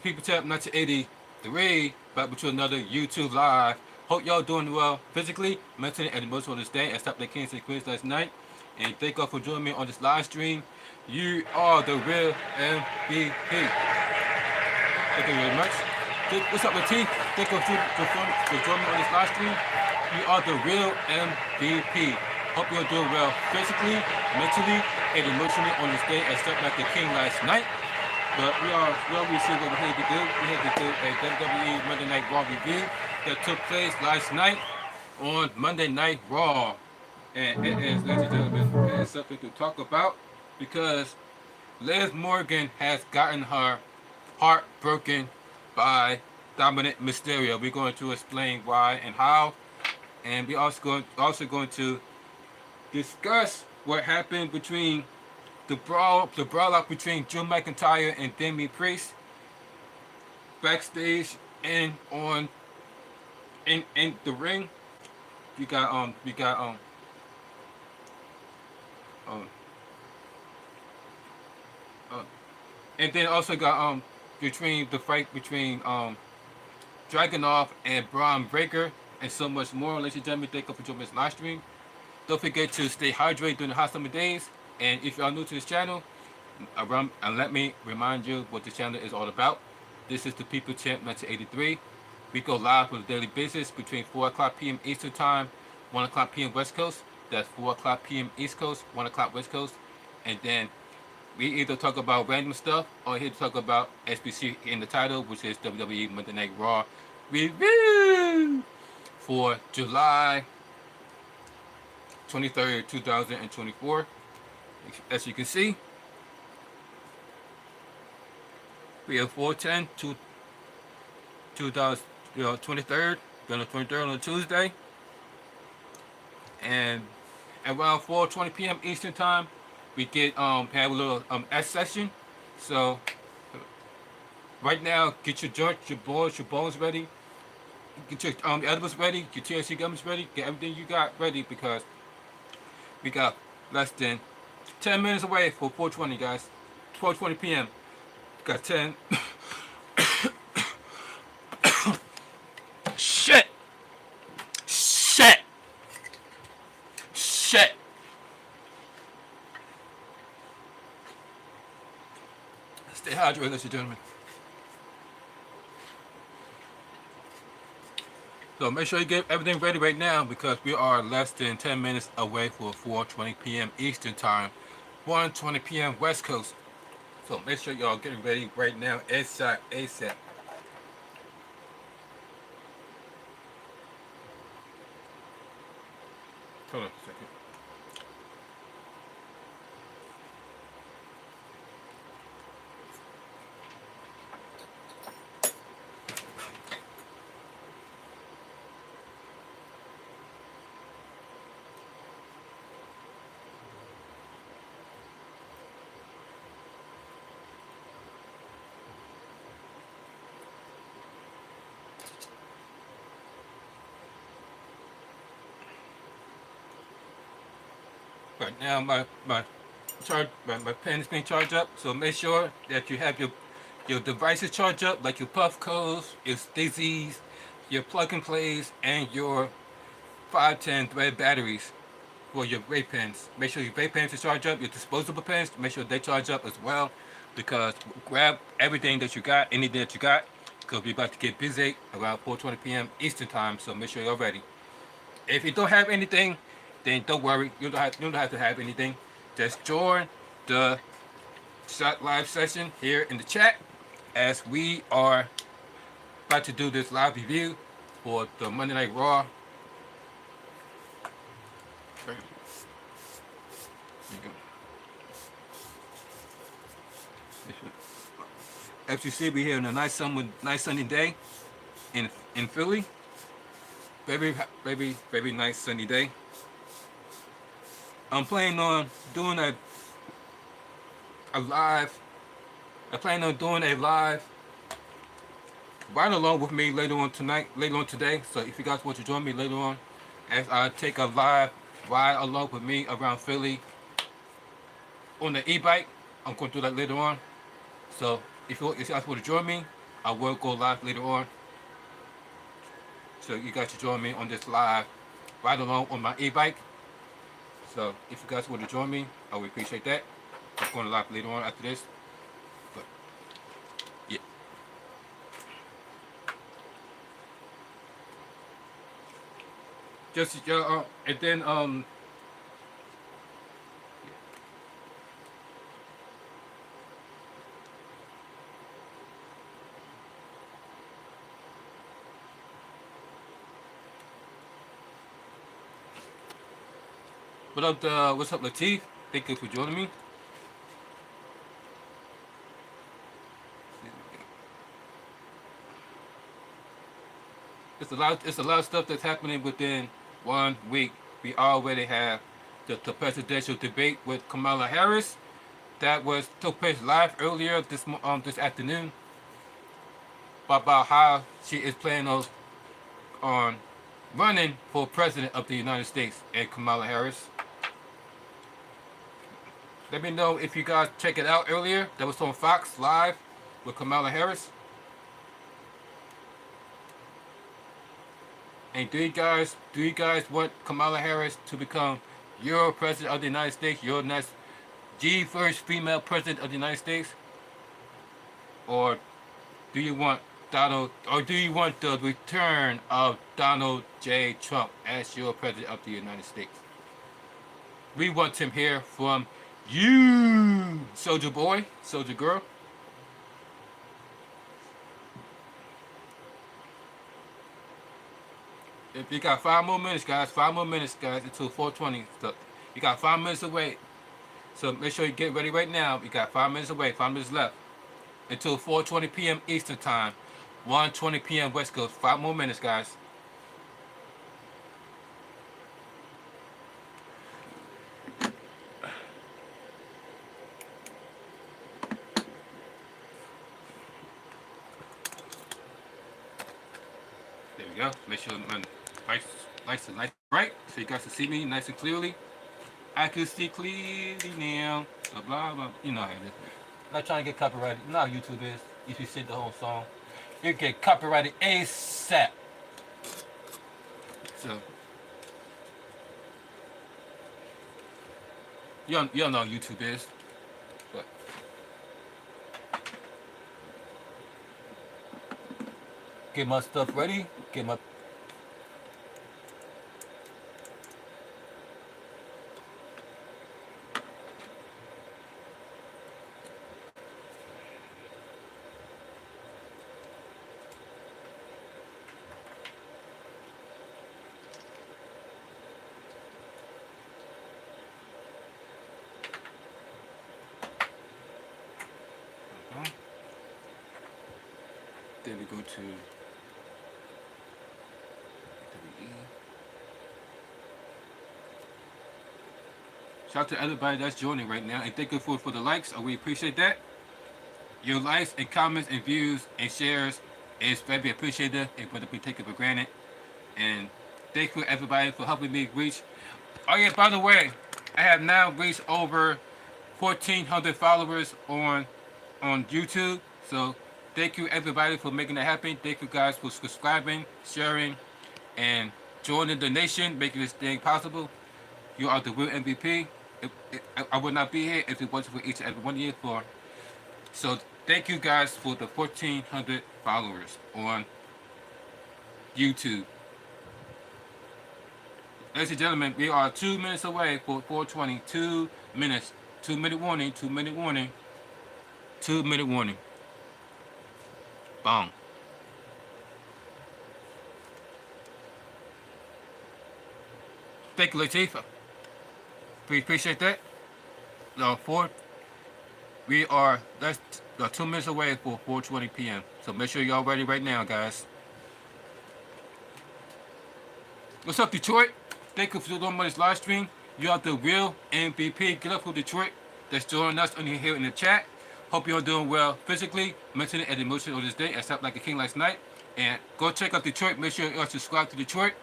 People Tap 1983, back with you another YouTube live. Hope y'all doing well physically, mentally, and emotionally this day, except the Kings and Queens last night. And thank y'all for joining me on this live stream. You are the real MVP. Thank you very much. What's up, Latif? Thank you for joining me on this live stream. You are the real MVP. Hope you're doing well physically, mentally, and emotionally on this day, except like the King last night. But we see what we're here to do. We're here to do a WWE Monday Night Raw review that took place last night on Monday Night Raw. And it is, ladies and gentlemen, it is something to talk about because Liz Morgan has gotten her heart broken by Dominic Mysterio. We're going to explain why and how. And we're also going to discuss what happened between the brawl out between Drew McIntyre and Damian Priest backstage and in the ring. We got um and then also got between the fight between Dragonov and Bron Breakker and so much more. Ladies and gentlemen, thank you for joining this live stream. Don't forget to stay hydrated during the hot summer days. And if you are new to this channel, let me remind you what the channel is all about. This is the People Champ 1983. We go live on a daily basis between 4 o'clock p.m. Eastern Time, 1 o'clock p.m. West Coast. That's 4 o'clock p.m. East Coast, 1 o'clock West Coast. And then we either talk about random stuff or here to talk about SBC in the title, which is WWE Monday Night Raw review for July 23rd, 2024. As you can see, we have 410 to 2023rd, on the 23rd on a Tuesday, and around 4:20 p.m. Eastern Time, we get have a little S session. So right now, get your joints, your bones ready, get your edibles ready, get your THC gummies ready, get everything you got ready because we got less than 10 minutes away for 4:20, guys. 12:20 p.m. Got 10. Shit. Shit. Shit. Stay hydrated, ladies and gentlemen. So make sure you get everything ready right now because we are less than 10 minutes away for 4:20 p.m. Eastern Time, 1:20 p.m. West Coast. So make sure y'all getting ready right now, ASAP. Hold on a second. Right now, my pen is being charged up. So make sure that you have your devices charged up, like your puff codes, your Stizzies, your plug and plays, and your 510 thread batteries for your vape pens. Make sure your vape pens are charged up. Your disposable pens, make sure they charge up as well, because grab everything that you got, anything that you got, because we're about to get busy around 4:20 p.m. Eastern Time. So make sure you're ready. If you don't have anything, then don't worry. You don't have to have anything. Just join the live session here in the chat as we are about to do this live review for the Monday Night Raw. As you see, we're here on a nice sunny day in Philly. Very nice sunny day. I'm planning on doing a live. I plan on doing a live right along with me later on today. So if you guys want to join me later on, as I take a live ride along with me around Philly on the e-bike, I'm going to do that later on. So if you guys want to join me, I will go live later on. So you guys should join me on this live ride along on my e-bike. So if you guys want to join me, I would appreciate that. I'm going live later on after this. But yeah. Just and then what's up Latif? Thank you for joining me. It's a lot of stuff that's happening within 1 week. We already have the presidential debate with Kamala Harris. That took place live earlier this afternoon about how she is planning on running for president of the United States and Kamala Harris. Let me know if you guys check it out earlier. That was on Fox Live with Kamala Harris. And do you guys want Kamala Harris to become your president of the United States, your next first female president of the United States? Or do you want the return of Donald J. Trump as your president of the United States? We want him here from you, soldier boy, soldier girl. If you got 5 more minutes, guys, 5 more minutes, guys, until 4:20. So you got 5 minutes away. So make sure you get ready right now. You got 5 minutes away, 5 minutes left. Until 4:20 p.m. Eastern Time, 1:20 p.m. West Coast. 5 more minutes, guys. There we go. Make sure my lights are nice and bright so you guys can see me nice and clearly. I can see clearly now. Blah, blah, blah. You know how it is. I'm not trying to get copyrighted. You know how YouTube is. If you sing the whole song, you get copyrighted ASAP. So, y'all know how YouTube is. But get my stuff ready. Get my then we go to shout out to everybody that's joining right now, and thank you for the likes. We appreciate that. Your likes and comments and views and shares is very appreciated and wouldn't be taken for granted. And thank you everybody for helping me reach. Oh yeah, by the way, I have now reached over 1,400 followers on YouTube. So thank you everybody for making that happen. Thank you guys for subscribing, sharing, and joining the nation, making this thing possible. You are the real MVP. I would not be here if it wasn't for each and every one of you. So thank you guys for the 1,400 followers on YouTube. Ladies and gentlemen, we are 2 minutes away for 4:20. 2 minutes. 2-minute warning. 2-minute warning. 2-minute warning. Bong. Thank you, Latifah. We appreciate that. We are 2 minutes away for 4:20 p.m. So make sure y'all ready right now, guys. What's up, Detroit? Thank you for doing this live stream. You are the real MVP. Get up for Detroit. That's joining us here in the chat. Hope you're doing well physically, mentally, and emotionally on this day, except like a king last night. And go check out Detroit. Make sure you subscribe to Detroit.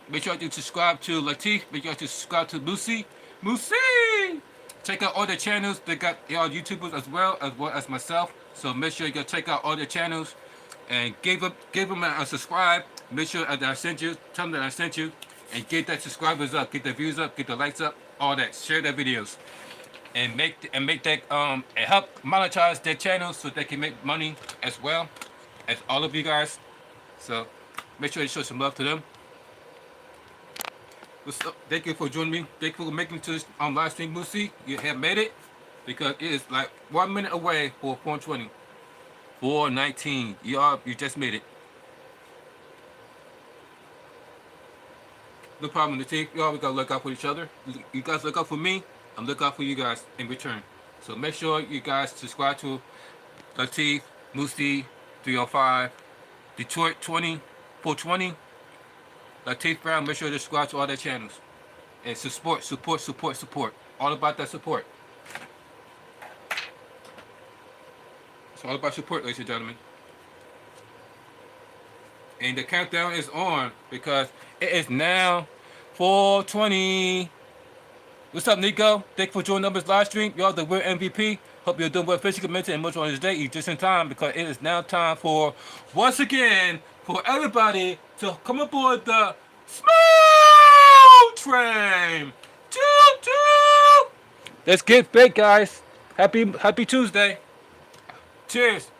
Make sure you subscribe to Latif. Make sure you subscribe to Lucy. Check out all the channels. They got y'all YouTubers as well as myself. So make sure you go check out all the channels and give them a subscribe. Make sure that I sent you, tell them that I sent you, and get that subscribers up, get the views up, get the likes up, all that. Share their videos, and make that and help monetize their channels so they can make money as well as all of you guys. So make sure you show some love to them. Thank you for joining me. Thank you for making it to this live stream, Lucy. You have made it because it is like 1 minute away for 420. 419. You just made it. No problem, Latif. Y'all, we gotta look out for each other. You guys look out for me. I'm looking out for you guys in return. So make sure you guys subscribe to Latif, Lucy, 305, Detroit 20, 420, Latif Brown. Make sure to subscribe to all their channels. And support. All about that support. It's all about support, ladies and gentlemen. And the countdown is on because it is now 420. What's up, Nico? Thank you for joining this live stream. Y'all, the real MVP. Hope you're doing well physically, mentally, and emotionally on this day. You're just in time because it is now time for, once again, for everybody to come aboard the Smooth Train. Choo choo! Let's get big, guys. Happy Tuesday. Cheers.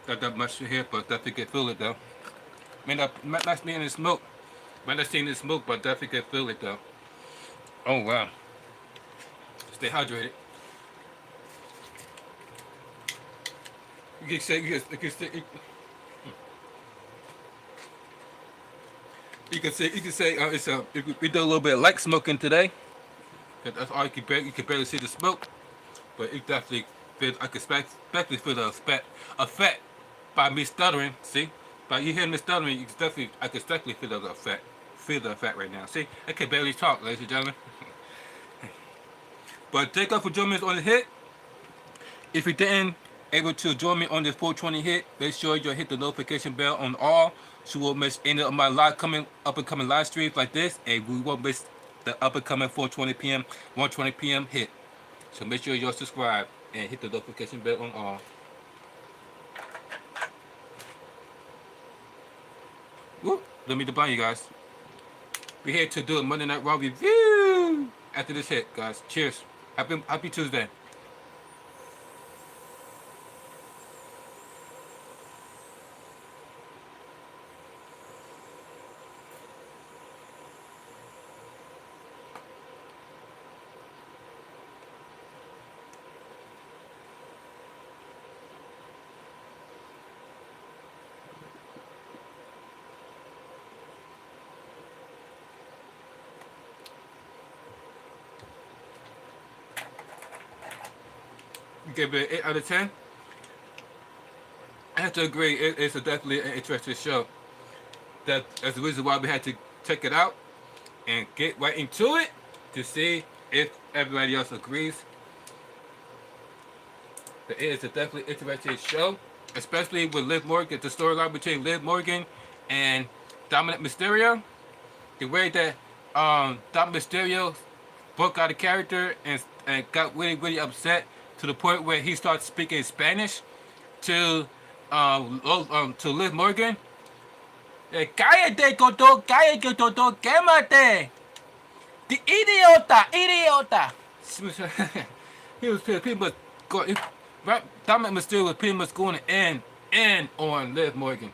Got that much here, but definitely can feel it though. May not be in the smoke. Might not see in the smoke, but definitely can feel it though. Oh wow. Stay hydrated. You can say we do a little bit of light smoking today. That's all you can barely see the smoke, but it definitely feel I can especially feel the effect by me stuttering. See, by you hearing me stuttering, I can definitely feel the effect. Feel the effect right now. See, I can barely talk, ladies and gentlemen. But thank you for joining us on the hit. If you didn't able to join me on this 420 hit, make sure you hit the notification bell on all, so you won't miss any of my up and coming live streams like this, and we won't miss the up and coming 4:20 p.m. 1:20 p.m. hit. So make sure you're subscribed and hit the notification bell on all. Whoop, let me define you guys. We're here to do a Monday Night Raw review after this hit, guys. Cheers. Happy Tuesday. Give it an 8 out of 10. I have to agree, it's definitely an interesting show. That's the reason why we had to check it out and get right into it to see if everybody else agrees. But it is a definitely interesting show, especially with Liv Morgan, the storyline between Liv Morgan and Dominic Mysterio. The way that Dominic Mysterio broke out of character and got really upset to the point where he started speaking Spanish to Liv Morgan. Cállate, Coto, cállate, Toto, quémate. The idiota. He was pretty much going, right? Dominic Mysterio was pretty much going in on Liv Morgan.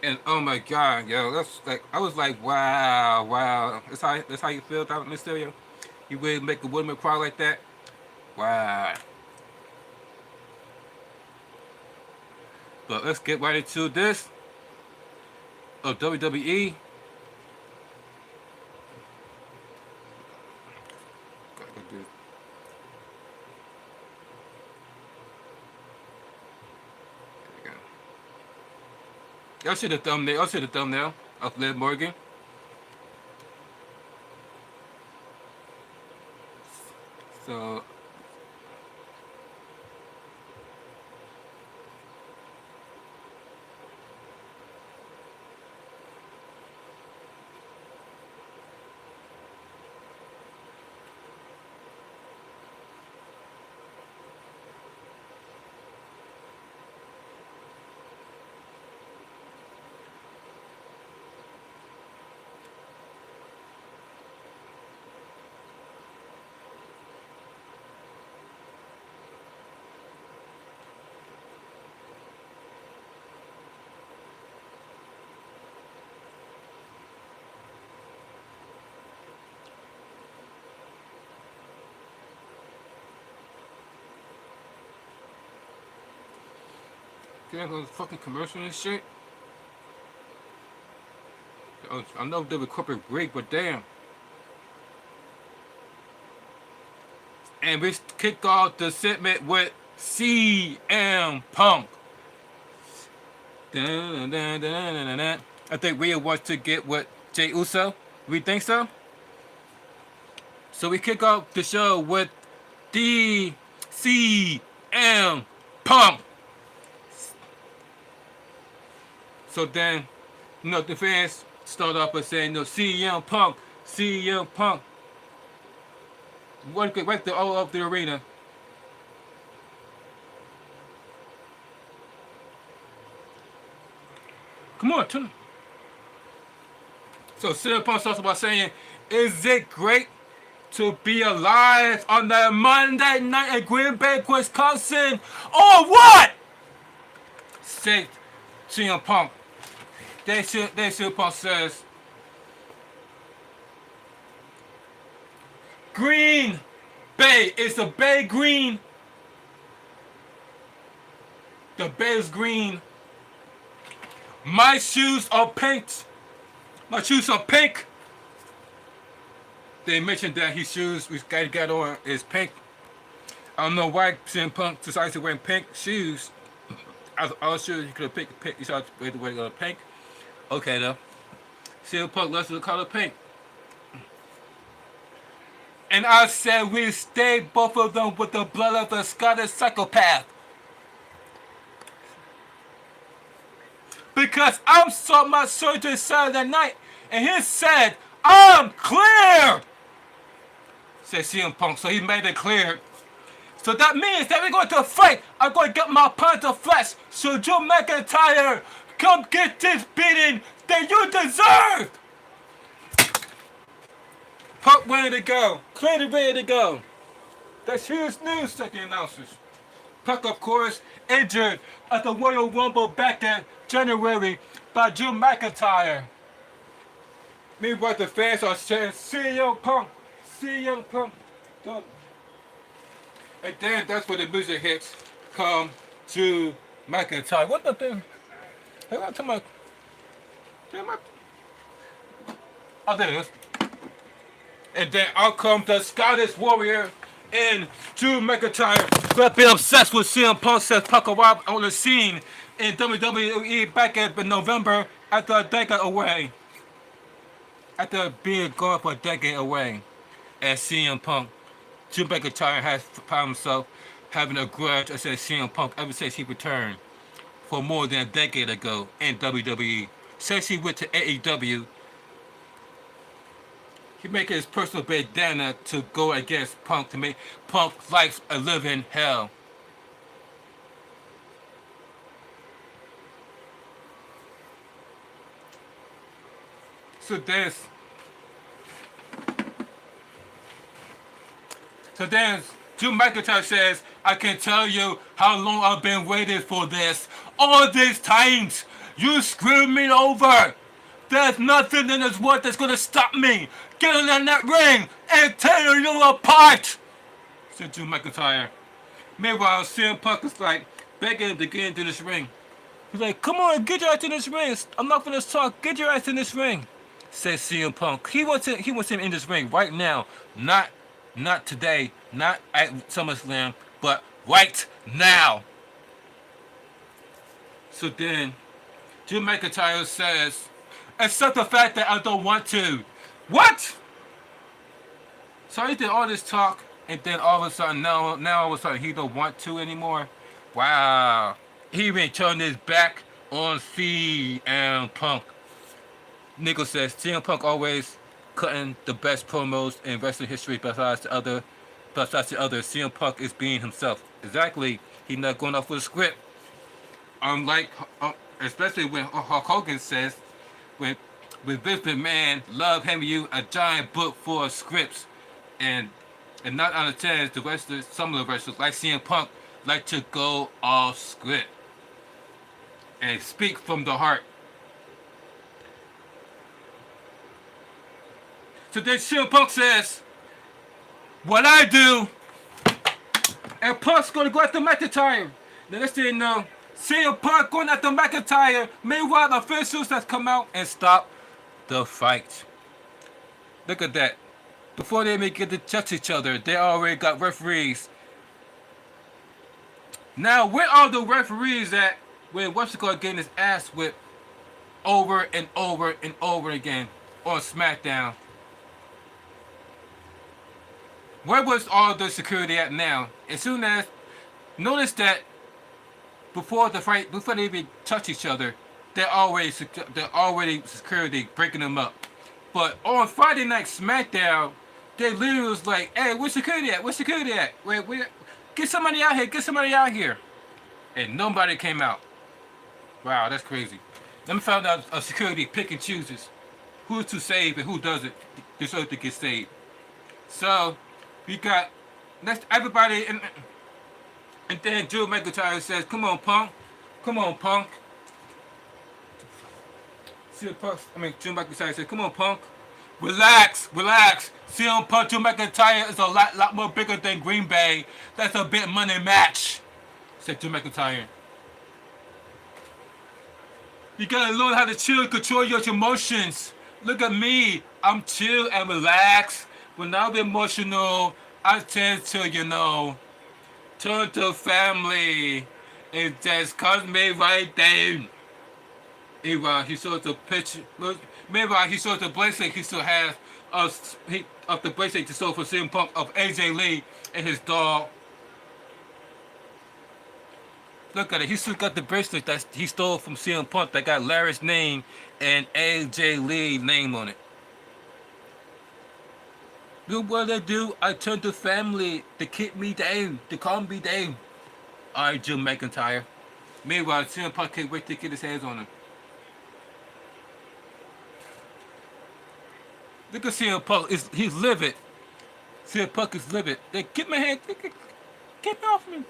And oh my God, yo, that's like, I was like, wow. That's how you feel, Dominic Mysterio? You really make a woman cry like that? Wow. But let's get right into this of WWE. Y'all see the thumbnail. Y'all see the thumbnail of Liv Morgan. So can't go to fucking commercial and shit. I know they were corporate break, but damn. And we kick off the segment with CM Punk. Dun, dun, dun, dun, dun, dun. I think Rhea wants to get with Jey Uso. We think so? So we kick off the show with the CM Punk. So then, the fans start off by saying, CM Punk, CM Punk. What right the all of the arena. Come on, turn. So CM Punk starts by saying, "Is it great to be alive on that Monday night at Green Bay, Wisconsin, or what?" Say CM Punk. Then CM Punk says, "Green Bay is the Bay green. The Bay is green. My shoes are pink. My shoes are pink." They mentioned that his shoes we got on is pink. I don't know why CM Punk decided to wear pink shoes. I was sure he could have picked pink. He decided to wear pink. Okay though. CM Punk loves the color pink. And I said we stayed both of them with the blood of a Scottish psychopath. Because I saw my surgery Saturday night and he said, "I'm clear," said CM Punk. So he made it clear. So that means that we're going to fight. I'm going to get my pound of flesh. So Drew McIntyre, come get this beating that you deserve. Punk ready to go. Clearly ready to go. That's huge news, second announcers. Punk, of course, injured at the Royal Rumble back in January by Drew McIntyre. Meanwhile, the fans are saying, CM Punk, CM Punk. And then that's where the music hits. Come to McIntyre. What the thing? Hey, I'm talking about. Oh, there it is. And then out comes the Scottish Warrior and Drew McIntyre, who have been obsessed with CM Punk since Punk arrived on the scene in WWE back in November after a decade away. After being gone for a decade away as CM Punk, Drew McIntyre has found himself having a grudge against CM Punk ever since he returned for more than a decade ago in WWE. Since he went to AEW, he made his personal bandana to go against Punk to make Punk's life a living hell. So then Drew McIntyre says, "I can tell you how long I've been waiting for this. All these times you screwed me over. There's nothing in this world that's gonna stop me getting in that ring and tearing you apart," said Drew McIntyre. Meanwhile, CM Punk is like begging him to get into this ring. He's like, "Come on, get your ass in this ring. I'm not gonna talk. Get your ass in this ring," says CM Punk. He wants him in this ring right now. Not today, not at SummerSlam, but right now. So then Drew McIntyre says, "Accept the fact that I don't want to." What? So he did all this talk, and then all of a sudden, now all of a sudden, he don't want to anymore. Wow. He even turned his back on CM Punk. Nico says CM Punk always cutting the best promos in wrestling history besides the other. CM Punk is being himself. Exactly. He's not going off with a script. Unlike, especially when Hulk Hogan says, when Vince McMahon love handing you a giant book full of scripts, and not understands the wrestlers, some of the wrestlers like CM Punk like to go off script and speak from the heart. So then CM Punk says, "What I do," and Punk's gonna go after McIntyre. The next thing you know, CM Punk going after McIntyre. Meanwhile, officials have come out and stop the fight. Look at that. Before they even get to touch each other, they already got referees. Now, where are the referees at when What's-It-Called getting his ass whipped over and over and over again on SmackDown? Where was all the security at now? As soon as, notice that before the fight, before they even touch each other, they're already security breaking them up. But on Friday Night SmackDown, they literally was like, "Hey, where's security at? Where's security at? Wait, get somebody out here! Get somebody out here!" And nobody came out. Wow, that's crazy. Let me find out a security pick and chooses who's to save and who doesn't deserve to get saved. So we got everybody, and then Drew McIntyre says, "Come on, Punk. Come on, Punk." Drew McIntyre says, "Come on, Punk. Relax, relax. CM Punk, Drew McIntyre is a lot more bigger than Green Bay. That's a big money match," said Drew McIntyre. "You gotta learn how to chill and control your emotions. Look at me. I'm chill and relaxed. When I'm emotional, I tend to, turn to family. It just cuts me right down." Meanwhile, he shows the picture. Meanwhile, he shows the bracelet he still has of the bracelet he stole for CM Punk of AJ Lee and his dog. Look at it. He still got the bracelet that he stole from CM Punk that got Lyra's name and AJ Lee's name on it. "Look what I do. I turn to family to keep me down, to calm me down." Alright, Drew McIntyre. Meanwhile, CM Punk can't wait to get his hands on him. Look at CM Punk. He's livid. CM Punk is livid. They get my hand. Get me off me.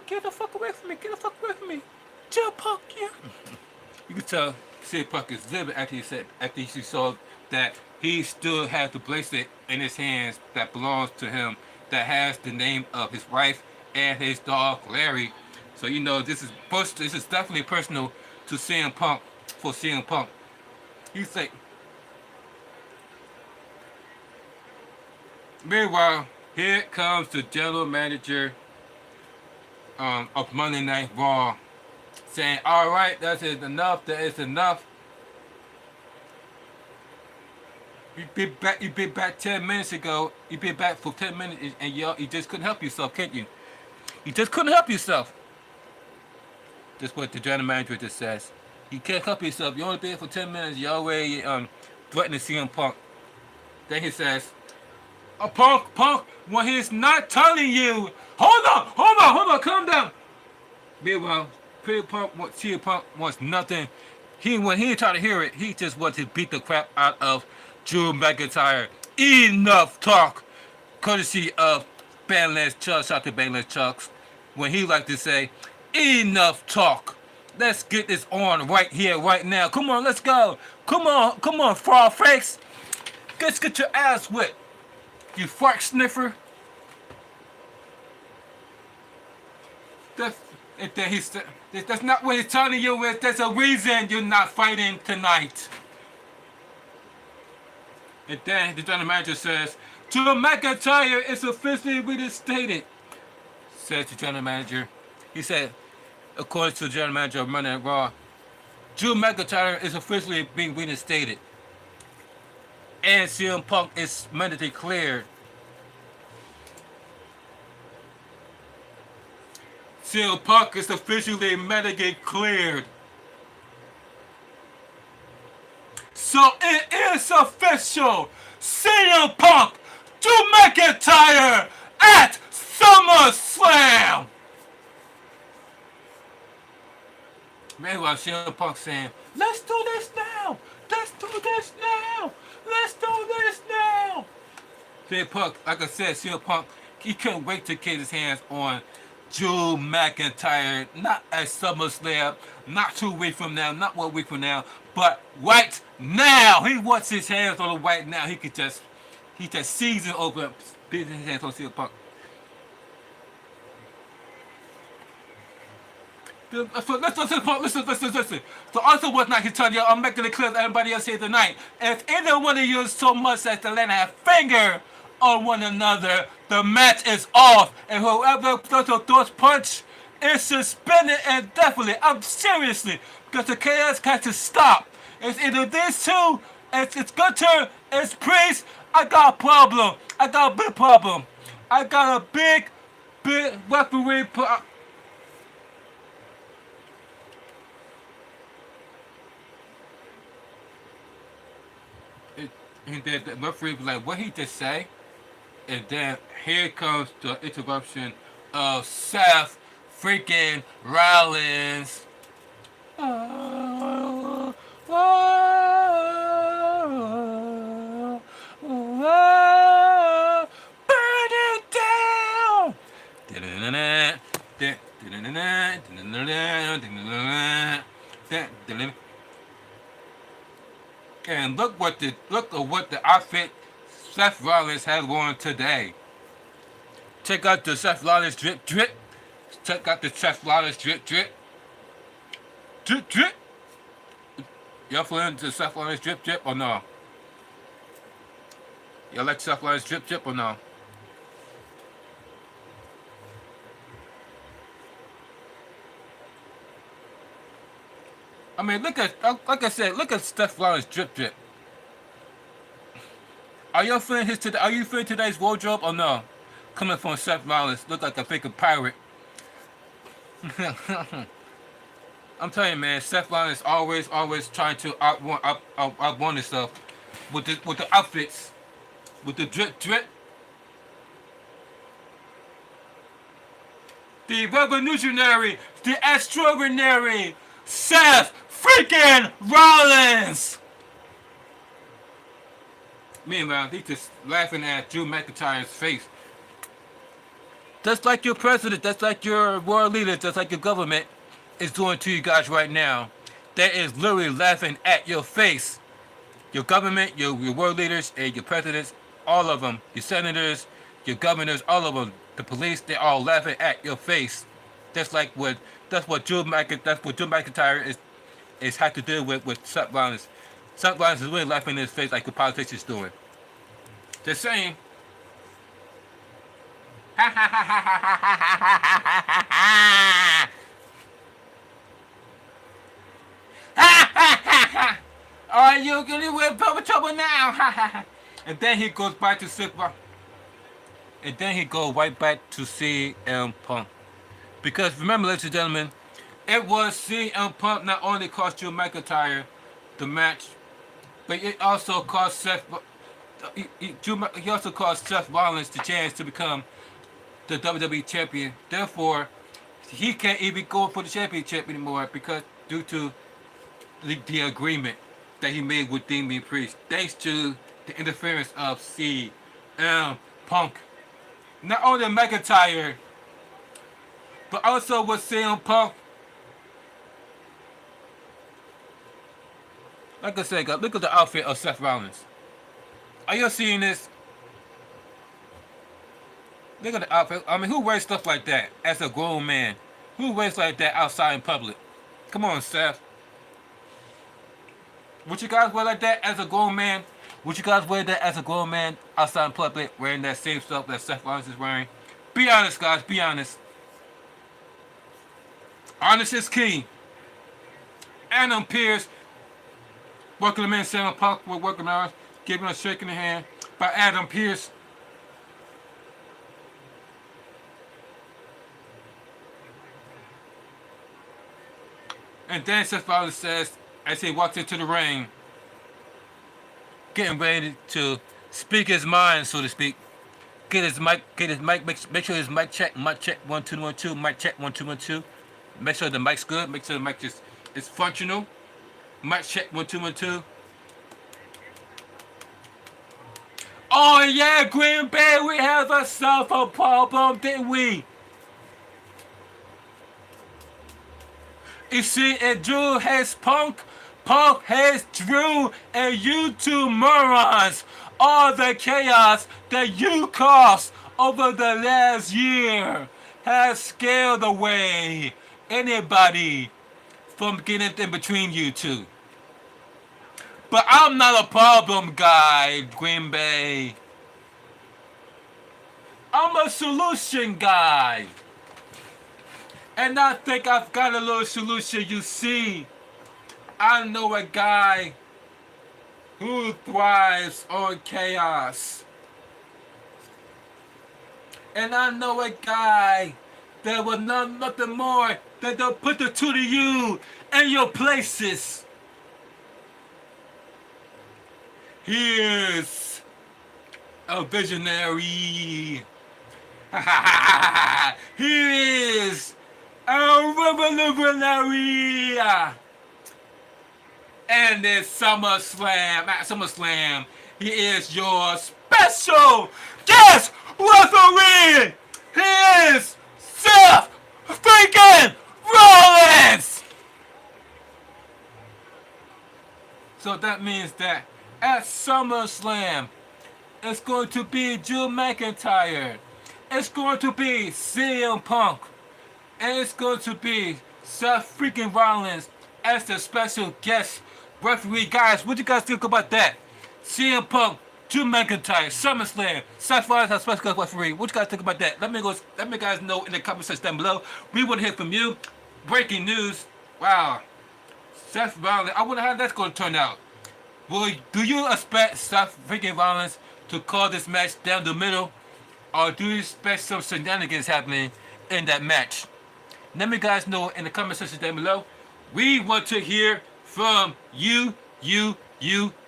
Get the fuck away from me. Get the fuck away from me. CM Punk, yeah. You can tell CM Punk is livid after he saw that he still has the bracelet in his hands that belongs to him, that has the name of his wife and his dog Larry. So this is definitely personal to CM Punk, for CM Punk. He's like, meanwhile, here comes the general manager of Monday Night Raw, saying, "Alright, that is enough, that is enough. You've been back 10 minutes ago. You've been back for 10 minutes and you just couldn't help yourself, can't you? You just couldn't help yourself." That's what the general manager just says. You can't help yourself. You only been here for 10 minutes. You already threatening CM Punk. Then he says, Punk, when he's not telling you, hold on, calm down." Meanwhile, CM Punk wants nothing. When he tried to hear it, he just wants to beat the crap out of Drew McIntyre. Enough talk. Courtesy of Bandless Chuck. Shout out to Bandless Chucks. When he like to say, "Enough talk. Let's get this on right here, right now. Come on, let's go. Come on, frog face. Let's get your ass whipped. You fart sniffer." That's not what he's telling you. There's a reason you're not fighting tonight. And then the general manager says, "Drew McIntyre is officially reinstated," says the general manager. He said, according to the general manager of Monday Night Raw, Drew McIntyre is officially being reinstated, and CM Punk is medically cleared. CM Punk is officially medically cleared. So it is official. CM Punk, Drew McIntyre at SummerSlam. Meanwhile, CM Punk saying, "Let's do this now. Let's do this now. Let's do this now." CM Punk, like I said, CM Punk, he couldn't wait to get his hands on Drew McIntyre, not at SummerSlam, not 2 weeks from now, not 1 week from now, but right now. He wants his hands on him right now. He just season over, his hands on CM Punk. So listen. So also what's not to tell you, I'm making it clear to everybody else here tonight. If either one of you so much as to lay a finger on one another, the match is off. And whoever does a thoughts punch is suspended indefinitely. I'm seriously, because the chaos has to stop. It's either these two, it's Gunther, it's Priest. I got a problem. I got a big problem. I got a big referee problem. And then the referee was like, "What he just say?" And then here comes the interruption of Seth freaking Rollins. Burn it down! And look at what the outfit Seth Rollins has worn today. Check out the Seth Rollins drip. Check out the Seth Rollins drip. Y'all feeling the Seth Rollins drip or no? Y'all like Seth Rollins drip or no? I mean, like I said, look at Seth Rollins drip. Are you feeling today's wardrobe or no? Coming from Seth Rollins, look like a freaking pirate. I'm telling you, man, Seth Rollins always trying to outone himself with the outfits, with the drip. The revolutionary, the extraordinary Seth freaking Rollins. Meanwhile, he's just laughing at Drew McIntyre's face. Just like your president, just like your world leader, just like your government is doing to you guys right now. That is literally laughing at your face. Your government, your world leaders, and your presidents, all of them, your senators, your governors, all of them, the police, they're all laughing at your face. That's what Drew McIntyre is had to deal with Seth Rollins. Seth Rollins is really laughing in his face like the politician's doing. Just saying. Are you gonna win trouble now? And then he goes back to Super. And then he goes right back to CM Punk. Because remember, ladies and gentlemen, it was CM Punk not only cost Drew McIntyre the match, but it also cost Seth. He also cost Seth Rollins the chance to become the WWE champion. Therefore, he can't even go for the championship anymore because due to the agreement that he made with Damian Priest, thanks to the interference of CM Punk. Not only McIntyre, but also with CM Punk. Like I said, look at the outfit of Seth Rollins. Are you seeing this? Look at the outfit. I mean, who wears stuff like that as a grown man? Who wears like that outside in public? Come on, Seth. Would you guys wear like that as a grown man? Would you guys wear that as a grown man outside in public, wearing that same stuff that Seth Rollins is wearing? Be honest, guys. Be honest. Honest is key. Adam Pierce working him in Santa Punk with working hours, giving a shake in the hand by Adam Pierce. And then Seth Rollins says, as he walks into the ring, getting ready to speak his mind, so to speak. Get his mic, make sure his mic check, 1 2 1 2, mic check 1 2 1 2. Make sure the mic's good, make sure the mic is functional. Mic check 1 2 1 2. Oh yeah, Green Bay, we have a suffer problem, didn't we? You see, and Drew has Punk has Drew, and you two morons. All the chaos that you caused over the last year has scared away anybody from getting in between you two. But I'm not a problem guy, Green Bay. I'm a solution guy. And I think I've got a little solution. You see, I know a guy who thrives on chaos. And I know a guy that will not nothing more than to put the two of you in your places. Here's a visionary. Here is a revolutionary. And it's SummerSlam. At SummerSlam, he is your special guest referee. He is Seth freaking Rollins. So that means that at SummerSlam, it's going to be Drew McIntyre. It's going to be CM Punk. And it's going to be Seth freaking Rollins as the special guest referee. Guys, what do you guys think about that? CM Punk, Drew McIntyre, SummerSlam, Seth Rollins as special guest referee. What do you guys think about that? Let me guys know in the comment section down below. We want to hear from you. Breaking news. Wow. Seth Rollins. I wonder how that's going to turn out. Do you expect Seth freaking Rollins to call this match down the middle? Or do you expect some shenanigans happening in that match? Let me guys know in the comment section down below. We want to hear from you,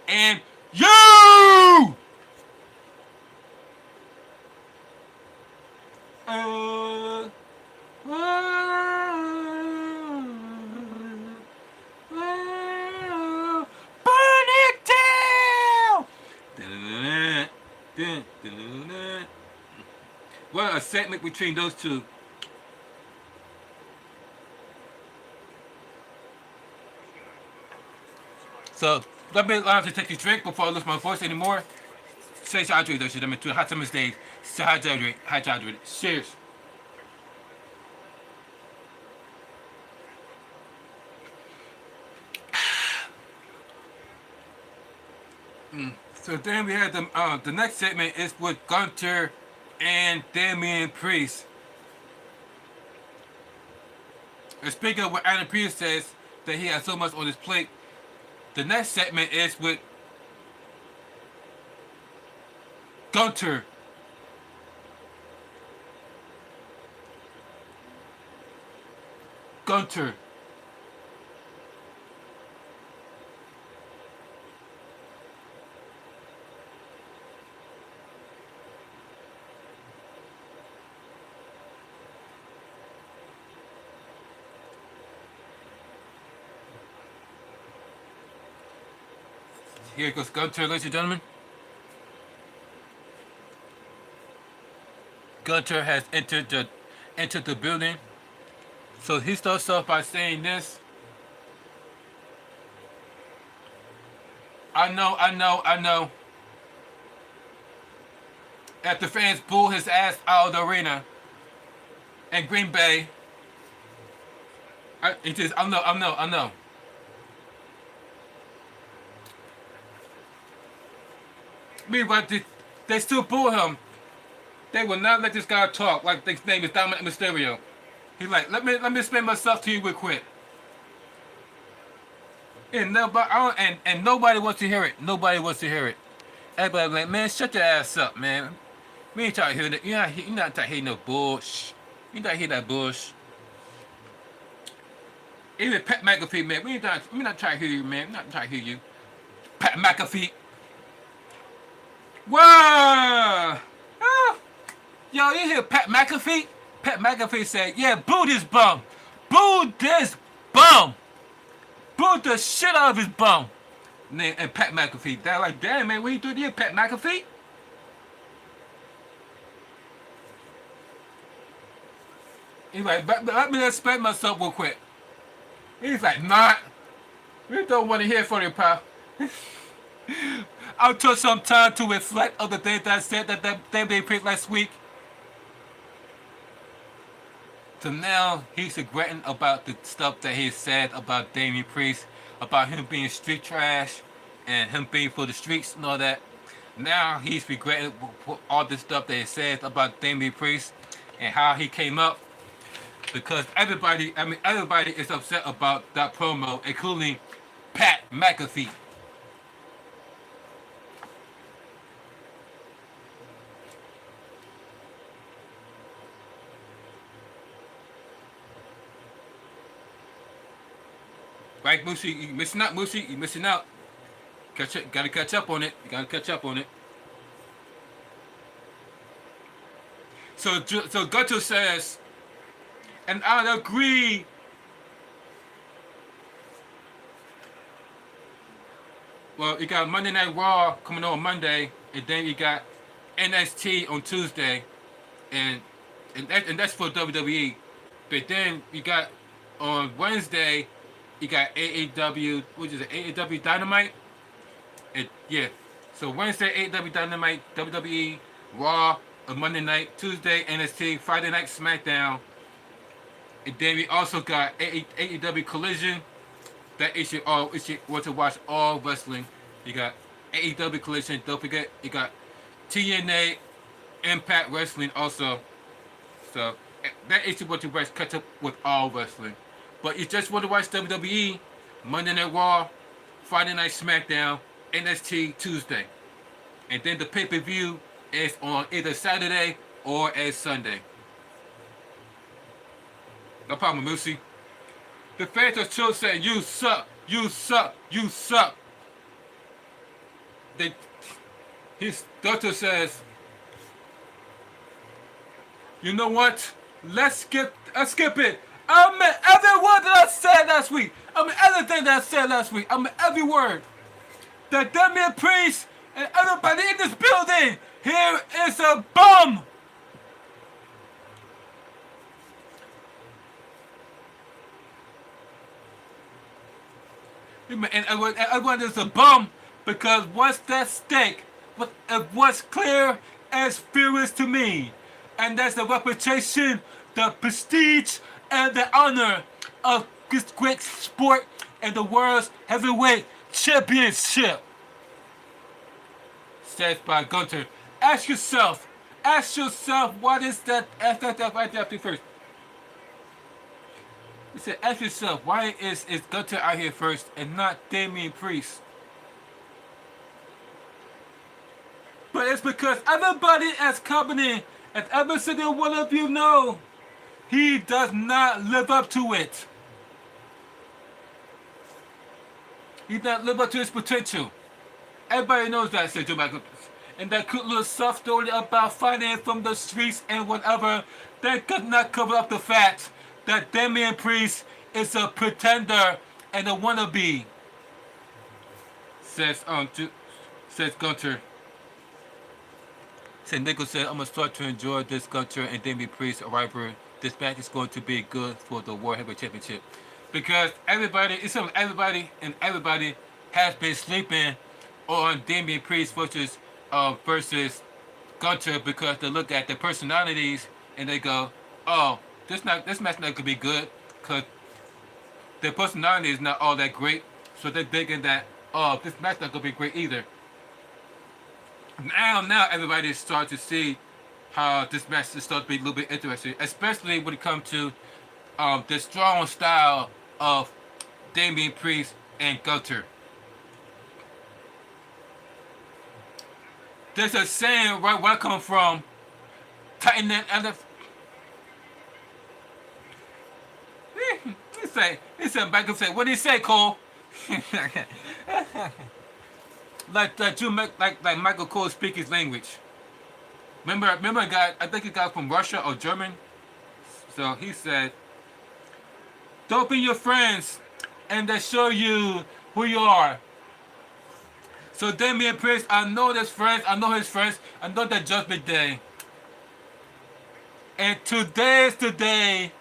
and you! Burn it down! What a segment between those two. So, let me allow to take a drink before I lose my voice anymore. Stay hydrated, though, shit. I mean, to hot summer's days. Stay hydrated. Cheers. So then we have the next segment is with Gunther and Damian Priest. And speaking of what Adam Priest says that he has so much on his plate, the next segment is with Gunther. Here goes Gunther, ladies and gentlemen. Gunther has entered the building. So he starts off by saying this. I know. That the fans boo his ass out of the arena in Green Bay. I know. Meanwhile, they still boo him. They will not let this guy talk like his name is Dominic Mysterio. He's like, let me explain myself to you real quick. And nobody wants to hear it. Nobody wants to hear it. Everybody like, man, shut your ass up, man. We ain't trying to hear that. You're not trying to hear no bullshit. You're not hear that bullshit. Even Pat McAfee, man, we're not trying to hear you, man. We're not trying to hear you. Pat McAfee. Whoa! Ah. Yo, you hear Pat McAfee? Pat McAfee said, yeah, boo this bum. Boo this bum. Boo the shit out of his bum. And Pat McAfee, they're like, damn, man, what you doing here, Pat McAfee? He's like, let me explain myself real quick. He's like, nah, we don't want to hear from you, pal. I took some time to reflect on the things that I said that they picked last week. So now he's regretting about the stuff that he said about Damian Priest, about him being street trash and him being for the streets and all that. Now he's regretting all the stuff that he said about Damian Priest and how he came up. Because everybody is upset about that promo, including Pat McAfee. Right, Moosey? You missing out, Moosey? You missing out. Gotta catch up on it. You gotta catch up on it. So Gunther says, and I agree. Well, you got Monday Night Raw coming on Monday, and then you got NXT on Tuesday, and that's for WWE. But then you got on Wednesday, you got AEW, which is AEW Dynamite. Yeah. So Wednesday AEW Dynamite, WWE Raw on Monday night, Tuesday NXT, Friday night SmackDown. And then we also got AEW Collision. That issue want to watch all wrestling. You got AEW Collision. Don't forget, you got TNA Impact Wrestling also. So that issue want to catch up with all wrestling. But you just want to watch WWE, Monday Night Raw, Friday night SmackDown, NXT Tuesday. And then the pay-per-view is on either Saturday or a Sunday. No problem, Moosey. The fans are still saying, you suck, you suck, you suck. His daughter says, you know what? Let's skip it. I meant every word that I said last week. I mean everything that I said last week. I mean every word. The Damian Priest and everybody in this building here is a bum. And everyone is a bum because what's that stake? What's clear as fearless to me, and that's the reputation, the prestige, and the honor of this great sport and the world's heavyweight championship. Said by Gunther. Ask yourself, what is that? Ask that right there first. He said, ask yourself, why is Gunther out here first and not Damian Priest? But it's because everybody that's coming in, as every single one of you know, he does not live up to it. He does not live up to his potential. Everybody knows that, said Joe Michael. And that cute little soft story about fighting from the streets and whatever, that could not cover up the fact that Damian Priest is a pretender and a wannabe. Says Gunther. Said Nichols said, I'm gonna start to enjoy this Gunther and Damian Priest arrival. This match is going to be good for the World Heavyweight Championship. Because everybody has been sleeping on Damian Priest versus Gunther because they look at their personalities and they go, oh, this match not gonna be good because their personality is not all that great. So they're thinking that, oh, this match not gonna be great either. Now everybody starts to see how this match is starting to be a little bit interesting, especially when it comes to the strong style of Damian Priest and Gunther. There's a saying right where I come from, tighten that elephant. He said back and say, what did he say, Cole? like Michael Cole speak his language. Remember a guy, I think he got from Russia or German. So he said, don't be your friends and they show you who you are. So Damian Priest, I know his friends, I know the judgment day. And today is the day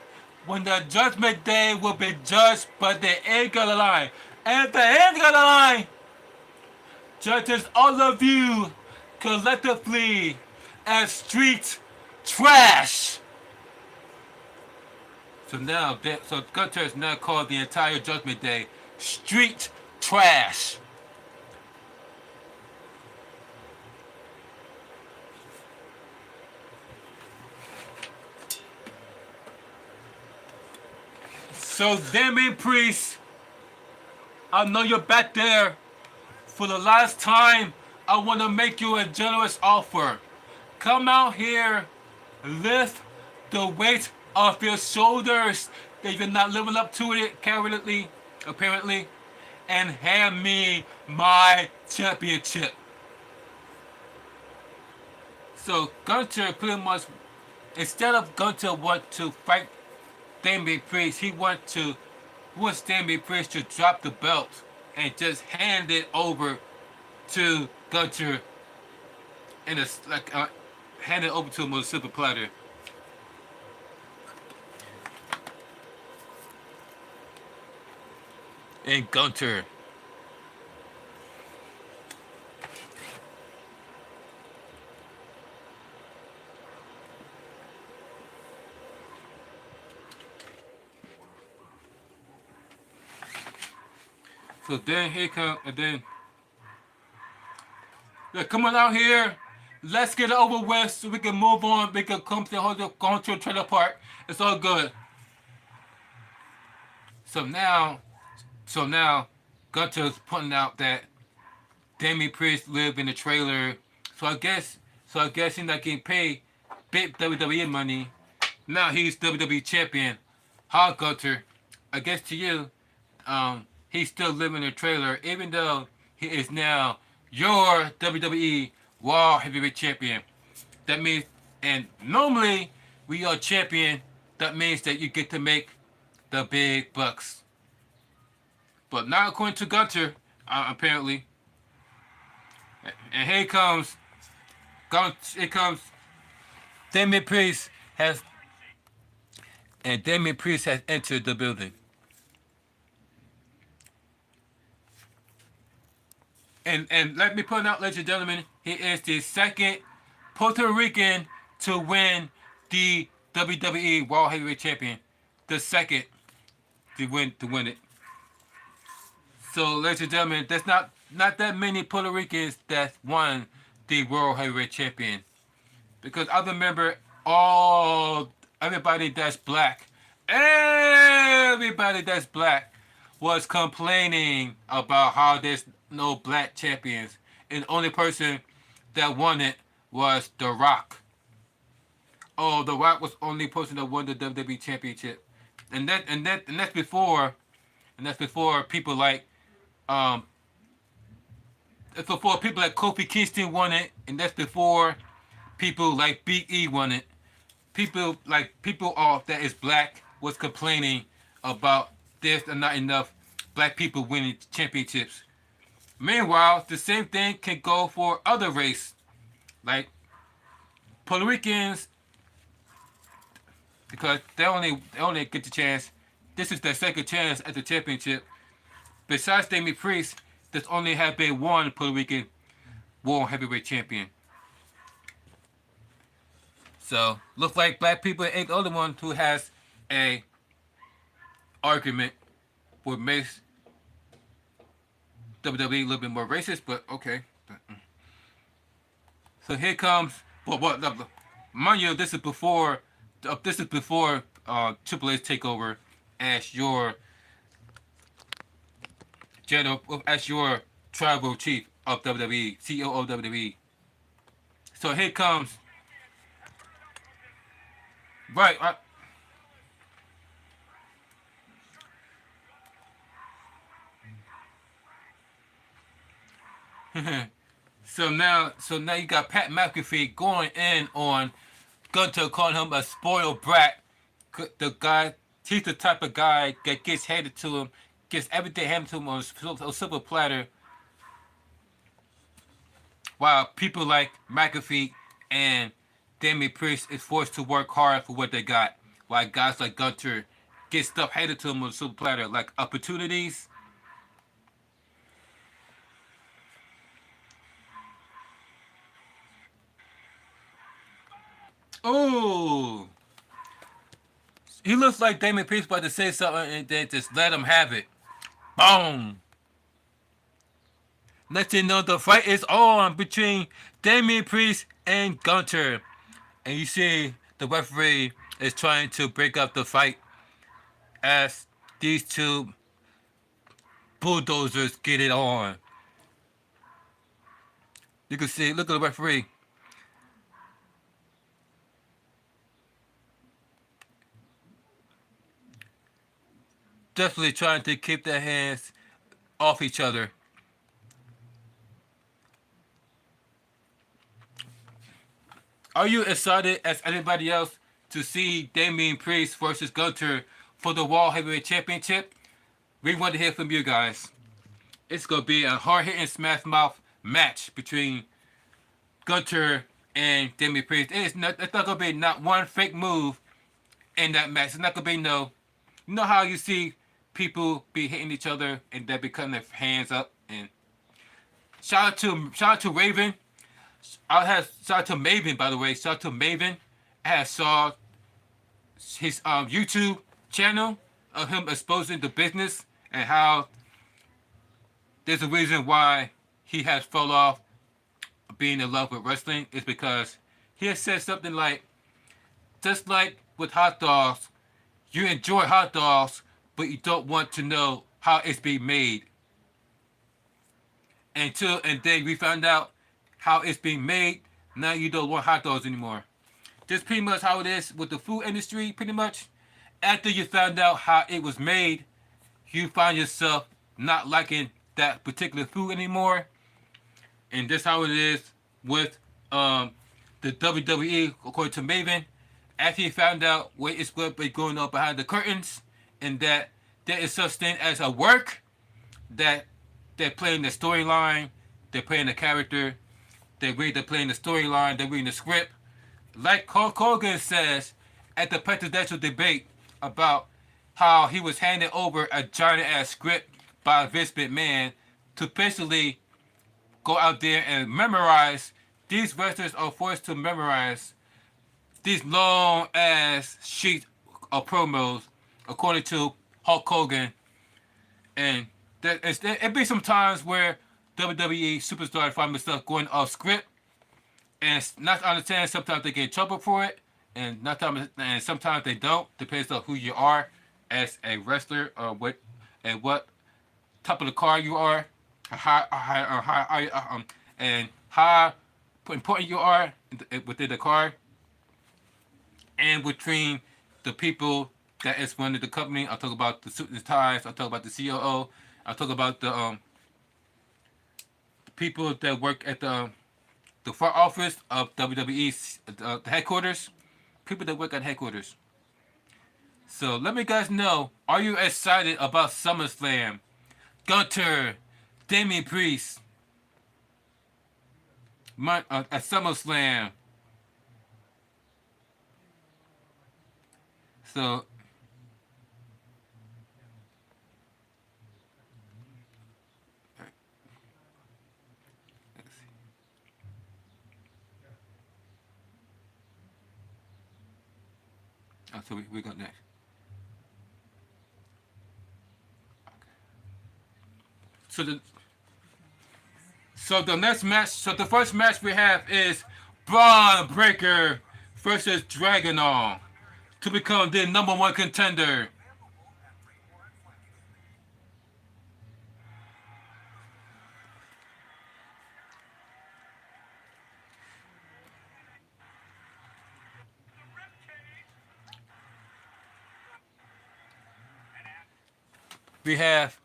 when the judgment day will be judged, but the end of the line. And at the end of the line, judges all of you collectively as street trash. So now, Gunther is now called the entire Judgment Day street trash. So Damian Priest, I know you're back there. For the last time, I want to make you a generous offer. Come out here, lift the weight off your shoulders that you're not living up to it apparently, and hand me my championship. So Gunther pretty much, instead of Gunther want to fight Damian Priest, he wants Damian Priest to drop the belt and just hand it over to Gunther and it's like hand it over to him on a silver platter. And Gunther. So then here come, and then they're coming out here. Let's get it over with so we can move on. We can come to the trailer park. It's all good. So now Gunther's putting out that Damian Priest live in the trailer. So I guess he's not getting paid big WWE money. Now he's WWE champion. How, Gunther? I guess to you, he's still living in the trailer, even though he is now your WWE World Heavyweight Champion. That means, and normally we are champion, that means that you get to make the big bucks. But not according to Gunther, apparently. And here comes Damian Priest has entered the building. And let me point out, ladies and gentlemen, he is the second Puerto Rican to win the WWE World Heavyweight Champion. The second to win it. So, ladies and gentlemen, there's not that many Puerto Ricans that won the World Heavyweight Champion. Because I remember everybody that's black was complaining about how there's no black champions. And the only person that won it was The Rock. Oh, The Rock was the only person that won the WWE Championship. And that's before people like that's before people like Kofi Kingston won it, and that's before people like Big E won it. People that is black was complaining about there's not enough black people winning championships. Meanwhile, the same thing can go for other race, like Puerto Ricans, because they only get the chance. This is their second chance at the championship. Besides Damian Priest, there's only have been one Puerto Rican World Heavyweight Champion. So, looks like black people ain't the only one who has a argument with makes WWE a little bit more racist, but okay. So here comes, mind you, this is before Triple H takeover as your general, as your tribal chief of WWE, CEO of WWE. So here comes right. So now you got Pat McAfee going in on Gunther, calling him a spoiled brat. The guy, he's the type of guy that gets handed to him, gets everything handed to him on a silver platter, while people like McAfee and Damian Priest is forced to work hard for what they got. While guys like Gunther get stuff handed to them on a silver platter, like opportunities. Ooh, he looks like Damian Priest about to say something and then just let him have it. Boom. Let you know the fight is on between Damian Priest and Gunther. And you see the referee is trying to break up the fight as these two bulldozers get it on. You can see, look at the referee. Definitely trying to keep their hands off each other. Are you excited as anybody else to see Damian Priest versus Gunther for the World Heavyweight Championship? We want to hear from you guys. It's going to be a hard-hitting smash mouth match between Gunther and Damian Priest. It's not going to be not one fake move in that match. It's not going to be no. You know how you see people be hitting each other and they be cutting their hands up. And shout out to Raven. Shout out to Maven, by the way. Shout out to Maven. I saw his YouTube channel of him exposing the business and how there's a reason why he has fell off being in love with wrestling is because he has said something like, just like with hot dogs, you enjoy hot dogs, but you don't want to know how it's being made. And then we found out how it's being made. Now you don't want hot dogs anymore. That's pretty much how it is with the food industry, pretty much. After you found out how it was made, you find yourself not liking that particular food anymore. And that's how it is with the WWE, according to Maven. After he found out what is going on behind the curtains, and that there is such thing as a work, that they're playing the storyline, they're playing the character, they're playing the storyline, they're reading the script. Like Hulk Hogan says at the presidential debate about how he was handed over a giant ass script by Vince McMahon to basically go out there and memorize. These wrestlers are forced to memorize these long ass sheets of promos, according to Hulk Hogan. And it be some times where WWE superstars find themselves going off script, and not understand. Sometimes they get in trouble for it, and sometimes they don't. Depends on who you are as a wrestler, or what type of the car you are, and how important you are within the car, and between the people that is running the company. I'll talk about the suit and ties. I'll talk about the COO. I'll talk about the people that work at the front office of WWE's the headquarters. People that work at headquarters. So let me guys know, are you excited about SummerSlam? Gunther, Damian Priest, at SummerSlam. So so we got next. So the next match. So the first match we have is Bron Breakker versus Dragonov. to become the #1 contender. We have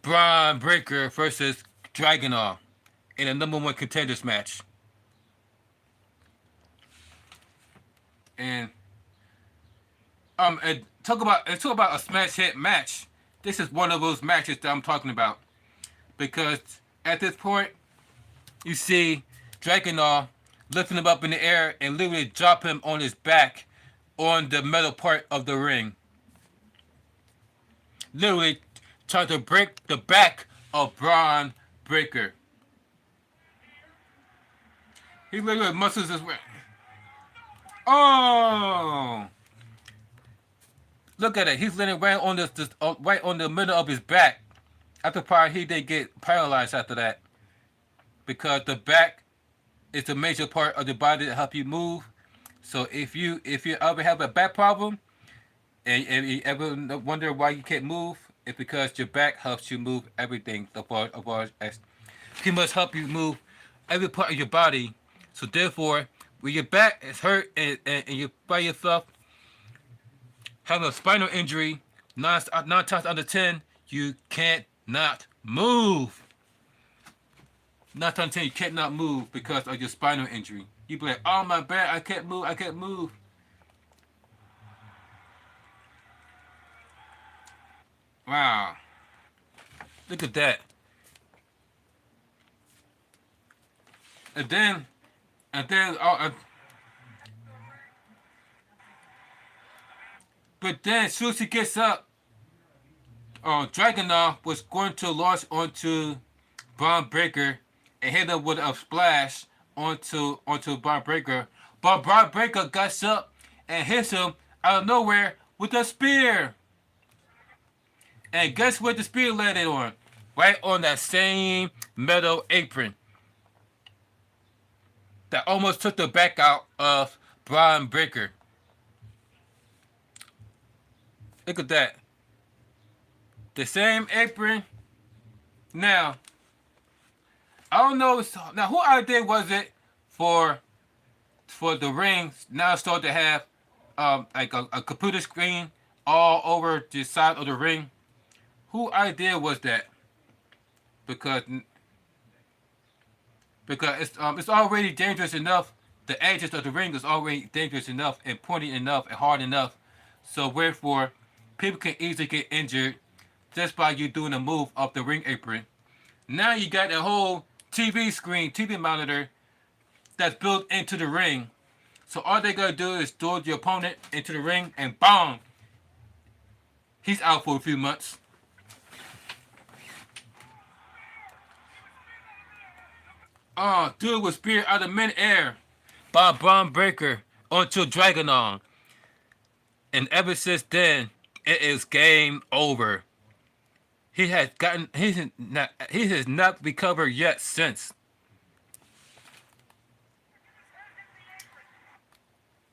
Bron Breakker versus Dragonov in a #1 contenders match. And talk about a smash hit match. This is one of those matches that I'm talking about, because at this point you see Dragonov lifting him up in the air and literally drop him on his back on the metal part of the ring. Literally trying to break the back of Bron Breakker. He literally muscles his way. Oh! Look at it. He's landing right on right on the middle of his back. After part, he did get paralyzed after that, because the back is a major part of the body that help you move. So if you ever have a back problem and you ever wonder why you can't move, it's because your back helps you move everything. He must help you move every part of your body. So therefore, when your back is hurt and you're by yourself, having a spinal injury, 9 times out of 10, you can't not move. 9 times out of 10, you can't not move because of your spinal injury. You be like, oh my back, I can't move. Wow. Look at that. And then, but then as soon as he gets up, Dragonov was going to launch onto Bron Breakker and hit him with a splash onto Bron Breakker. But Bron Breakker gets up and hits him out of nowhere with a spear. And guess what the spear landed on? Right on that same metal apron that almost took the back out of Bron Breakker. Look at that. The same apron. Now, I don't know. Now, who idea was it for the ring now start to have like a computer screen all over the side of the ring? Who idea was that? Because it's already dangerous enough. The edges of the ring is already dangerous enough and pointy enough and hard enough. So wherefore, people can easily get injured just by you doing a move off the ring apron. Now you got a whole TV screen, TV monitor that's built into the ring. So all they gotta do is throw the opponent into the ring and boom, he's out for a few months. Dude was speared out of mid-air by Bron Breakker onto Dragonov. And ever since then, it is game over. He has not recovered yet since.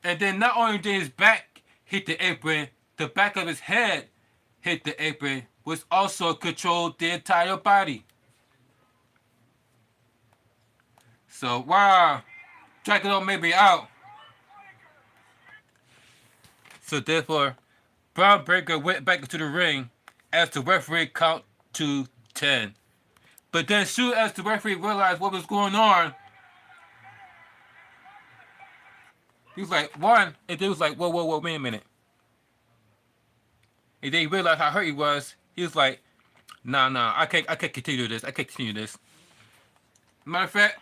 And then not only did his back hit the apron, the back of his head hit the apron, which also controlled the entire body. So, wow, Dragonov may be out. So therefore, Bron Breakker went back into the ring as the referee count to 10. But then soon as the referee realized what was going on, he was like, one, and then he was like, whoa, wait a minute. And then he realized how hurt he was. He was like, nah, I can't continue this. Matter of fact,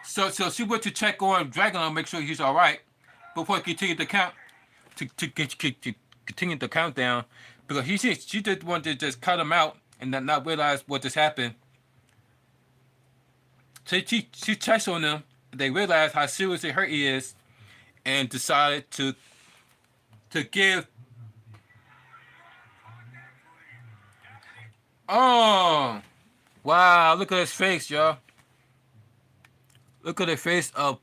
So she went to check on Dragonov, make sure he's all right, before he continued the count, to continue the countdown, because she just wanted to just cut him out and not realize what just happened. So she checks on him. They realize how seriously hurt he is, and decided to give. Oh, Wow, look at his face, y'all. Look at the face of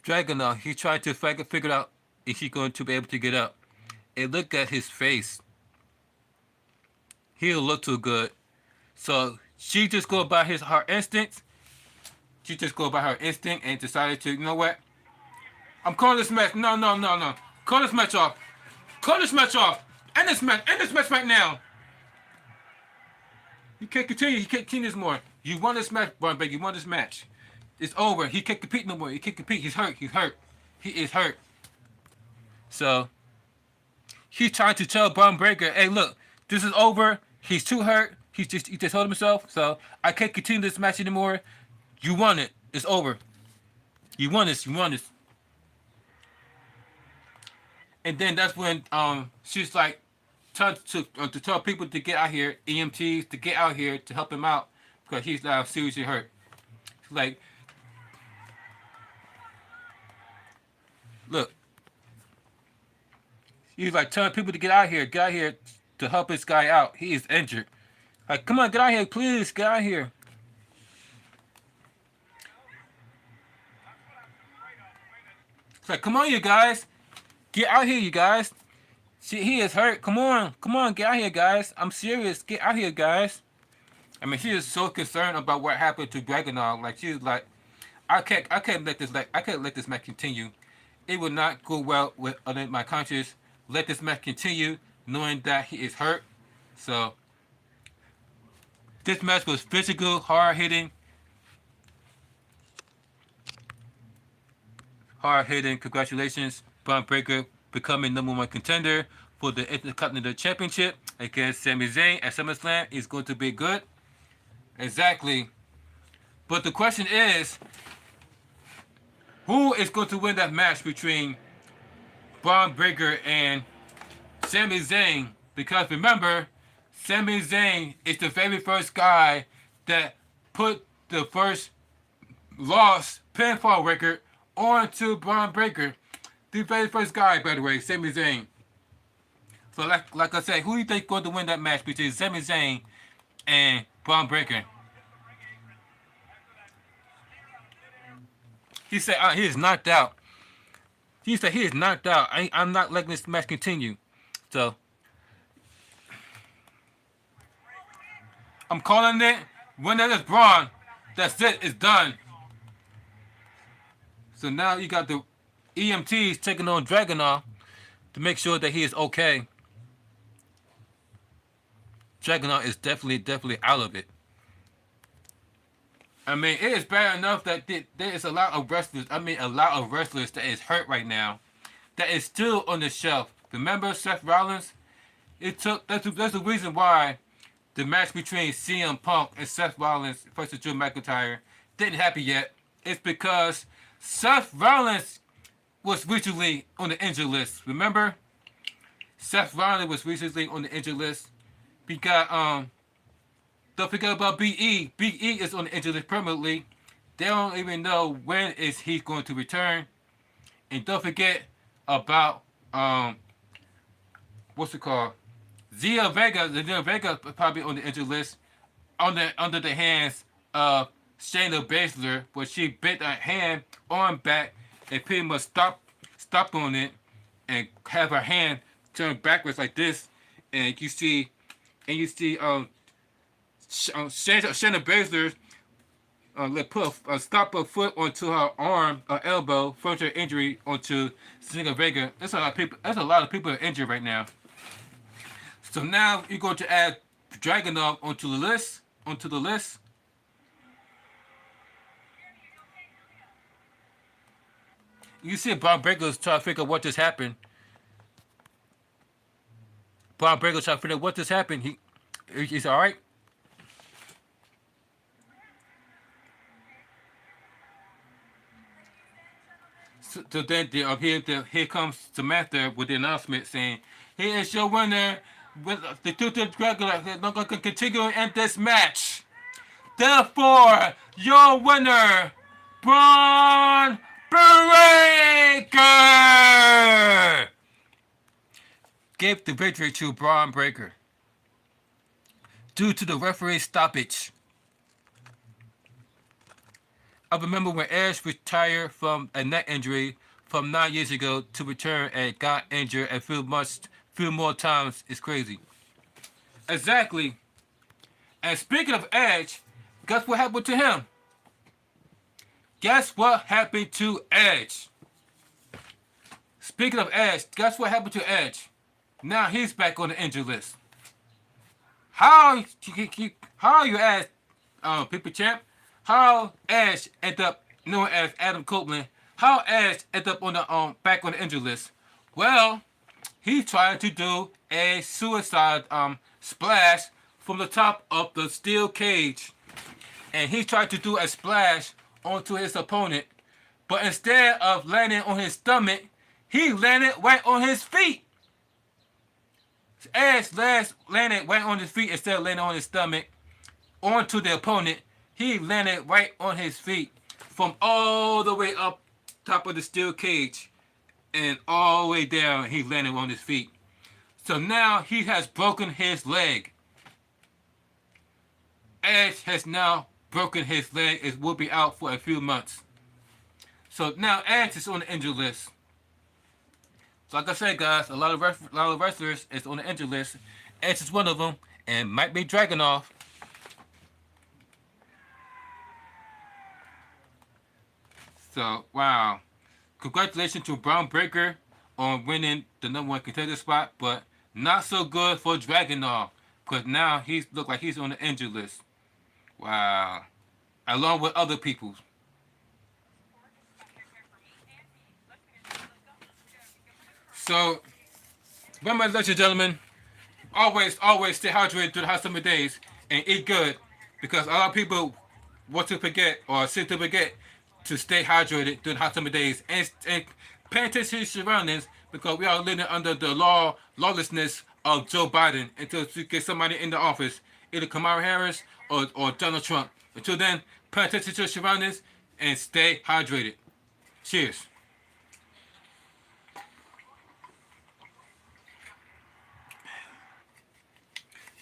Dragonov. He tried to figure out if he's going to be able to get up. And look at his face. He don't look too good. So she just go by her instincts. She just go by her instinct and decided to, you know what? I'm calling this match. No, no, no, no. Call this match off. Call this match off. End this match. End this match right now. You can't continue. He can't continue this more. You won this match, Bron Breakker. You won this match. It's over. He can't compete no more. He can't compete. He's hurt. He's hurt. He is hurt. So he's trying to tell Bron Breakker, hey, look, this is over. He's too hurt. He just told himself. So I can't continue this match anymore. You won it. It's over. You won this. You won this. And then that's when she's like trying to tell people to get out here, EMTs to get out here to help him out because he's now seriously hurt. She's like, look. He's like telling people to get out here to help this guy out. He is injured. Like, come on, get out here, please, get out here. It's like, come on, you guys. Get out here, you guys. He is hurt. Come on, get out here, guys. I'm serious. Get out here, guys. I mean, she is so concerned about what happened to Dragonov. Like, she's like, I can't let this match continue. It will not go well with my conscience. Let this match continue, knowing that he is hurt. So, this match was physical, hard hitting. Congratulations, Bron Breakker becoming #1 contender for the Intercontinental Championship against Sami Zayn at SummerSlam is going to be good. Exactly. But the question is, who is going to win that match between Bron Breakker and Sami Zayn? Because remember, Sami Zayn is the very first guy that put the first lost pinfall record onto Bron Breakker. The very first guy, by the way, Sami Zayn. So like I said, who do you think is going to win that match between Sami Zayn and Bron Breakker? He said he is knocked out. He said he is knocked out. I'm not letting this match continue. So I'm calling it. When that is Bron, that's it. It's done. So now you got the EMTs taking on Dragonov to make sure that he is okay. Dragonov is definitely out of it. I mean, it is bad enough that there is a lot of wrestlers that is hurt right now, that is still on the shelf. Remember Seth Rollins? That's the reason why the match between CM Punk and Seth Rollins versus Drew McIntyre didn't happen yet. It's because Seth Rollins was recently on the injured list. Remember? Seth Rollins was recently on the injured list. We got don't forget about BE. BE is on the injured list permanently. They don't even know when is he going to return. And don't forget about what's it called? Zelina Vega is probably on the injured list under the hands of Shayna Baszler, but she bent her hand arm back and pretty much stopped on it and have her hand turned backwards like this, and you see Shayna Baszler stop her foot onto her arm, her elbow, further injury onto Zelina Vega. That's a lot of people are injured right now. So now you're going to add Dragonov onto the list. You see Bron Breakker's trying to figure out what just happened. Bron Breakker's trying to figure out what just happened. He's all right. So then here comes Samantha with the announcement saying, "Here is your winner with the two Dragonov. They're not going to continue in this match. Therefore, your winner, Bron Breakker, gave the victory to Bron Breakker due to the referee stoppage. I remember when Edge retired from a neck injury from 9 years ago to return and got injured a few more times. It's crazy. Exactly. And speaking of Edge, guess what happened to him? Guess what happened to Edge? Speaking of Edge, guess what happened to Edge? Now he's back on the injury list. How you ask People Champ, how Edge ended up known as Adam Copeland, how Edge ended up on the back on the injury list? Well, he tried to do a suicide splash from the top of the steel cage, and he tried to do a splash onto his opponent, but instead of landing on his stomach, he landed right on his feet. Edge landed right on his feet instead of landing on his stomach onto the opponent. He landed right on his feet from all the way up top of the steel cage and all the way down. He landed on his feet. So now he has broken his leg. Edge has now broken his leg. It will be out for a few months. So now Edge is on the injury list. So like I said, guys, a lot of wrestlers is on the injury list. Edge is one of them, and might be Dragonov. So wow, congratulations to Bron Breakker on winning the #1 contender spot, but not so good for Dragonov because now he look like he's on the injury list. Wow, along with other people. So, remember, ladies and gentlemen, always stay hydrated through the hot summer days and eat good because a lot of people want to forget or seem to forget to stay hydrated during hot summer days and pay attention to your surroundings because we are living under the lawlessness of Joe Biden until you get somebody in the office, either Kamala Harris or Donald Trump. Until then, pay attention to your surroundings and stay hydrated. Cheers.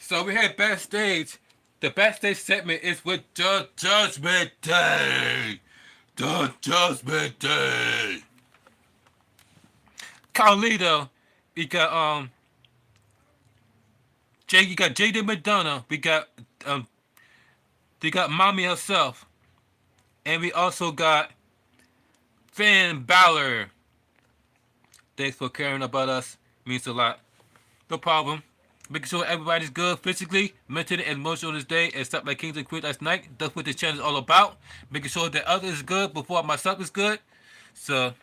So we had backstage. The backstage segment is with the Judgment Day. The Judgment Day. Carlito. We got you got JD McDonough. We got Mommy herself. And we also got Finn Balor. Thanks for caring about us. Means a lot. No problem. Making sure everybody's good physically, mentally, and emotionally this day, except like Kings and Queens last night. That's what this channel is all about. Making sure that others is good before myself is good. So,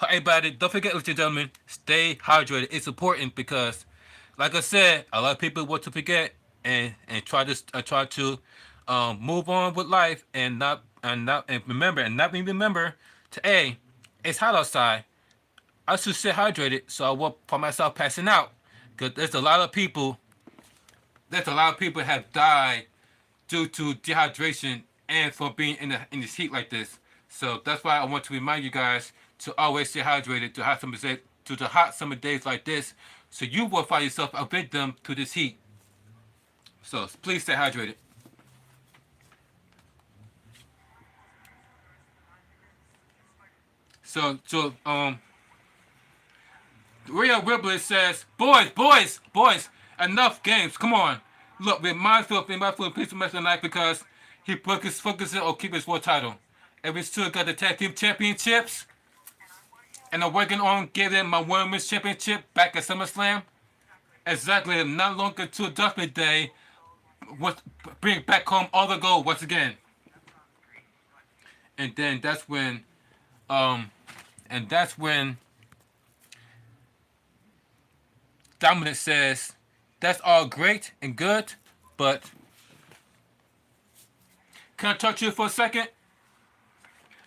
everybody, don't forget, ladies and gentlemen, stay hydrated. It's important because, like I said, a lot of people want to forget and try to move on with life and not remember to it's hot outside. I should stay hydrated so I won't find myself passing out. Because there's a lot of people have died due to dehydration and for being in this heat like this. So that's why I want to remind you guys to always stay hydrated to the hot summer days like this, so you will find yourself a victim to this heat. So please stay hydrated. So Rhea Ripley says, boys, enough games. Come on. Look, we're mindful of a piece of match tonight because he focusing on keeping his world title. And we still got the tag team championships. And I'm working on getting my women's championship back at SummerSlam. Exactly, not long until Judgment Day. Bring back home all the gold once again. And then that's when Dominic says, that's all great and good, but can I talk to you for a second?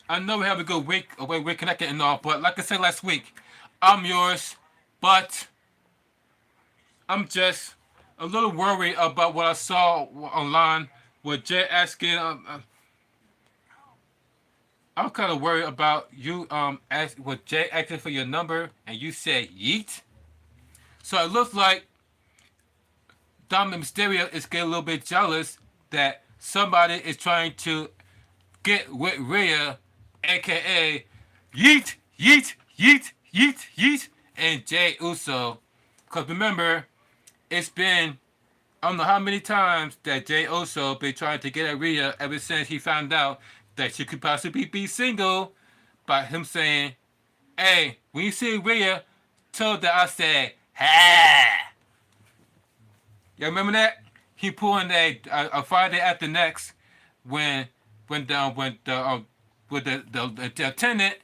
I know we have a good week, we're connected and all, but like I said last week, I'm yours, but I'm just a little worried about what I saw online with Jay asking, I'm kind of worried about you with Jay asking for your number and you said yeet. So it looks like Dominic Mysterio is getting a little bit jealous that somebody is trying to get with Rhea, aka Yeet, Yeet, Yeet, Yeet, Yeet, and Jey Uso. Because remember, it's been, I don't know how many times that Jey Uso been trying to get at Rhea ever since he found out that she could possibly be single by him saying, hey, when you see Rhea, tell that I said, ha! You remember that? He pulling a Friday after next when the attendant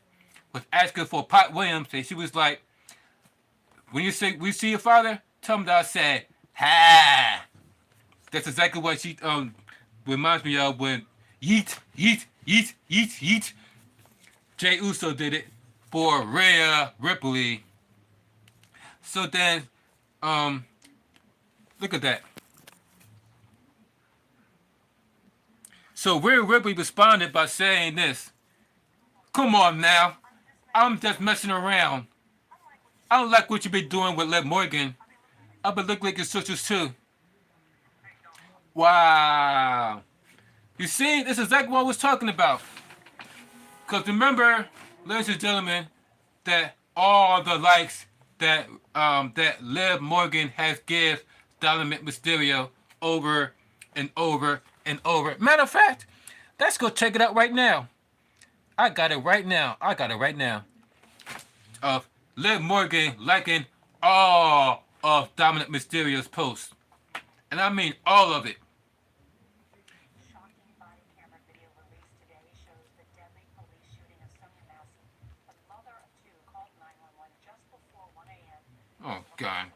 was asking for Pat Williams, and she was like, when you say we see your father, tell him that I said, ha! That's exactly what she reminds me of when yeet, yeet, yeet, yeet, yeet. Jey Uso did it for Rhea Ripley. So then, look at that. So Rhea Ripley responded by saying this. Come on now. I'm just messing around. I don't like what you been doing with Liv Morgan. I've been looking like your sisters too. Wow. You see, this is exactly what I was talking about. Because remember, ladies and gentlemen, that all the likes that that Liv Morgan has give Dominic Mysterio over and over and over. Matter of fact, let's go check it out right now. I got it right now. Of Liv Morgan liking all of Dominic Mysterio's posts. And I mean all of it. Shocking body camera video released today shows the deadly police shooting of Sonya. The mother of two called 911 just before 1 a.m. Oh, God.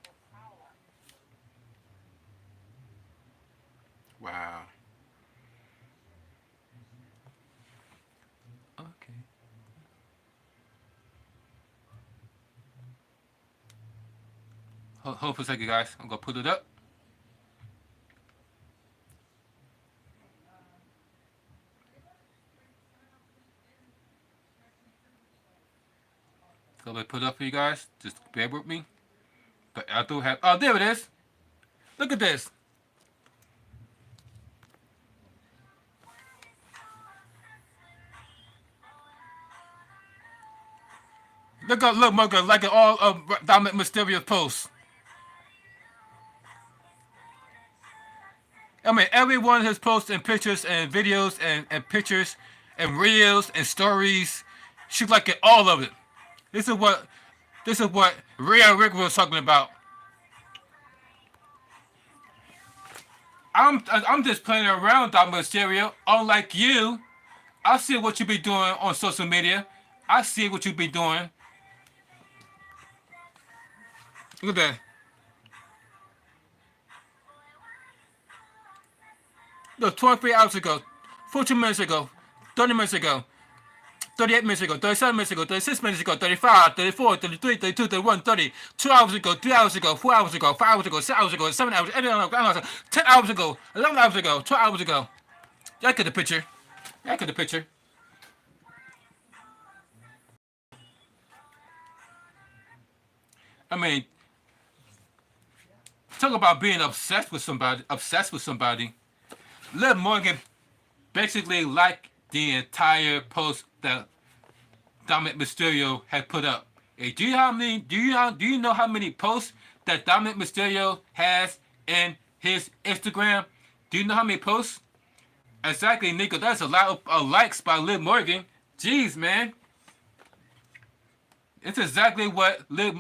Wow. Okay. Hold for a second, guys. I'm going to put it up. So let me put it up for you guys. Just bear with me. But I do have... Oh, there it is. Look at this. Look Morgan, like all of Dominic Mysterio's posts. I mean, every one of his posts and pictures and videos and pictures and reels and stories, she's like all of it. This is what Rhea Ripley was talking about. I'm just playing around, Dominic Mysterio. Unlike you, I see what you be doing on social media. I see what you be doing. Look at that. Look, 23 hours ago, 14 minutes ago, 30 minutes ago, 38 minutes ago, 37 minutes ago, 36 minutes ago, 35, 34, 33, 32, 31, 30, 2 hours ago, 3 hours ago, 4 hours ago, 5 hours ago, 6 hours ago, 7 hours, 8 hours, 9 hours, 10 hours ago, 11 hours ago, 12 hours ago. Y'all get the picture. I mean, talk about being obsessed with somebody. Liv Morgan basically liked the entire post that Dominic Mysterio had put up. Hey, do you know how many posts that Dominic Mysterio has in his Instagram? Do you know how many posts? Exactly, Nico. That's a lot of likes by Liv Morgan. Jeez, man. It's exactly what Rhea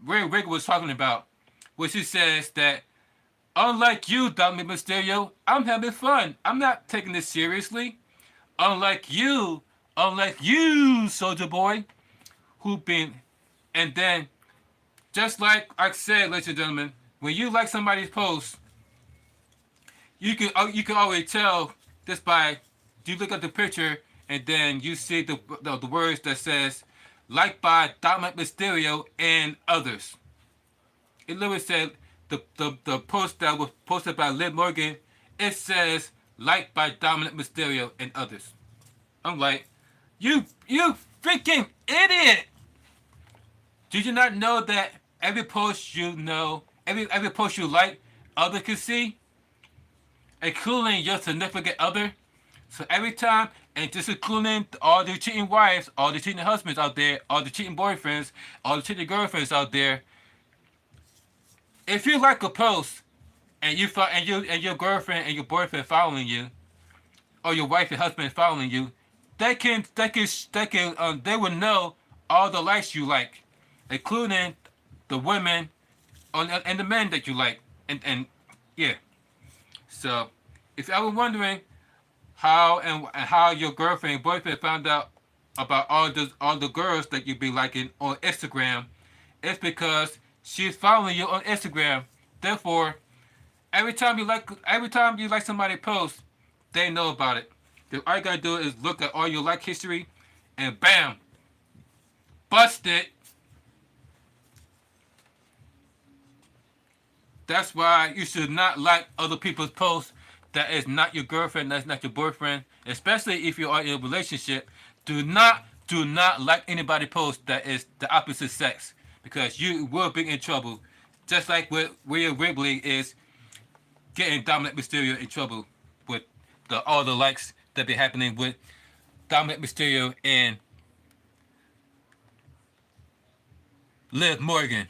Ripley was talking about, where she says that, unlike you, Dominic Mysterio, I'm having fun. I'm not taking this seriously. Unlike you, Soldier Boy, who been, and then, just like I said, ladies and gentlemen, when you like somebody's post, you can always tell just by you look at the picture and then you see the words that says liked by Dominic Mysterio and others. It literally said the post that was posted by Liv Morgan. It says liked by Dominic Mysterio and others. I'm like, you freaking idiot! Did you not know that every post every post you like, others can see, including your significant other? So every time And just including all the cheating wives, all the cheating husbands out there, all the cheating boyfriends, all the cheating girlfriends out there. If you like a post and and your girlfriend and your boyfriend following you, or your wife and husband following you, they will know all the likes you like, including the women and the men that you like, and yeah. So, if I was wondering how your girlfriend and boyfriend found out about all the girls that you be liking on Instagram, it's because she's following you on Instagram. Therefore, every time you like somebody post, they know about it. All you gotta do is look at all your like history, and bam, busted. That's why you should not like other people's posts. That is not your girlfriend. That's not your boyfriend. Especially if you are in a relationship. Do not like anybody post that is the opposite sex, because you will be in trouble. Just like what Rhea Ripley is getting Dominic Mysterio in trouble with all the likes that be happening with Dominic Mysterio and Liv Morgan.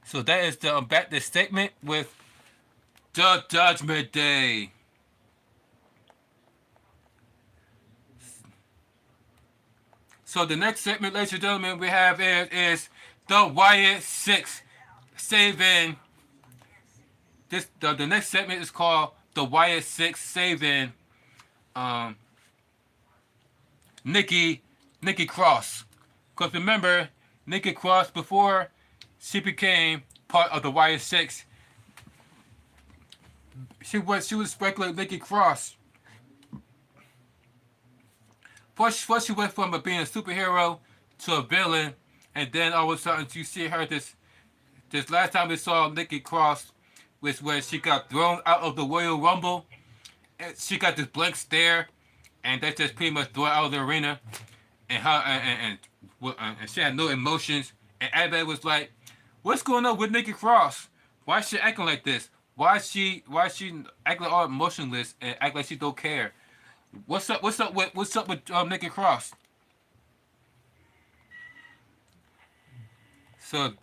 So that is the statement with the Judgment Day. So the next segment, ladies and gentlemen, we have is the Wyatt Six saving. The next segment is called the Wyatt Six saving um, Nikki Cross. Because remember, Nikki Cross, before she became part of the Wyatt Six, she was regular Nikki Cross. First she went from being a superhero to a villain, and then all of a sudden you see her this last time we saw Nikki Cross was when she got thrown out of the Royal Rumble. And she got this blank stare, and that just pretty much threw her out of the arena. And and she had no emotions. And everybody was like, "What's going on with Nikki Cross? Why is she acting like this? Why is she acting all emotionless and act like she don't care? What's up with Nikki Cross?" So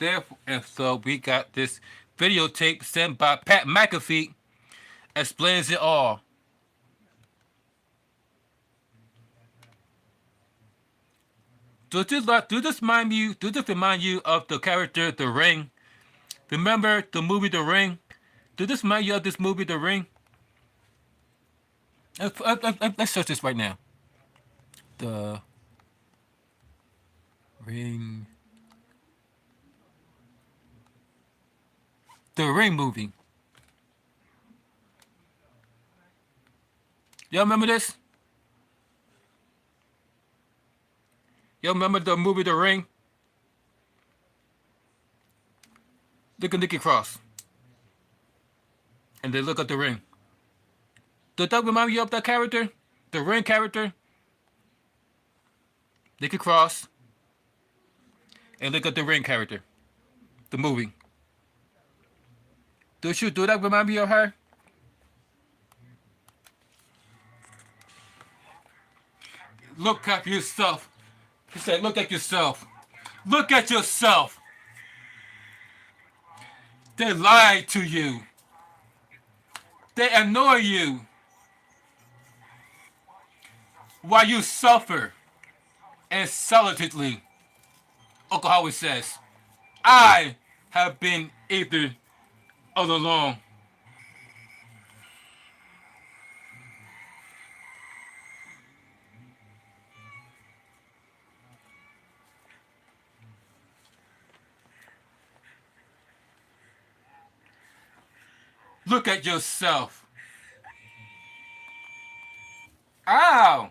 we got this videotape sent by Pat McAfee, explains it all. Does this remind you of the character The Ring? Remember the movie The Ring? Does this remind you of this movie The Ring? Let's search this right now. The Ring. The Ring movie. Y'all remember this? Y'all remember the movie The Ring? Look at Nikki Cross. And they look at The Ring. Does that remind you of that character? The Ring character? Nikki Cross. And look at The Ring character. The movie. Do that remind me of her? Look at yourself. He said, look at yourself. Look at yourself. They lied to you. They annoy you. While you suffer. And solitudely. Uncle Howard says, I have been either all along. Look at yourself. Ow!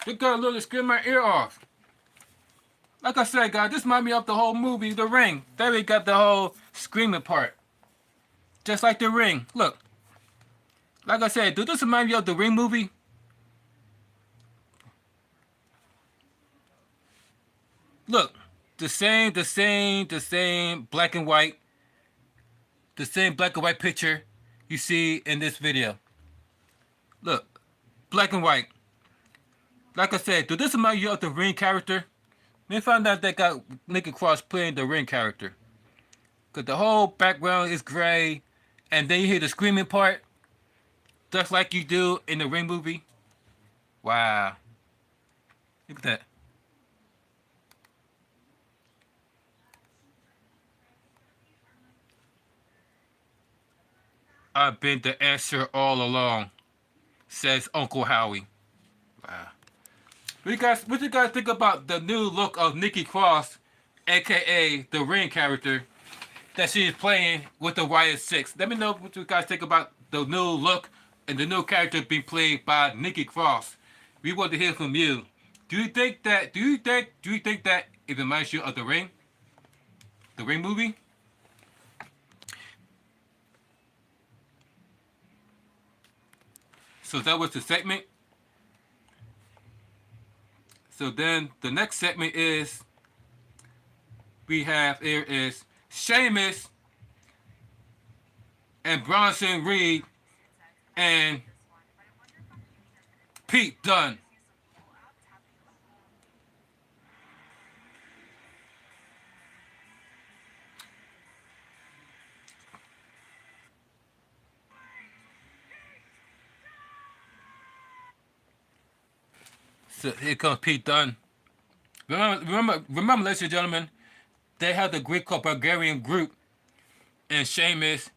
This girl literally screamed my ear off. Like I said, guys, this reminds me of the whole movie, The Ring. There we got the whole screaming part. Just like The Ring. Look. Like I said, does this remind you of The Ring movie? Look. The same black and white. the same black and white picture you see in this video. Look, black and white. Like I said, do this remind you of the Ring character? They found out they got Nikki Cross playing the Ring character. Because the whole background is gray, and then you hear the screaming part, just like you do in the Ring movie. Wow. Look at that. I've been the answer all along, says Uncle Howie. Wow. What you guys think about the new look of Nikki Cross, aka the Ring character, that she is playing with the Wyatt 6? Let me know what you guys think about the new look and the new character being played by Nikki Cross. We want to hear from you. Do you think that it reminds you of the Ring? The Ring movie? So that was the segment. So then the next segment is Sheamus and Bronson Reed and Pete Dunne. So here comes Pete Dunne. Remember, ladies and gentlemen, they had the Greek Bulgarian group and Sheamus,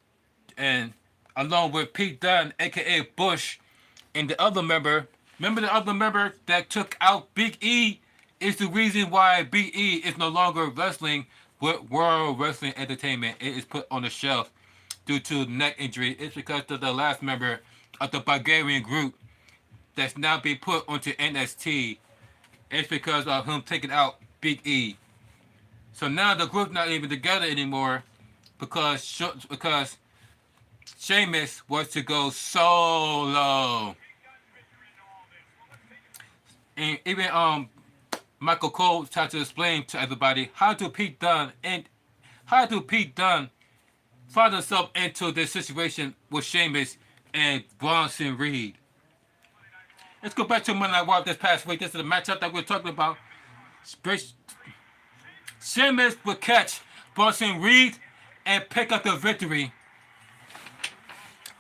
and along with Pete Dunne, aka Bush, and the other member. Remember the other member that took out Big E is the reason why Big E is no longer wrestling with World Wrestling Entertainment. It is put on the shelf due to neck injury. It's because of the last member of the Bulgarian group that's now being put onto NXT. It's because of him taking out Big E. So now the group's not even together anymore because Sheamus wants to go solo. And even Michael Cole tried to explain to everybody how do Pete Dunne find himself into this situation with Sheamus and Bronson Reed. Let's go back to Monday Night Raw this past week. This is the matchup that we're talking about. Sheamus would catch Bronson Reed and pick up the victory.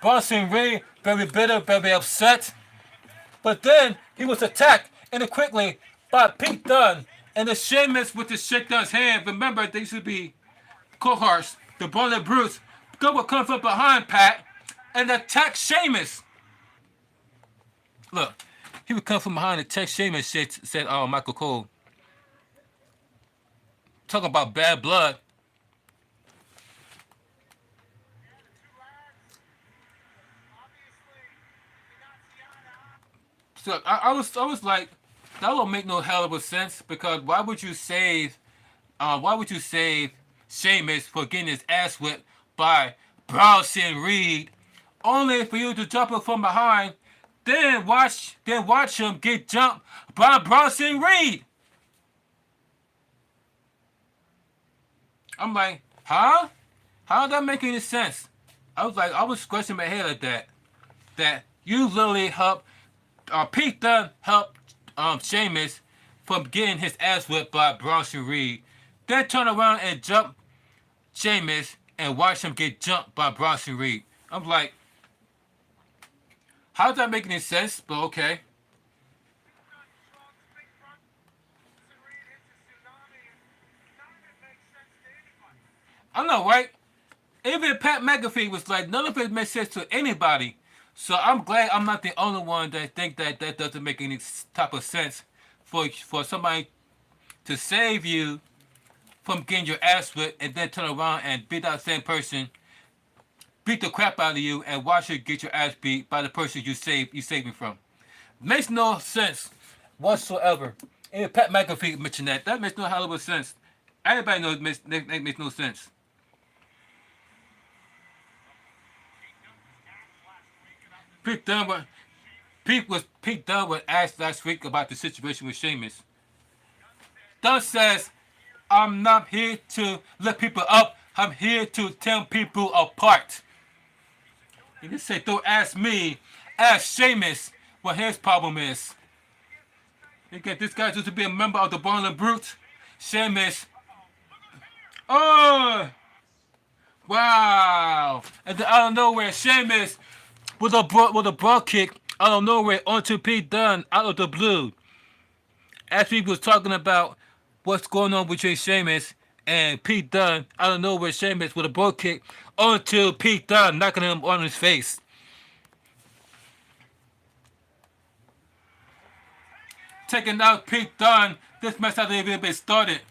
Bronson Reed, very bitter, very upset. But then he was attacked quickly by Pete Dunne. And the Sheamus with the shake Dunne's hand. Remember, they used to be cohorts. The Braun and Bruce would come from behind Pat and attack Sheamus. Look, he would come from behind and attack Sheamus, said Michael Cole. Talking about bad blood. So I was like, that don't make no hell of a sense, because why would you save Sheamus for getting his ass whipped by Bronson Reed, only for you to jump him from behind, then watch him get jumped by Bronson Reed? I'm like, huh? How did that make any sense? I was scratching my head at that. That you literally helped, Pete Dunne helped Sheamus from getting his ass whipped by Bronson Reed. Then turn around and jump Sheamus and watch him get jumped by Bronson Reed. I'm like, how does that make any sense? But okay. I know, right? Even Pat McAfee was like, none of it makes sense to anybody. So I'm glad I'm not the only one that think that doesn't make any type of sense for somebody to save you from getting your ass whipped and then turn around and beat that same person, beat the crap out of you, and watch you get your ass beat by the person you saved me from. Makes no sense whatsoever. Even Pat McAfee mentioned that. That makes no hell of a sense. Everybody knows that makes no sense. Pete Dunne was asked last week about the situation with Sheamus. Dunne says, I'm not here to lift people up. I'm here to tear people apart. You just say, don't ask me, ask Sheamus what his problem is. You get this guy just to be a member of the Brawling Brute. Sheamus. Oh! Wow! And then out of nowhere, Sheamus with a broad kick out of nowhere onto Pete Dunne out of the blue. As we was talking about what's going on between Sheamus and Pete Dunne, out of nowhere, Sheamus with a broad kick onto Pete Dunne, knocking him on his face. Taking out Pete Dunne, this match hasn't even been started.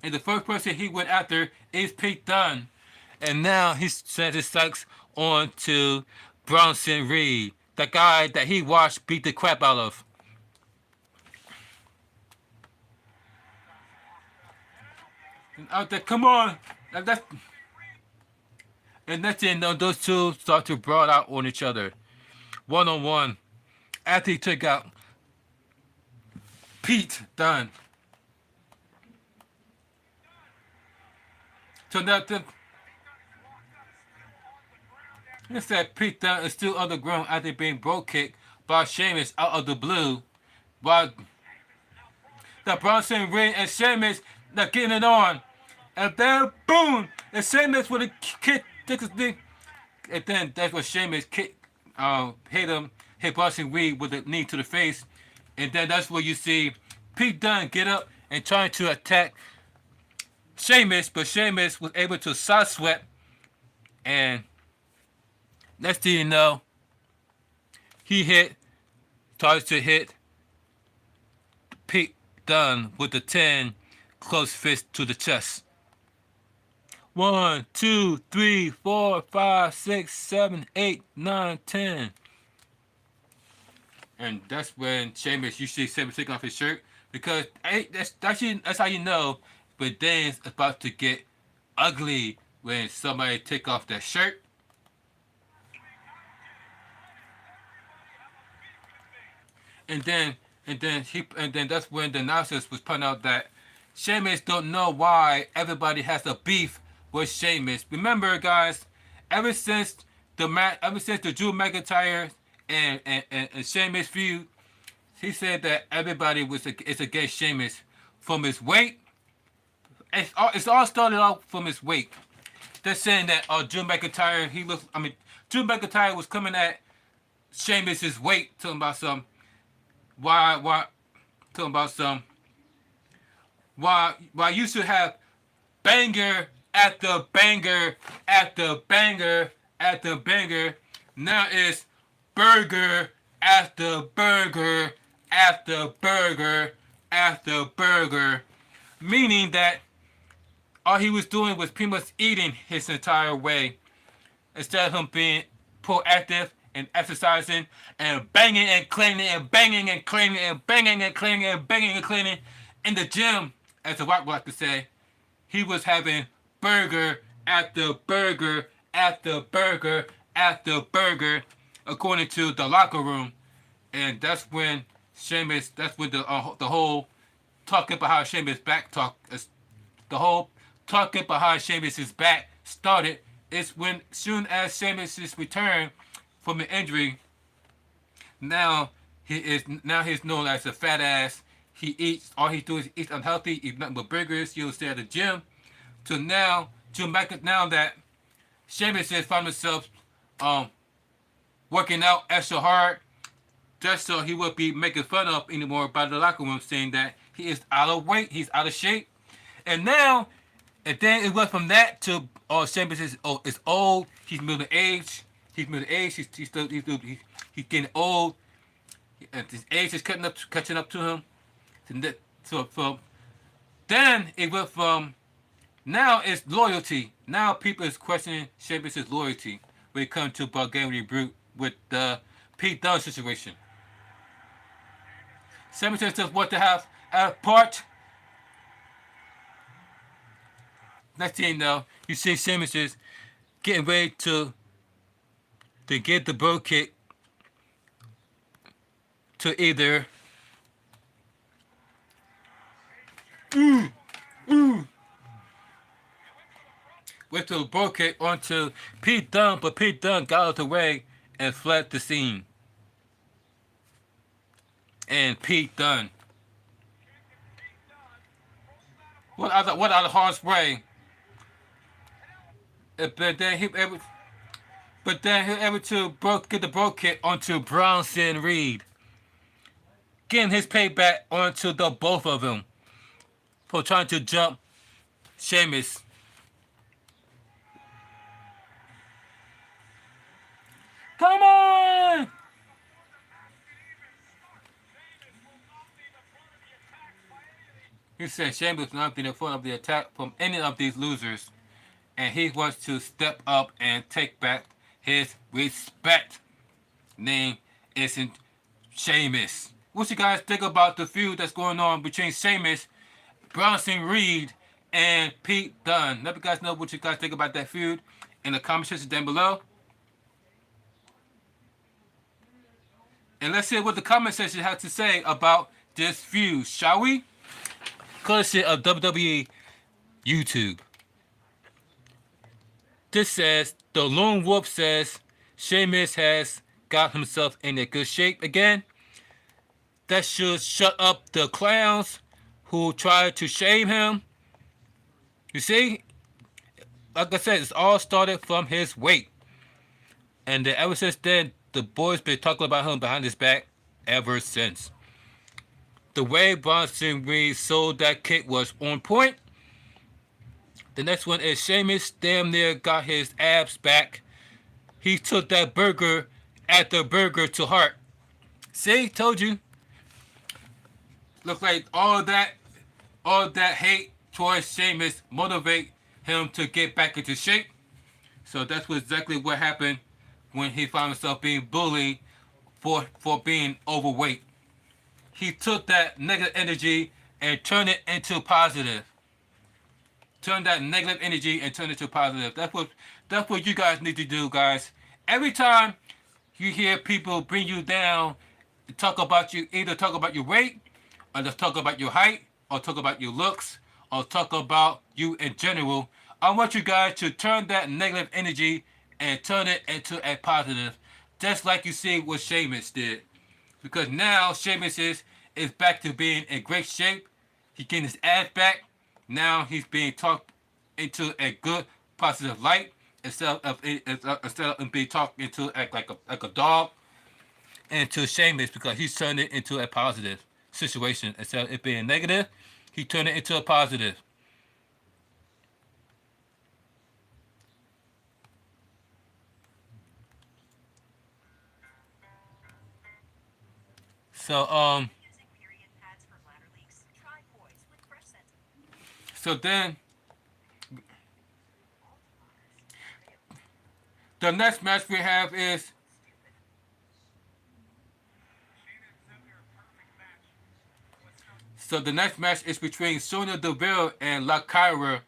And the first person he went after is Pete Dunne. And now he sends his sights on to Bronson Reed, the guy that he watched beat the crap out of. And out there, come on. And next thing you know, those two start to brawl out on each other. One-on-one. After he took out Pete Dunne. So now it said Pete Dunne is still on the ground after being broke kicked by Sheamus out of the blue. While the Bronson Reed and Sheamus are getting it on. And then boom! And Sheamus with a kick takes his knee. And then that's what Sheamus hit Bronson Reed with a knee to the face. And then that's where you see Pete Dunne get up and trying to attack Sheamus, but Sheamus was able to side sweat, and next thing you know, he starts to hit Pete Dunne with the 10 close fist to the chest. 1, 2, 3, 4, 5, 6, 7, 8, 9, 10. And that's when Sheamus, you see Sheamus take off his shirt, because that's how you know. But then it's about to get ugly when somebody take off their shirt. And then that's when the announcers was pointing out that Sheamus don't know why everybody has a beef with Sheamus. Remember, guys, ever since the Drew McIntyre and Sheamus feud, he said that everybody is against Sheamus from his weight. It's all started off from his weight. They're saying that Drew McIntyre, Drew McIntyre was coming at Sheamus's weight, talking about some why you should have banger after banger after banger after banger. Now it's burger after burger after burger after burger, meaning that all he was doing was pretty much eating his entire way, instead of him being proactive and exercising and banging and cleaning and banging and cleaning and banging and cleaning and banging and cleaning in the gym, as the White would like to say. He was having burger after burger after burger after burger, according to the locker room. And that's when the whole talking about how Sheamus back talk, the whole talking about how Sheamus' back started. Is when soon as Sheamus' return from an injury, now he's known as a fat ass. He eats, all he do is eat unhealthy, eat nothing but burgers. He'll stay at the gym. So now that Sheamus has found himself working out extra hard, just so he won't be making fun of anymore by the locker room, saying that he is out of weight, he's out of shape. And then it went from that to Sheamus is old, he's middle age, he's getting old, and his age is catching up to him. So then it went from, now it's loyalty. Now people is questioning Sheamus' loyalty when it comes to Bulgarian Brute with the Pete Dunne situation. Sheamus just want to have a part. Next thing you know, you see Sheamus is getting ready to get the bird kick to either with the bro kick onto Pete Dunne, but Pete Dunne got out of the way and fled the scene. And Pete Dunne. What other harsh way? But then he able to get the bro kick onto Bronson Reed, getting his payback onto the both of them for trying to jump Sheamus. Come on! He said Sheamus will not be in front of the attack from any of these losers, and he wants to step up and take back his respect. Name isn't Sheamus. What you guys think about the feud that's going on between Sheamus, Bronson Reed, and Pete Dunne? Let me guys know what you guys think about that feud in the comment section down below. And let's hear what the comment section has to say about this feud, shall we? Courtesy of WWE YouTube. This says, the Lone Wolf says, Sheamus has got himself in a good shape again. That should shut up the clowns who tried to shame him. You see, like I said, it's all started from his weight. And then ever since then, the boys been talking about him behind his back ever since. The way Bronson Reed sold that kick was on point. The next one is Sheamus damn near got his abs back. He took that burger at the burger to heart. See, told you. Look like all that hate towards Sheamus motivate him to get back into shape. So that's exactly what happened when he found himself being bullied for being overweight. He took that negative energy and turned it into positive. Turn that negative energy and turn it to positive. That's what you guys need to do, guys. Every time you hear people bring you down, talk about you, either talk about your weight, or just talk about your height, or talk about your looks, or talk about you in general, I want you guys to turn that negative energy and turn it into a positive. Just like you see what Sheamus did. Because now Sheamus is back to being in great shape. He's getting his ass back. Now he's being talked into a good, positive light instead of being talked into like a dog. And to Sheamus, because he's turned it into a positive situation instead of it being negative, he turned it into a positive. So then the next match we have is between Sonya Deville and Lyra.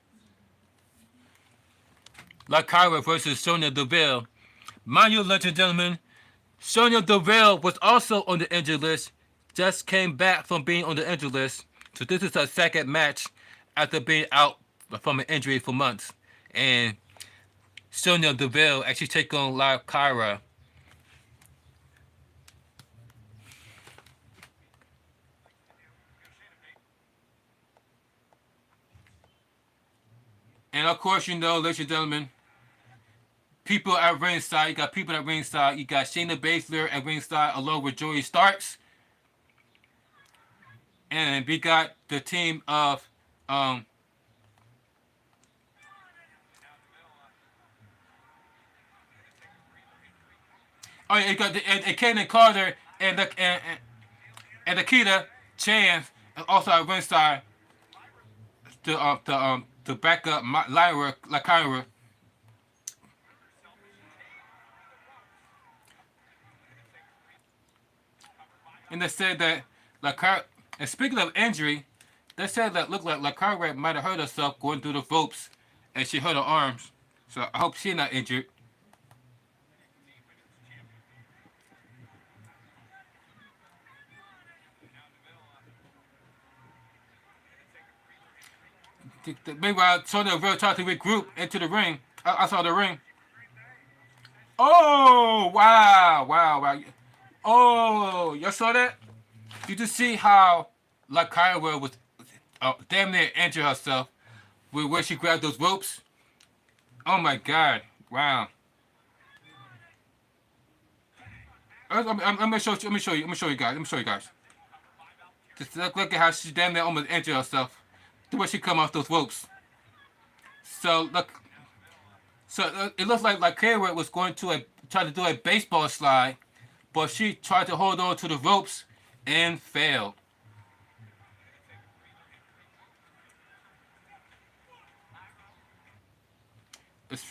Lyra versus Sonya Deville. Mind you, ladies and gentlemen, Sonya Deville was also on the injured list. Just came back from being on the injured list. So this is her second match after being out from an injury for months. And Sonya Deville actually take on Lyra. And of course, you know, ladies and gentlemen, people at ringside, you got Shayna Baszler at ringside along with Joey Starks. And we got the team of you got Kaden Carter and Akita Chance also at ringside to back up Lyra. And they said that Lyra, and speaking of injury, they said that looked like Lyra might have hurt herself going through the ropes and she hurt her arms. So I hope she's not injured. Meanwhile, Sonya Deville tried to regroup into the ring. I saw the ring. Oh, wow, wow, wow. Oh, you saw that? You just see how Lyra was damn near injured herself with where she grabbed those ropes. Oh my God! Wow. I'm gonna show you. Let me show you. Let me show you guys. Let me show you guys. Just look at how she damn near almost injured herself. The way she come off those ropes. So look. So it looks like Lyra was going to try to do a baseball slide, but she tried to hold on to the ropes and failed.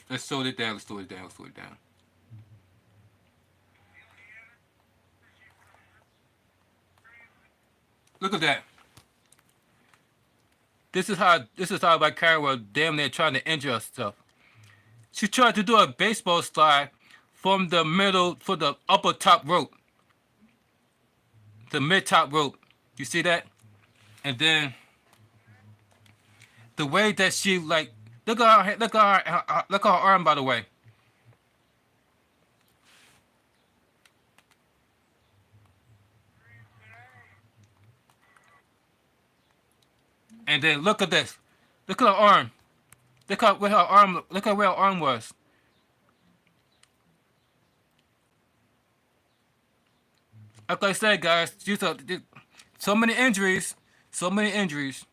Let's slow it down. Let's slow it down. Let's slow it down. Look at that. This is how Lyra damn near trying to injure herself. She tried to do a baseball slide from the middle for the upper top rope. The mid top rope. You see that? And then the way that she look at her arm, by the way. And then look at this. Look at her arm. Look at where her arm. Look at where her arm was. Like I said, guys, so many injuries, so many injuries.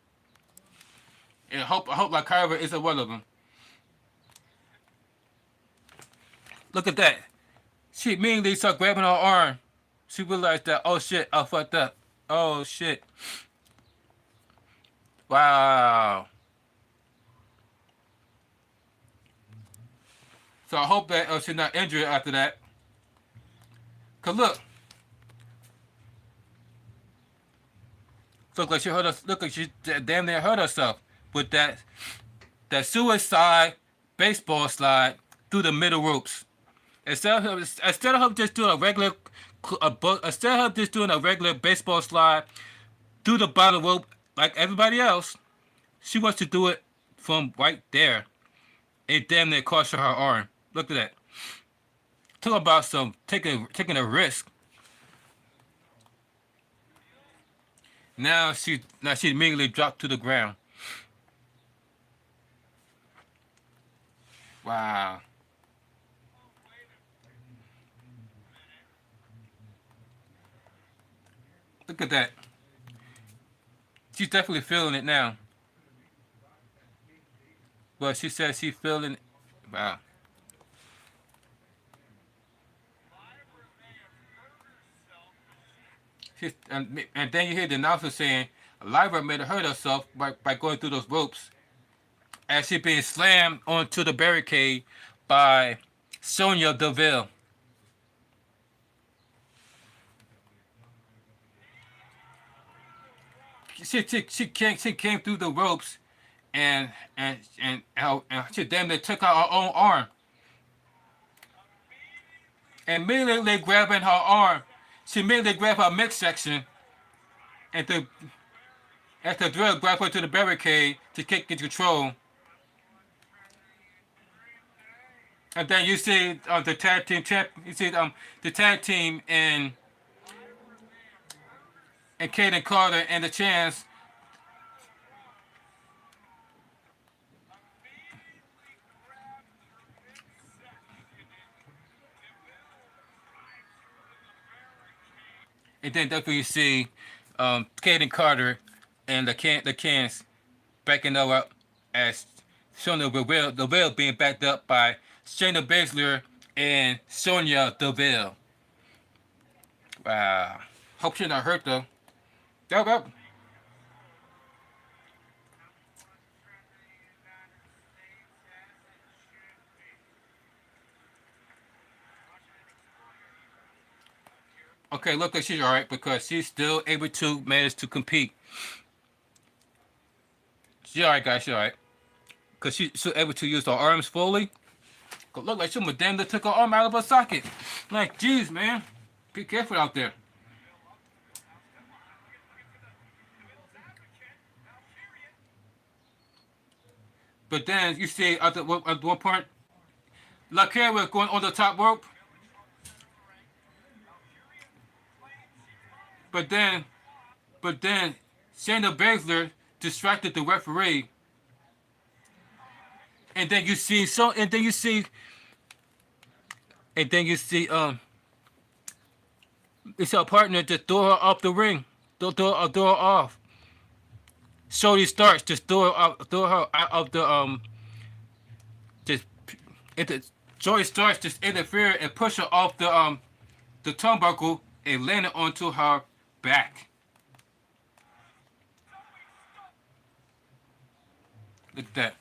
And I hope Lyra isn't one of them. Look at that. She immediately started grabbing her arm. She realized that, oh shit, I fucked up. Oh shit. Wow. So I hope that she's not injured after that. Cause look. Look like she hurt us. Look like she damn near hurt herself with that suicide baseball slide through the middle ropes. Instead of her just doing a regular baseball slide through the bottom rope like everybody else, she wants to do it from right there. It damn near cost her arm. Look at that. Talk about some taking a risk. Now she immediately dropped to the ground. Wow. Look at that. She's definitely feeling it now. But she says she's feeling it. Wow. And then you hear the announcer saying Lyra may have hurt herself by going through those ropes as she being slammed onto the barricade by Sonya Deville. She came through the ropes and she damn near took out her own arm. And immediately grabbing her arm, she immediately grabbed her midsection and as the drill grabbed her to the barricade to get control. And then you see the tag team champ. You see the tag team and Kaden Carter and the Chance. And then that's when you see Kaden Carter and the Cans backing up as Sonya Deville being backed up by Shayna Baszler and Sonya Deville. Wow. Hope she's not hurt though. Yep. Okay, look like she's alright because she's still able to manage to compete. She's alright, guys. She's alright. Because she's able to use her arms fully. Cause look like someone damn near took her arm out of her socket. Like, jeez, man. Be careful out there. But then you see at one point, Lyra was going on the top rope. But then, but then, Shayna Baszler distracted the referee, and then you see it's her partner just throw her off the ring, throw her off. Shorty starts just throw her out of the just Joey starts just interfere and push her off the turnbuckle and land it onto her back. Look at that.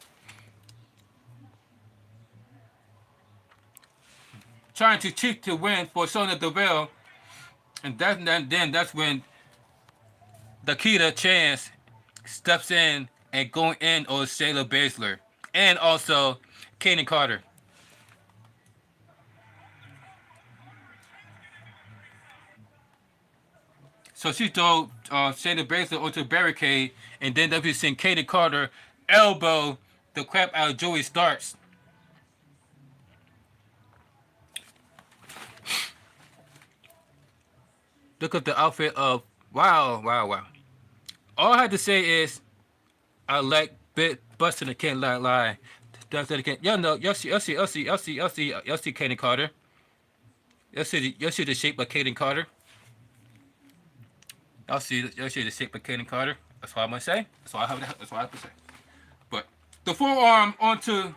Trying to cheat to win for Sonya Deville, and that's when Dakita Chance steps in and going in on Shayna Baszler and also Kaden Carter. So she threw Shayna Baszler onto the barricade, and then we seen Kaden Carter elbow the crap out of Joey Starks. Look at the outfit of wow. All I had to say is I like bit busting. I can't lie. That's it again. Y'all see Kaden Carter. Y'all see the shape of Kaden Carter. Y'all see the shape of Kaden Carter. That's all I'm gonna say. That's all I have to say. But the forearm onto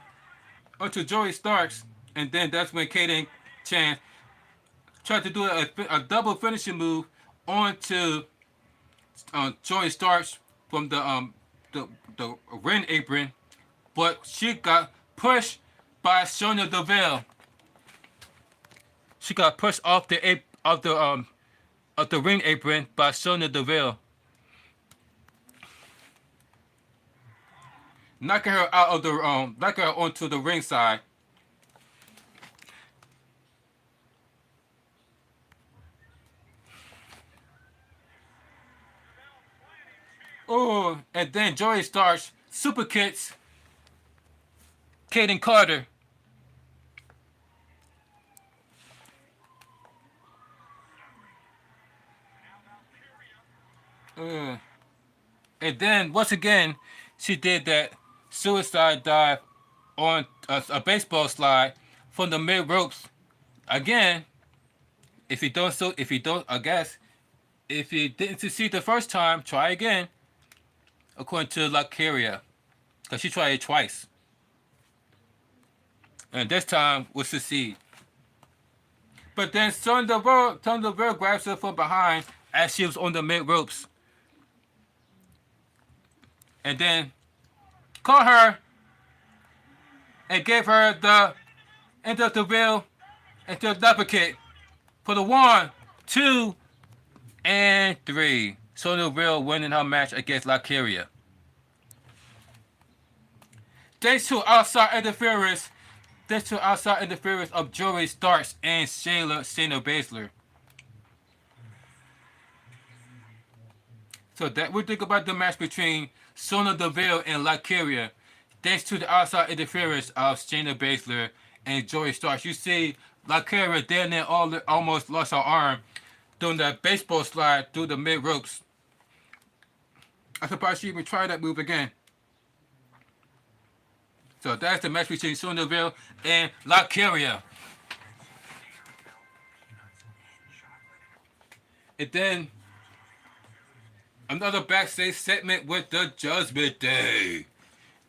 Joey Starks, and then that's when Kaden Chance tried to do a double finishing move onto Joey Starks from the ring apron, but she got pushed by Sonya Deville. She got pushed off the ring apron by Sonya Deville, knocking her out of the knocking her onto the ringside. Oh, and then Joey Starks super kicks Kaden Carter. And then once again, she did that suicide dive on a baseball slide from the mid ropes. Again, if you didn't succeed the first time, try again. According to Lyra, because she tried it twice, and this time will succeed. But then Sonya Deville grabs her from behind as she was on the mid ropes, and then caught her and gave her the end of the Deville into the uppercut for the 1, 2, and 3. Sonya Deville winning her match against Lyra. Thanks to outside interference of Joey Starks and Shayna Baszler. So that we think about the match between Sonya Deville and Lyra. Thanks to the outside interference of Shayna Baszler and Joey Starks. You see Lyra then almost lost her arm doing that baseball slide through the mid ropes. I'm surprised she even tried that move again. So that's the match between Sonya Deville and Lyra. And then another backstage segment with the Judgment Day.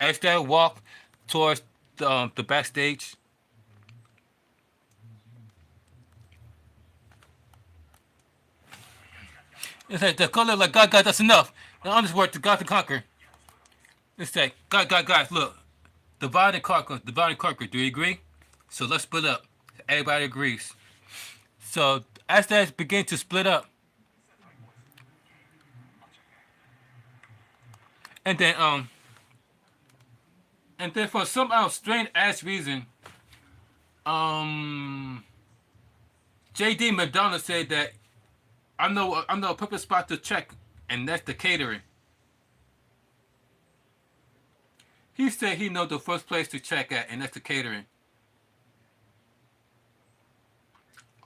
As they walk towards the backstage, it's like the color like God, that's enough. Now on this word to God to conquer. It's like God, guys, look. Divide and conquer. Do you agree? So let's split up. Everybody agrees. So as they begin to split up, and then for some strange ass reason, JD Madonna said that I know a perfect spot to check, and that's the catering. He said he knows the first place to check at, and that's the catering.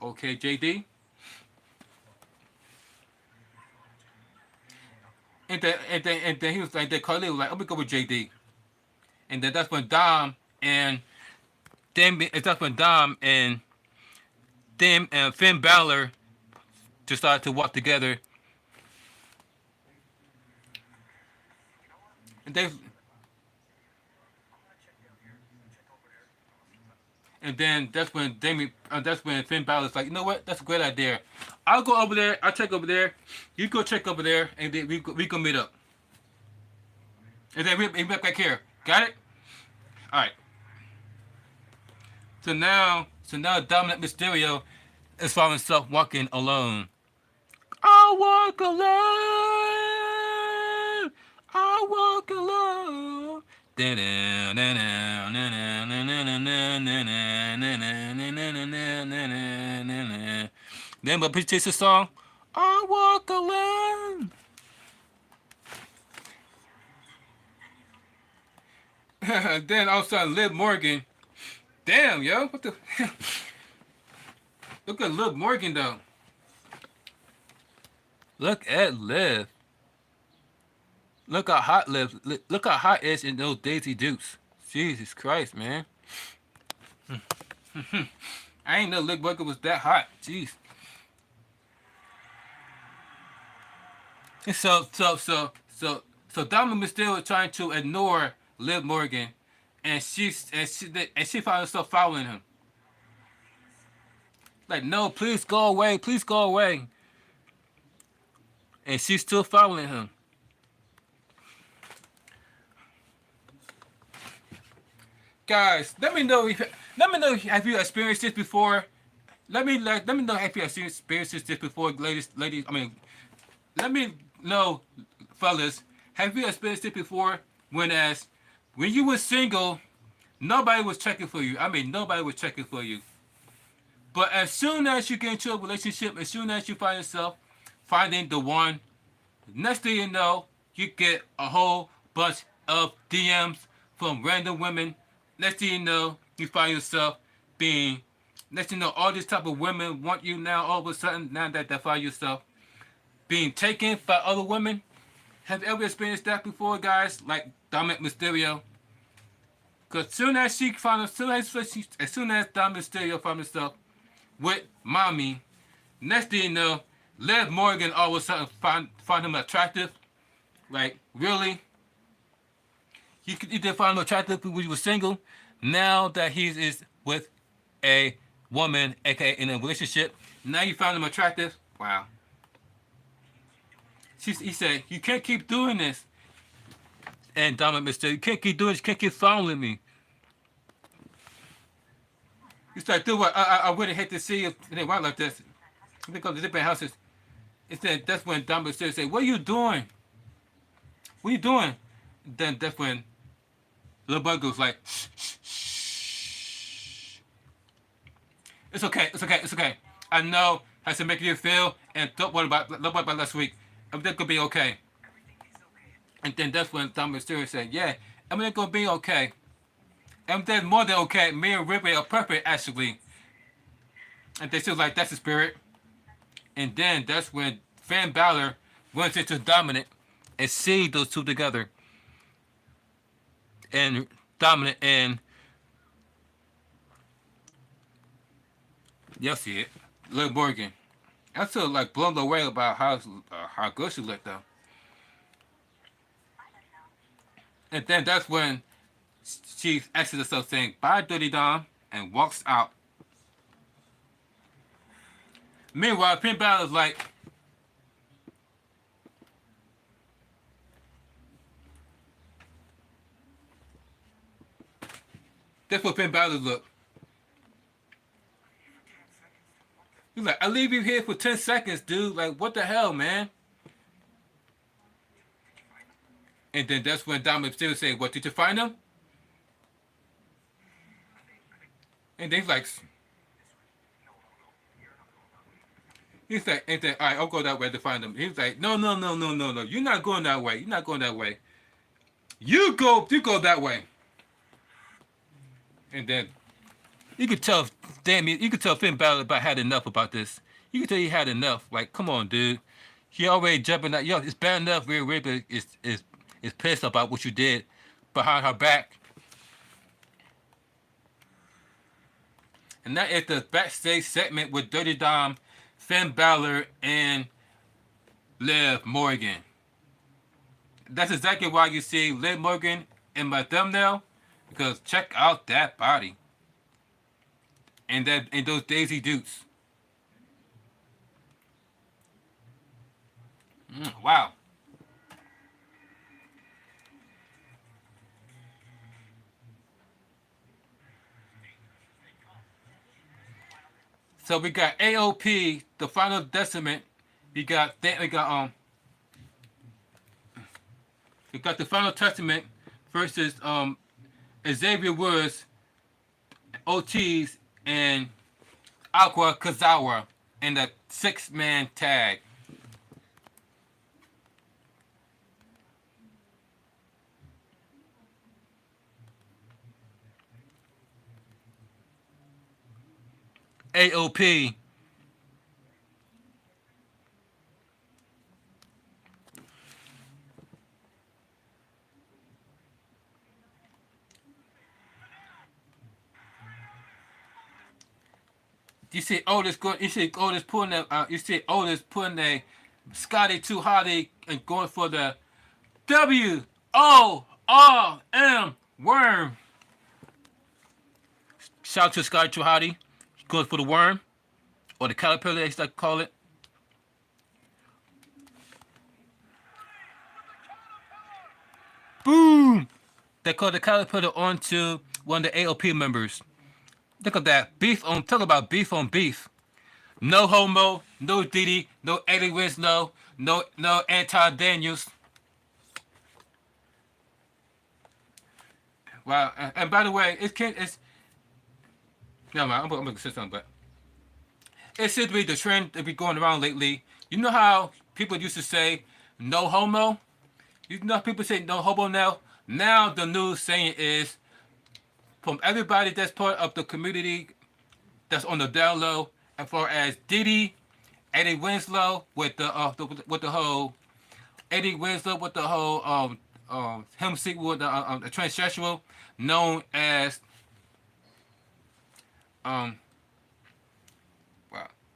Okay, JD. And then he was like, then Carly was like, I'm gonna go with JD. And then that's when Dom and that's when Dom and them and Finn Balor decided to walk together. And they and then that's when Finn Balor's like, you know what? That's a great idea. I'll go over there. I'll check over there. You go check over there, and then we can meet up. And then we meet back here. Got it? All right. So now Dominic Mysterio is finding himself walking alone. I walk alone. I walk alone. Then, but please taste the song. I walk alone. Then all of a sudden, Liv Morgan. Damn, yo, what the? Look at Liv Morgan though. Look at Liv. Look how hot Liv. Look how hot is in those Daisy Dukes. Jesus Christ, man. I ain't know Liv Morgan was that hot. Jeez. So Dominic Mysterio is trying to ignore Liv Morgan, and she found herself following him. Like, no, please go away, please go away. And she's still following him. Guys, let me know have you experienced this before. Let me know if you have experienced this before, ladies. I mean, let me know, fellas. Have you experienced it before? When you were single, nobody was checking for you. I mean, nobody was checking for you. But as soon as you get into a relationship, as soon as you find yourself finding the one, next thing you know, you get a whole bunch of DMs from random women. Next thing you know, you find yourself being, next thing you know, all these type of women want you now. All of a sudden, now that you find yourself being taken by other women. Have you ever experienced that before, guys? Like Dominic Mysterio. Because as soon as Dominic Mysterio found himself with mommy, next thing you know, Liv Morgan all of a sudden find him attractive. Like, really? You didn't find him attractive when you were single. Now that he is with a woman, aka in a relationship, now you found him attractive? Wow. He said, you can't keep doing this. And Dominic Mysterio, you can't keep doing this, you can't keep following me. He's like, dude, I really hate to see you in a while like this. They go to different houses. That's when Dominic Mysterio said, what are you doing? What are you doing? Then that's when little bug goes like, shh, shh, shh. It's okay, it's okay, it's okay. I know how to make you feel, and don't worry about last week. Everything's gonna be okay. And then that's when Dominic Mysterio said, yeah, everything's gonna be okay. Everything's more than okay. Me and Ripley are perfect, actually. And they still like, that's the spirit. And then that's when Finn Balor went into Dominic and see those two together. And Dominic and you'll see it, Liv Morgan. I'm still like blown away about how good she looked though. And then that's when she exits herself saying, bye, Dirty Dom, and walks out. Meanwhile, Finn Balor's like, that's what Finn Balor looked. He's like, I leave you here for 10 seconds, dude. Like, what the hell, man? And then that's when Dominic still say, what, did you find him? And then he's like, and then, all right, I'll go that way to find him. He's like, no. You're not going that way. You're not going that way. You go that way. And then you could tell Damian, you could tell Finn Balor about had enough about this. You could tell he had enough. Like, come on, dude. He already jumping out. Yo, it's bad enough. Rhea Ripley is pissed about what you did behind her back. And that is the backstage segment with Dirty Dom, Finn Balor, and Liv Morgan. That's exactly why you see Liv Morgan in my thumbnail, because check out that body and those Daisy Dukes. Wow. So we got AOP, the Final Decimate. We got the Final Testament versus Xavier Woods, Ortiz, and Aqua Kazawa in the 6-man tag. AOP. You see Otis going. You see Otis pulling the. You see Otis putting a Scotty too Hardy and going for the WORM worm. Shout out to Scotty too Hardy. He goes for the worm, or the caterpillar, as they like to call it. Boom! They call the caterpillar onto one of the AOP members. Look at that. Beef on, talk about beef on beef. No homo, no Diddy, no Eddie Winslow, no Anton Daniels. Wow. And by the way, it's no man, I'm gonna say something, but it seems to be the trend that be going around lately. You know how people used to say no homo? You know how people say no homo now? Now the new saying is from everybody that's part of the community that's on the down low, as far as Diddy, Eddie Winslow with the whole Eddie Winslow with the whole him seeing with the transsexual known as wow,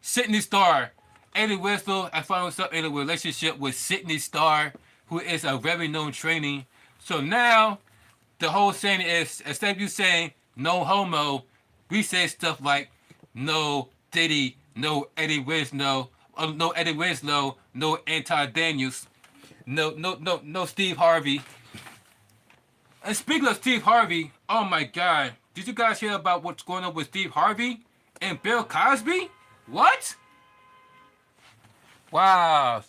Sydney Star. Eddie Winslow, I found himself in a relationship with Sydney Star, who is a very known trainee. So now the whole saying is, instead of you saying no homo, we say stuff like no Diddy, no Eddie Winslow, no Eddie Winslow, no Anton Daniels, no Steve Harvey. And speaking of Steve Harvey, oh my God, did you guys hear about what's going on with Steve Harvey and Bill Cosby? What? Wow.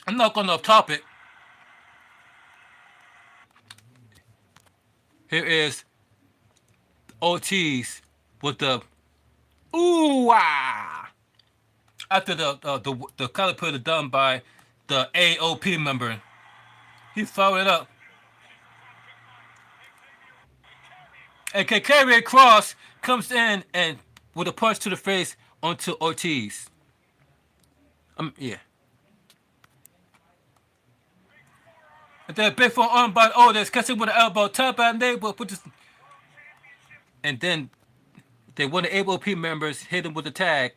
I'm not going off topic. Here is Ortiz with the ooh ah after the caterpillar done by the AOP member. He followed it up. And Kakari Cross comes in and with a punch to the face onto Ortiz. Yeah. And then big for arm by Otis, catching with an elbow, tap out neighbor, put this. And then one of the AOP members hit him with a tag,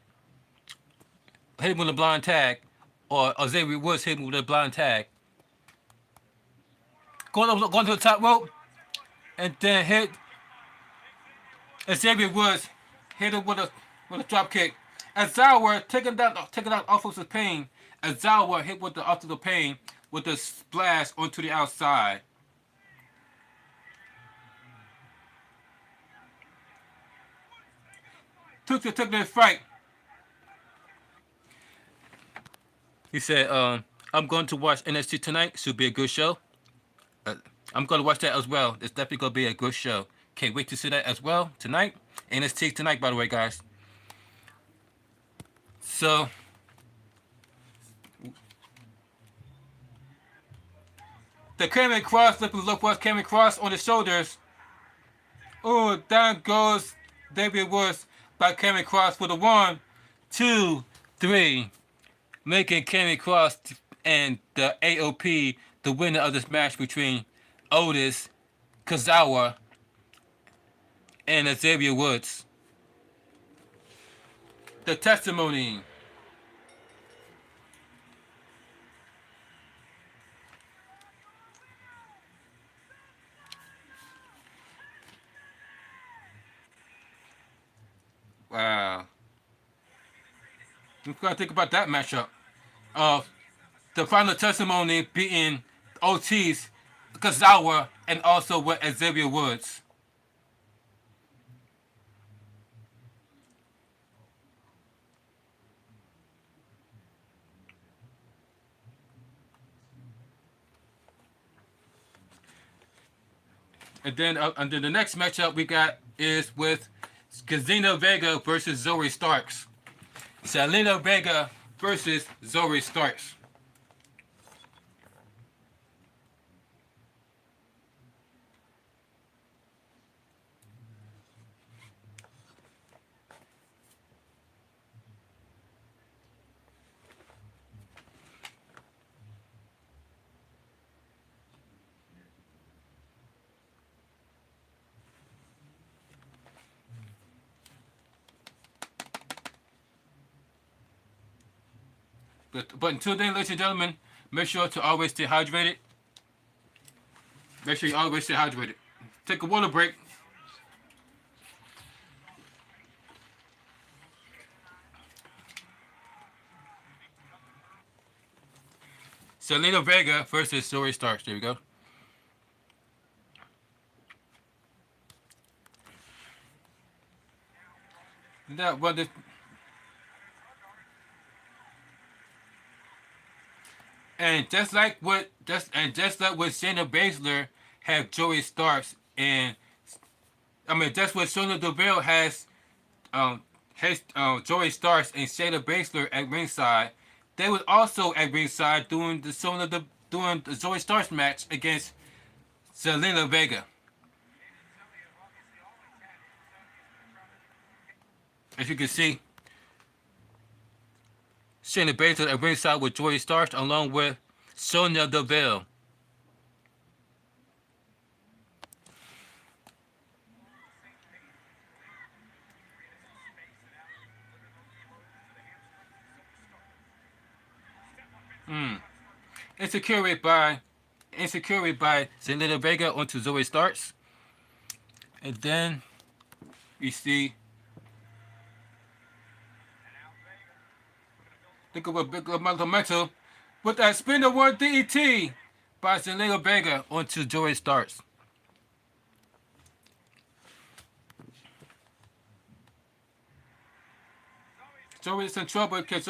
hit him with a blind tag, or Xavier Woods hit him with a blind tag. Going to the top rope, and then hit Xavier Woods, hit him with a drop kick. Azawa taking out off of his pain. Azawa hit with the off of the pain with a splash onto the outside. Took the fight. He said, I'm going to watch NXT tonight. Should be a good show. I'm going to watch that as well. It's definitely going to be a good show. Can't wait to see that as well tonight. NXT tonight, by the way, guys. So, The Cameron Cross, flipping look was Cameron Cross on the shoulders. Oh, down goes David Woods by Cameron Cross for the 1, 2, 3. Making Cameron Cross and the AOP the winner of this match between Otis, Kazawa, and Xavier Woods. The testimony. Wow. I'm gonna think about that matchup. The final testimony being Otis, Kazawa, and also with Xavier Woods. And then the next matchup we got is with Zelina Vega versus Zoey Starks. Zelina Vega versus Zoey Starks. But until then, ladies and gentlemen, make sure to always stay hydrated. Make sure you always stay hydrated. Take a water break. Zelina Vega versus Zoey Starks. There we go. That one. And just like what Shayna Baszler have Zoey Starks, and I mean that's what Sonya Deville has Zoey Starks and Shayna Baszler at ringside. They was also at ringside doing the Zoey Starks match against Zelina Vega. As you can see, Shayna Baszler at ringside with Zoey Starks along with Sonya Deville. Insecurity by Zelina Vega onto Zoey Starks. And then we see think of a big momentum with that spinner one DET by Zelina Vega onto Zoey Starks. Zoey's in trouble because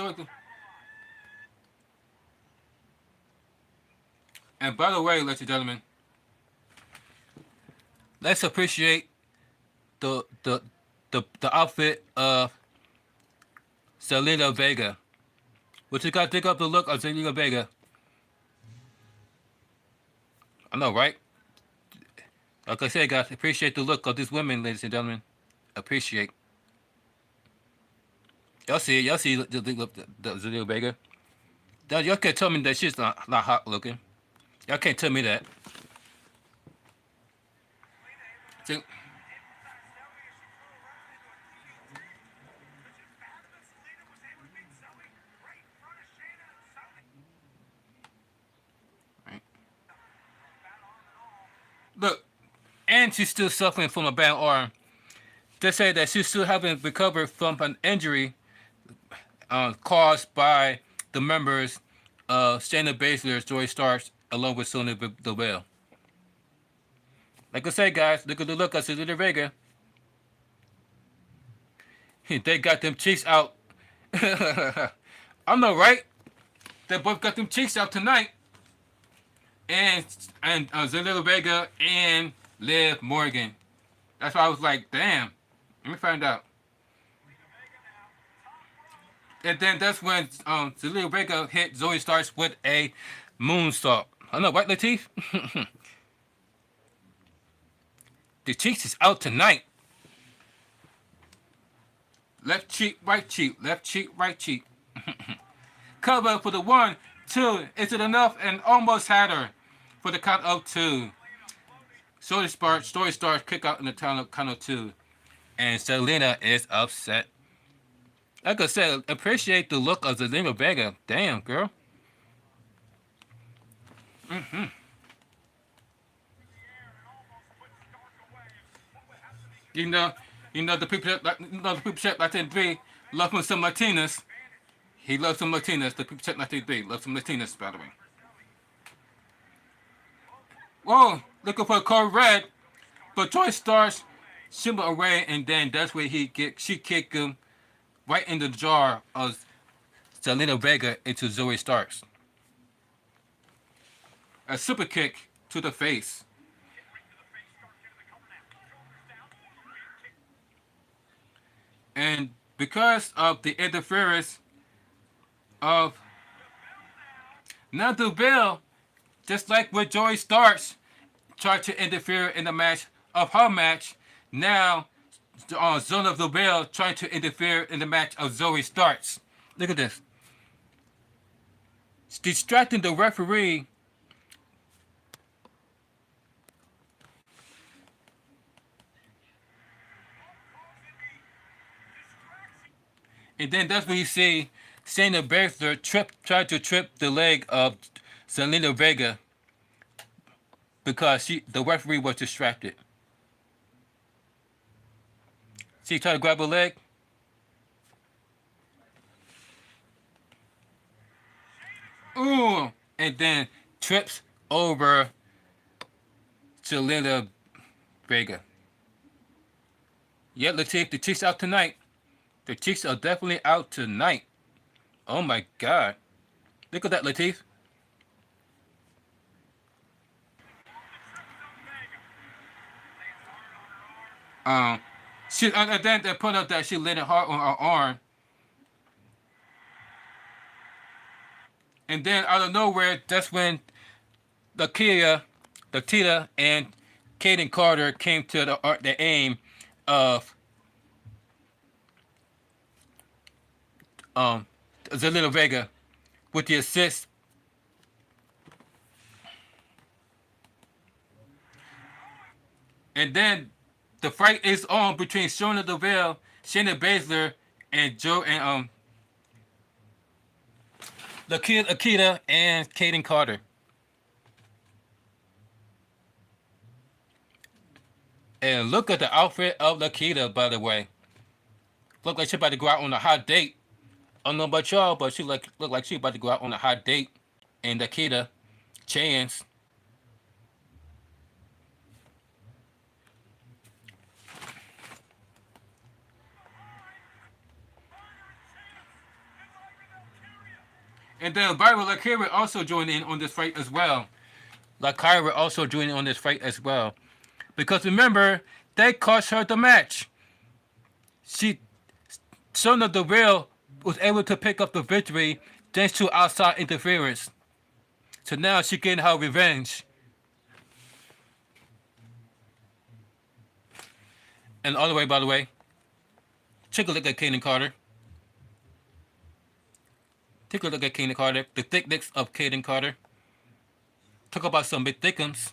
and by the way, ladies and gentlemen, let's appreciate the outfit of Zelina Vega. What you got to dig up the look of Zelina Vega? I know, right? Like I said, guys, appreciate the look of these women, ladies and gentlemen. Appreciate. Y'all see the Zelina Vega? Y'all can't tell me that she's not hot looking. Y'all can't tell me that. See? Look, and she's still suffering from a bad arm. They say that she still haven't recovered from an injury caused by the members of Shayna Baszler, Zoey Starks, along with Sonya Deville. Like I say, guys, look at the look of Zelina Vega. They got them cheeks out. I know, right? They both got them cheeks out tonight. And Zelina Vega and Liv Morgan. That's why I was like, damn. Let me find out. And then that's when Zelina Vega hit Zoey Starks with a moonsault. I know, right, Latif? The cheeks is out tonight. Left cheek, right cheek. Left cheek, right cheek. Cover for the 1, 2. Is it enough? And almost had her for the count of 2. Story starts, kick out in the count of 2. And Zelina is upset. Like I said, appreciate the look of Zelina Vega. Damn, girl. You know, the people check like that be love him some Latinas. He loves some Latinas. The people check like that be love some Latinas, by the way. Whoa, looking for a card red, but Joy starts shimmer away, and then that's where she kicked him right in the jar of Zelina Vega into Zoey Starks. A super kick to the face. And because of the interference of now Deville, just like with Joey Starks, tried to interfere in the match of her match. Now, Zone of Deville trying to interfere in the match of Zoey Starks. Look at this. It's distracting the referee. And then that's when you see Shayna Baszler tried to trip the leg of Zelina Vega because the referee was distracted. She tried to grab her leg. Ooh! And then trips over Zelina Vega. Yeah, Latif, the cheeks out tonight. The cheeks are definitely out tonight. Oh my God. Look at that, Latif. And then they point out that she landed hard on her arm. And then out of nowhere, that's when the Tita, and Kaden Carter came to the aim of Zelina Vega with the assist. And then the fight is on between Sonya Deville, Shayna Baszler, and Akita and Kaden Carter. And look at the outfit of Akita, by the way. Look like she about to go out on a hot date. I don't know about y'all, but she look like she about to go out on a hot date. And Akita, Chance. And then Lyra also joined in on this fight as well. Lyra also joined in on this fight as well. Because remember, they cost her the match. Sonya Deville was able to pick up the victory thanks to outside interference. So now she's getting her revenge. And all the way, by the way, take a look at Kaden Carter. Take a look at Kaden Carter, the thickness of Kaden Carter. Talk about some big thickums.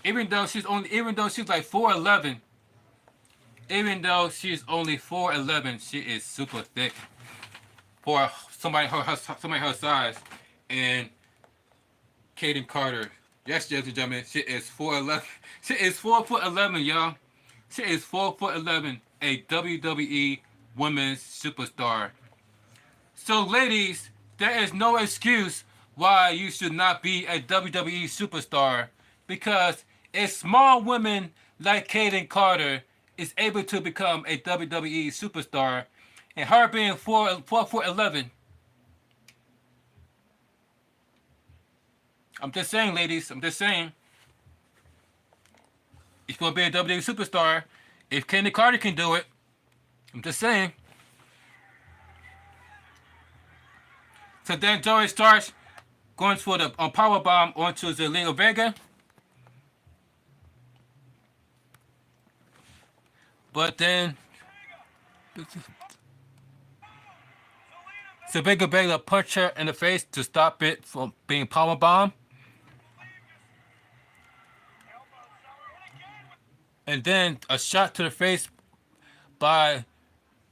Even though she's like 4'11", even though she's only 4'11", she is super thick for somebody her size. And Kaden Carter, yes, ladies and gentlemen, she is 4'11". She is 4'11", y'all. She is 4'11", a WWE women's superstar. So, ladies, there is no excuse why you should not be a WWE superstar, because a small woman like Kaden Carter is able to become a WWE superstar, and her being 4'11". I'm just saying, ladies. I'm just saying. If you're going to be a WWE superstar, if Kaden Carter can do it, I'm just saying. So then Zoey starts going for the power bomb onto Zelina Vega. But then Vega punched her in the face to stop it from being power bomb. And then a shot to the face by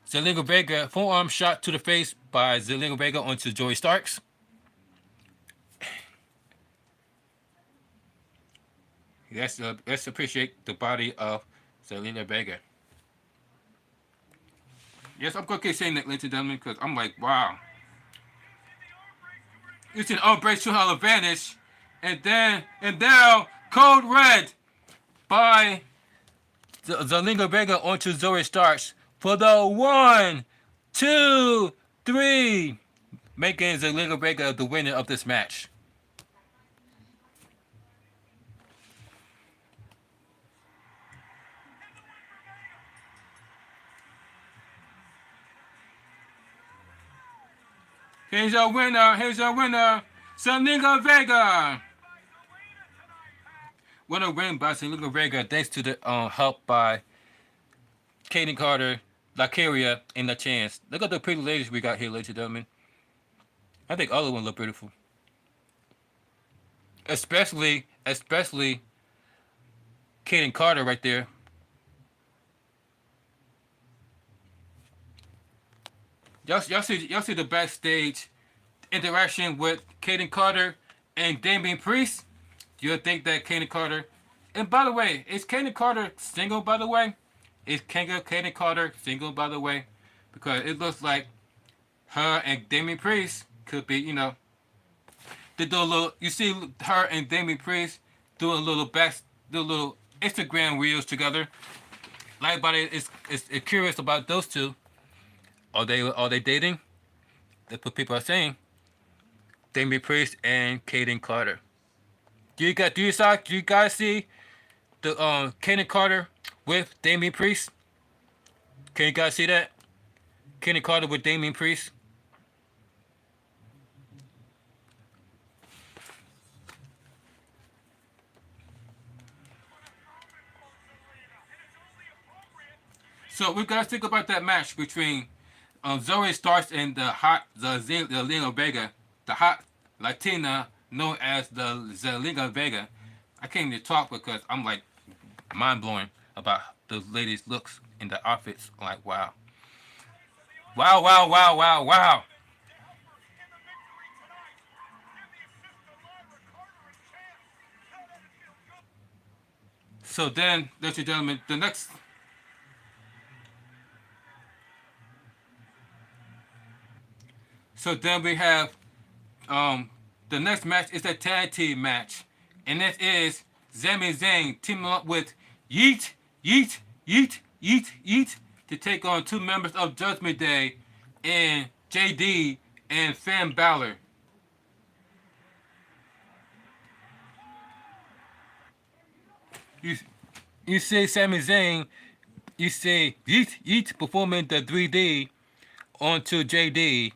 Zelina Vega, forearm shot to the face by Zelina Vega onto Zoey Starks. Let's appreciate the body of Zelina Vega. Yes, I'm gonna keep saying that, ladies and gentlemen, because I'm like, wow. It's an outbreak to her advantage, and now Code Red by Zelina Vega onto Zoey Starks for the 1, 2, 3, making Zelina Vega the winner of this match. Here's your winner, Zelina Vega. What a win by Zelina Vega, thanks to the help by Kaden Carter, Lyra, and the Chance. Look at the pretty ladies we got here, ladies and gentlemen. I think all of them look beautiful. Especially Kaden Carter right there. Y'all see the backstage interaction with Kaden Carter and Damian Priest? Do you think that Kaden Carter... And by the way, is Kaden Carter single, by the way? Is Kaden Carter single, by the way? Because it looks like her and Damian Priest could be, they do a little... You see her and Damian Priest do a little Instagram reels together. Everybody is curious about those two. Are they dating? That's what people are saying. Damian Priest and Kaden Carter. Do you guys see the Kaden Carter with Damian Priest? Can you guys see that? Kaden Carter with Damian Priest. So we gotta think about that match between Zoey Starks and the Zelina Vega, the hot Latina known as the Zelina Vega. I can't even talk because I'm like mind blowing about the ladies' looks and the outfits. I'm like, wow. Wow. So then, ladies and gentlemen, So then we have the next match is a tag team match. And this is Sami Zayn teaming up with Yeet to take on two members of Judgment Day and JD and Finn Balor. You see Sami Zayn, you see Yeet performing the 3D onto JD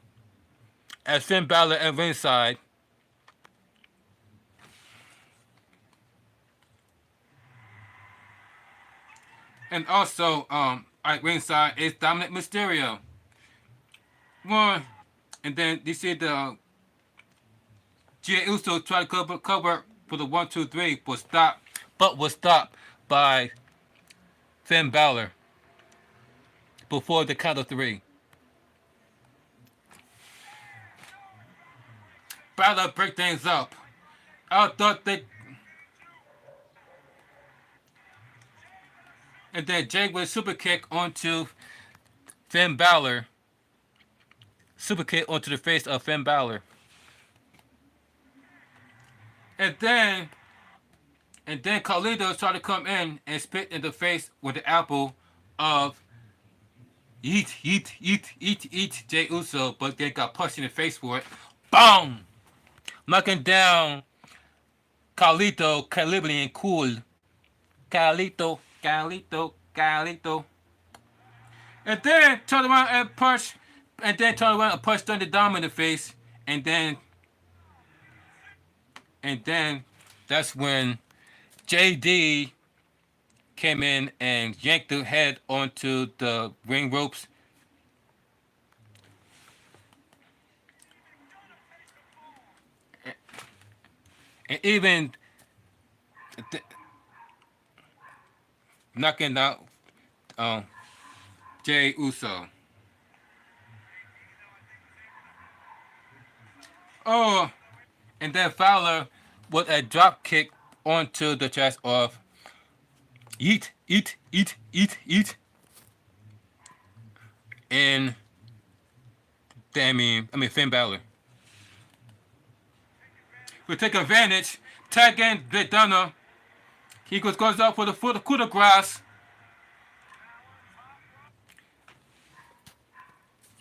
as Finn Balor at ringside. And also, at ringside is Dominic Mysterio. One, and then you see the Jey Uso try to cover for the 1, 2, 3, but was stopped by Finn Balor before the count of 3. Balor break things up. I thought they... And then Jay with a super kick onto Finn Balor. Super kick onto the face of Finn Balor. And then Carlito tried to come in and spit in the face with the apple of eat Jey Uso, but then got punched in the face for it. Boom! Knocking down Carlito, and Cool. Carlito. And then turn around and punch Thunder Dom in the face and then that's when JD came in and yanked the head onto the ring ropes. And even knocking out Jey Uso. Oh, and then Fowler with a drop kick onto the chest of eat, eat, eat, eat, eat. And Finn Balor. We take advantage, tag in Big Dunne. He goes up for the coup de grace.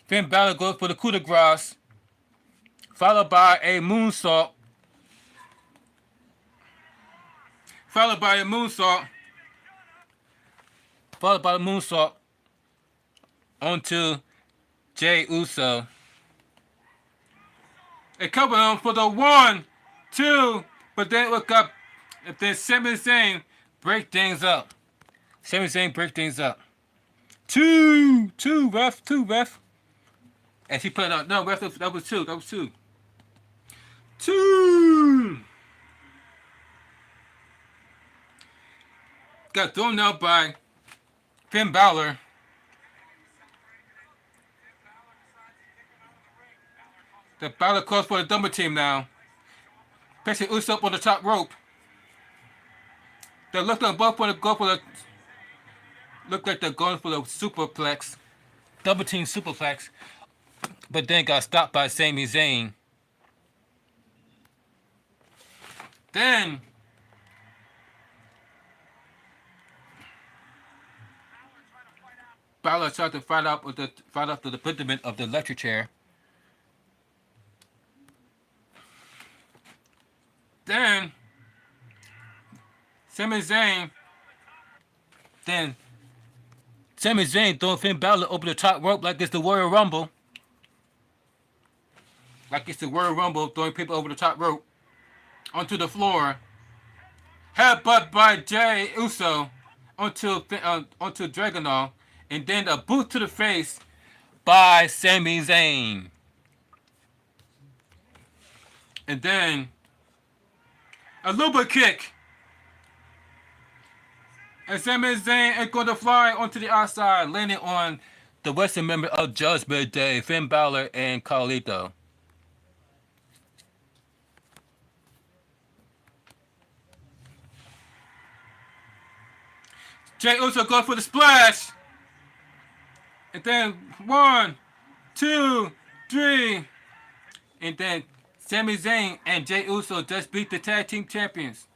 Finn Balor goes for the coup de grace, followed by a moonsault. Followed by a moonsault onto Jey Uso. They cover him for the 1, 2, but then look up. If there's Sami Zayn, break things up. Sami Zayn break things up. Two, ref. And she put it out. No, ref, that was two. Two. Got thrown out by Finn Balor. The Balor calls for the double team now. Placing Uso up on the top rope. They look like both want to go for the. Look like they're going for the superplex, double team superplex, but then got stopped by Sami Zayn. Then Balor tried to fight up to the predicament of the electric chair. Then Sami Zayn throwing Finn Balor over the top rope like it's the Royal Rumble. Throwing people over the top rope onto the floor. Headbutt by Jey Uso onto Dragonov, and then a boot to the face by Sami Zayn. And then a Luba kick. And Sami Zayn is going to fly onto the outside, landing on the Western member of Judgment Day, Finn Balor and Carlito. Jey Uso goes for the splash. And then 1, 2, 3. And then Sami Zayn and Jey Uso just beat the tag team champions.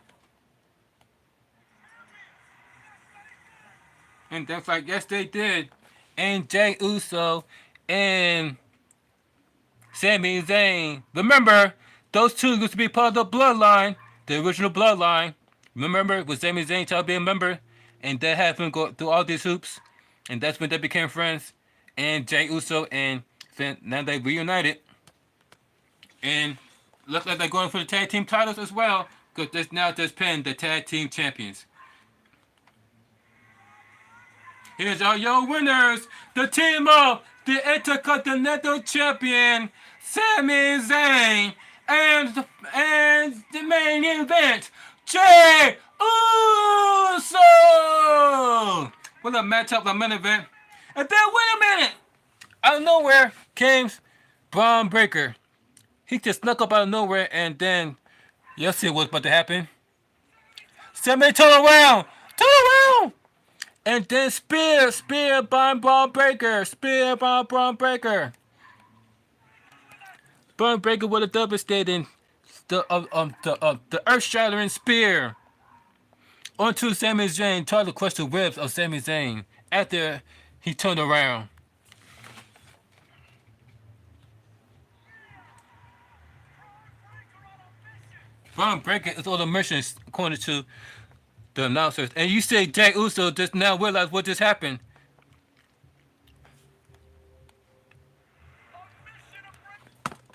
And that's like, yes, they did. And Jey Uso and Sami Zayn. Remember, those two used to be part of the bloodline, the original bloodline. Remember, with Sami Zayn trying to be a member, and they had him go through all these hoops, and that's when they became friends. And Jey Uso and Finn, now they reunited. And looks like they're going for the tag team titles as well, because they're now just pinned the tag team champions. Here's all your winners, the team of the Intercontinental Champion, Sami Zayn, and the main event, Jey Uso! What a matchup, the main event. And then, wait a minute! Out of nowhere came Bron Breakker. He just snuck up out of nowhere, and then, you'll see what's about to happen. Sami turn around! And then spear by Bron Breakker. Bron Breakker with a devastating, the earth-shattering spear onto Sami Zayn, tried to crush the ribs of Sami Zayn after he turned around. Bron Breakker is on the mission, according to the announcers. And you say Jey Uso just now realized what just happened.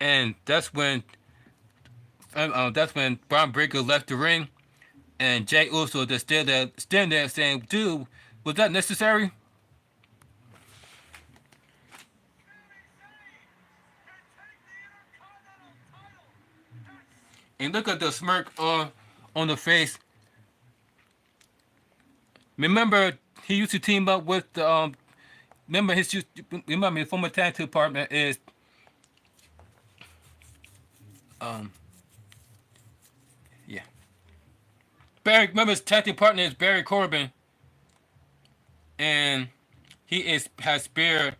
And that's when Bron Breakker left the ring, and Jay Uso just stand there saying, "Dude, was that necessary?" And look at the smirk on the face. Remember, he used to team up with the remember his former tag team partner is um yeah Barry. Remember his tag team partner is Barry Corbin, and has speared.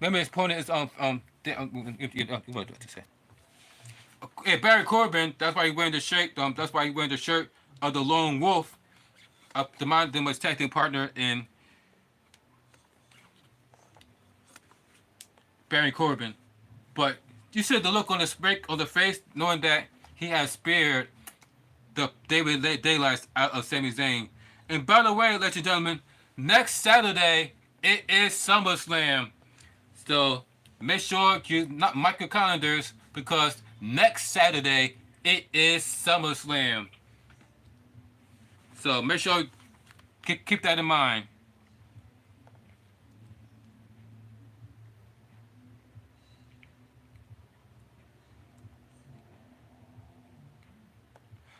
Remember his opponent is what to say? Yeah, Barry Corbin. That's why he's wearing the shirt. That's why he's wearing the shirt of the Lone Wolf. The man them was tag team partner in Barry Corbin. But you see the look on the break on the face, knowing that he has spared the David Daylight out of Sami Zayn. And by the way, ladies and gentlemen, next Saturday it is SummerSlam. So make sure you not mark your calendars because next Saturday it is SummerSlam. So make sure keep that in mind.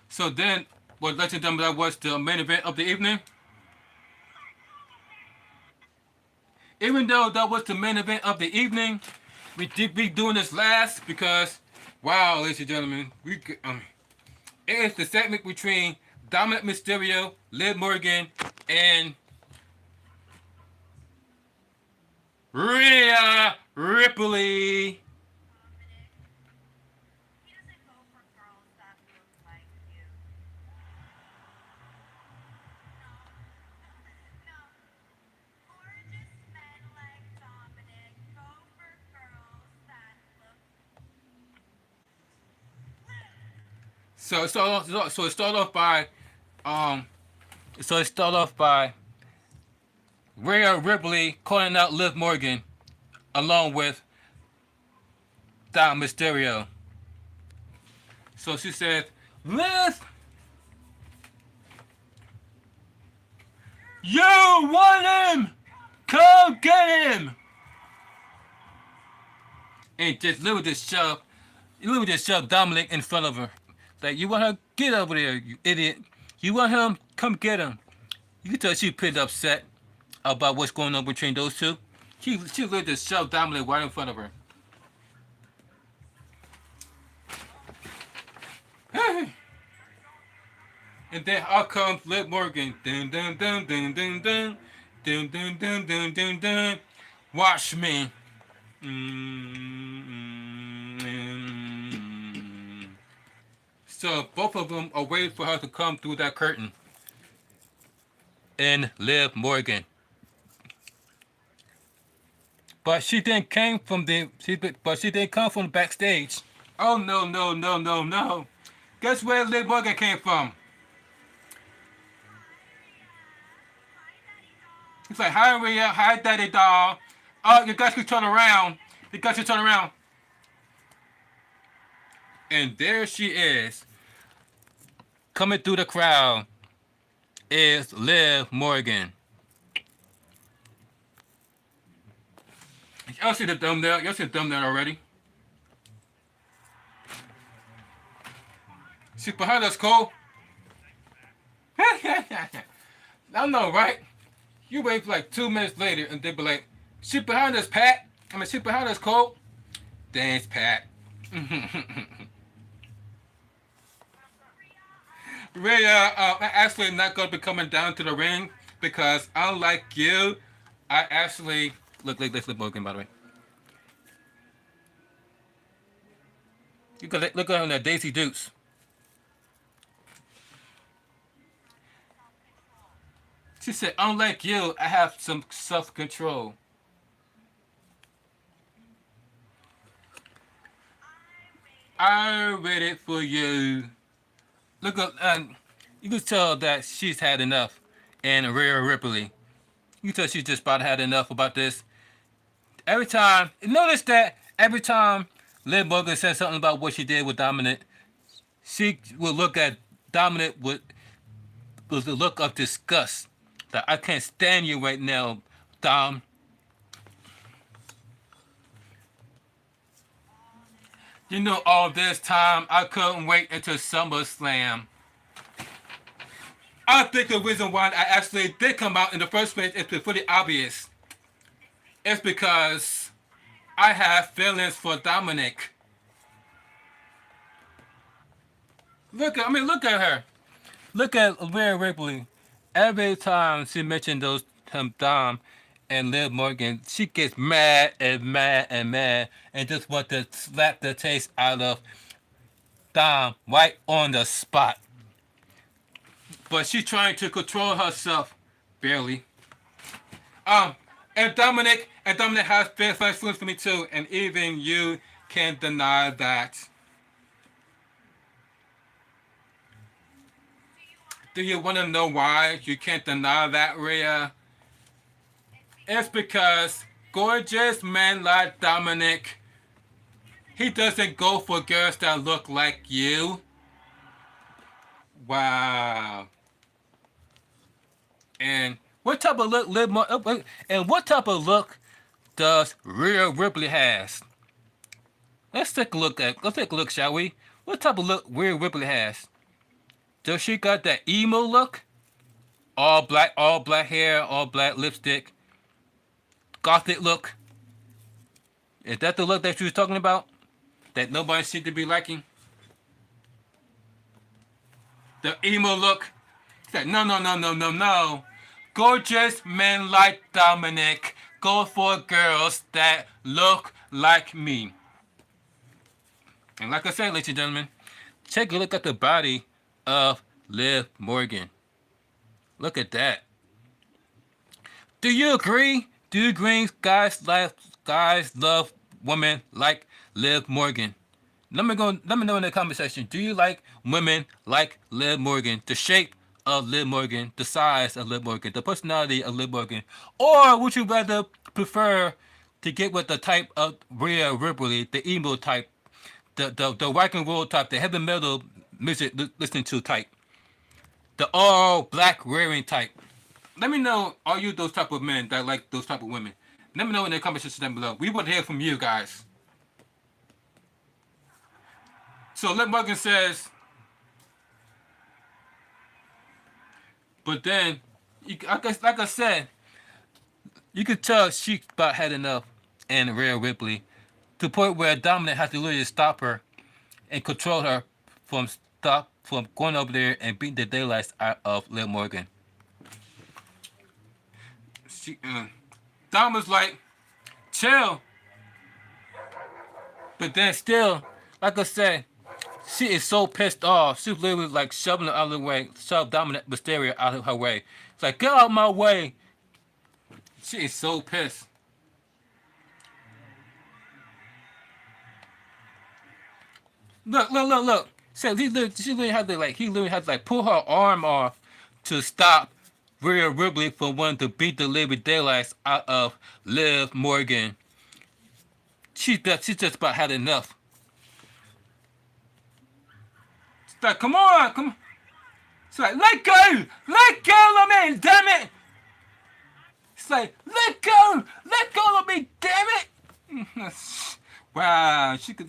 So then, what ladies and gentlemen, that was the main event of the evening. Even though that was the main event of the evening, we did be doing this last because, wow, ladies and gentlemen, it is the segment between Dominic Mysterio, Liv Morgan, and Rhea Ripley. He doesn't go for girls that look like you. No. Gorgeous men like Dominic go for girls that look. It started off by Rhea Ripley calling out Liv Morgan along with Dom Mysterio. So she said, Liv, you want him! Come get him! And just literally just shoved Dominic in front of her. Like, you want her? Get over there, you idiot. You want him? Come get him. You can tell she's pretty upset about what's going on between those two. She literally just shoved Dominic right in front of her. And then out comes Liv Morgan. Dun dun dun dun dun dun. Dun dun dun dun dun dun. Watch me. So both of them are waiting for her to come through that curtain. And Liv Morgan. But she didn't come from backstage. Oh no. Guess where Liv Morgan came from? He's like, hi Rhea, hi Daddy Doll. Oh, you guys can turn around. And there she is. Coming through the crowd is Liv Morgan. Y'all see the thumbnail? Already? She's behind us, Cole. I know, right? You wait for like 2 minutes later and they be like, she's behind us, Pat. She's behind us, Cole. Thanks, Pat. Rhea, I'm actually not going to be coming down to the ring because unlike you, I actually... Look, let's look Morgan, by the way. You can look at her that Daisy Dukes. She said, unlike you, I have some self-control. I waited for you. Look up, you can tell that she's had enough. And Rhea Ripley, you can tell she's just about had enough about this. Every time, notice that every time Liv Morgan says something about what she did with Dominic, she will look at Dominic with a look of disgust. That I can't stand you right now, Dom. You know, all this time I couldn't wait until SummerSlam. I think the reason why I actually did come out in the first place is pretty obvious. It's because I have feelings for Dominic. Look at her. Look at Rhea Ripley. Every time she mentioned those Dom and Liv Morgan, she gets mad and mad and mad and just want to slap the taste out of Dom right on the spot. But she's trying to control herself, barely. And Dominic has feelings for me too, and even you can't deny that. Do you want to know why you can't deny that, Rhea? It's because gorgeous men like Dominic, he doesn't go for girls that look like you. Wow. And what type of look and what type of look does Rhea Ripley has? Let's take a look, shall we? What type of look Rhea Ripley has? Does she got that emo look? All black hair, all black lipstick, gothic look. Is that the look that she was talking about? That nobody seemed to be liking? The emo look? Said no. Gorgeous men like Dominic go for girls that look like me. And like I said, ladies and gentlemen, take a look at the body of Liv Morgan. Look at that. Do you agree? Do you agree guys love women like Liv Morgan? Let me know in the comment section. Do you like women like Liv Morgan? The shape of Liv Morgan, the size of Liv Morgan, the personality of Liv Morgan, or would you rather prefer to get with the type of Rhea Ripley, the emo type, the rock and roll type, the heavy metal music listening to type, the all black wearing type? Let me know, are you those type of men that like those type of women? Let me know in the comment section down below. We want to hear from you guys. So Liv Morgan says, but then, like I said, you could tell she about had enough and Rhea Ripley to the point where Dominic had to literally stop her and control her from going over there and beating the daylights out of Liv Morgan. Dom was like, chill. But then still, like I said, she is so pissed off. She's literally like shoving her out of the way, shove Dominic Mysterio out of her way. It's like, get out of my way. She is so pissed. Look. So he literally had to pull her arm off to stop Rhea Ripley from wanting to beat the living daylights out of Liv Morgan. She just about had enough. It's like, come on. It's like, let go of me, damn it. It's like, let go of me, damn it. Wow, you could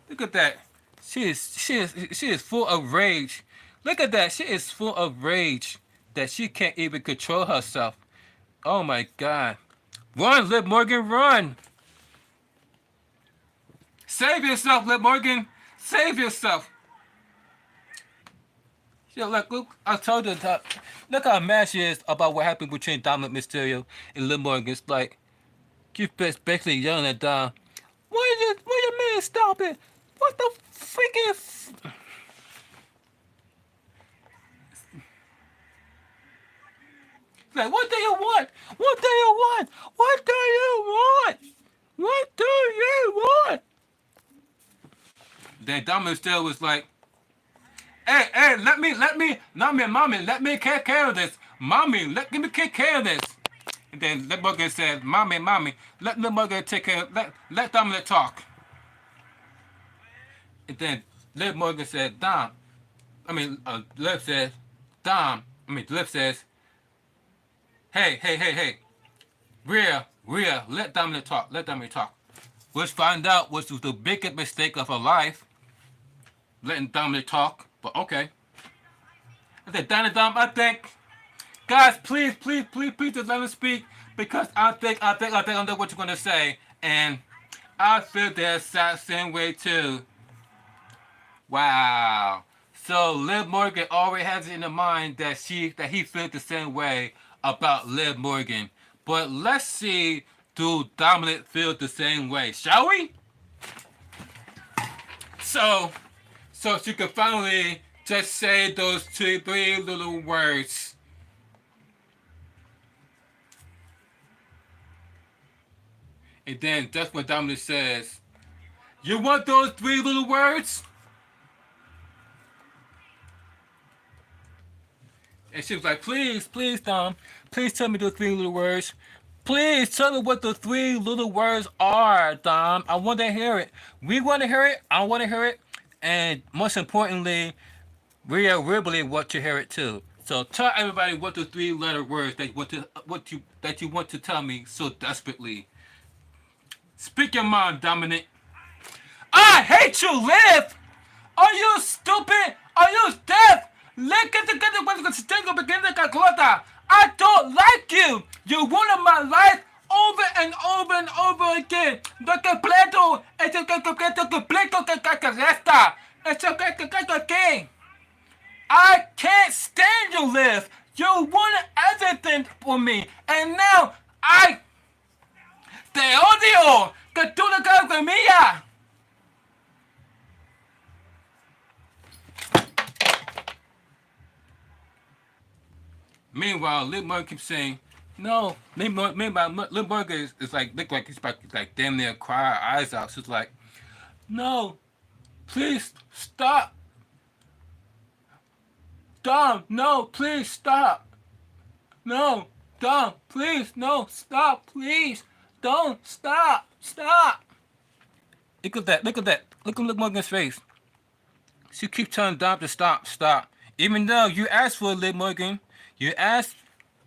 look at that. She is full of rage. Look at that. She is full of rage that she can't even control herself. Oh my God. Run, Liv Morgan, run. Save yourself, Liv Morgan. Save yourself. Yeah, look, I told her that. Look how mad she is about what happened between Dominic Mysterio and Liv Morgan. It's like, you basically yelling at Dom. Why you man stop it? What the freaking... Like, what do you want? What do you want? What do you want? What do you want? Then Dominic still was like, hey, mommy, let me take care of this. Mommy, let me take care of this. And then Liv Morgan said, "Mommy, let Liv Morgan take care. Let Dominic talk." And then Liv Morgan said, Liv says, Liv says, hey, Rhea, let Dominic talk. Which find out was the biggest mistake of her life, letting Dominic talk. But okay. I said, Dom, I think, guys, please, just let him speak because I think I know what you're gonna say, and I feel the exact same way too. Wow. So Liv Morgan already has it in the mind that he feels the same way about Liv Morgan. But let's see, do Dominic feel the same way? Shall we? So she could finally just say those three little words. And then that's what Dominic says. You want those three little words? And she was like, please, Dom, please tell me those three little words. Please tell me what the three little words are, Dom. I want to hear it. We want to hear it. I want to hear it. And most importantly, Rhea Ripley want to hear it too. So tell everybody what the three-letter words that you want to tell me so desperately. Speak your mind, Dominic. I hate you, Liv! Are you stupid? Are you deaf? I don't like you. You ruined my life over and over and over again. I can't stand you, Liv. You ruined everything for me. And now te odio. Que tú no quedas de mía. Meanwhile, Liv Morgan keeps saying, no. Meanwhile, Liv Morgan is like, look like he's about to like damn near cry her eyes out. She's like, no, please stop. Dom, no, please stop. No, Dom, please, no, stop, please. Don't stop. Look at that. Look at Liv Morgan's face. She keeps telling Dom to stop. Even though you asked for Liv Morgan, you asked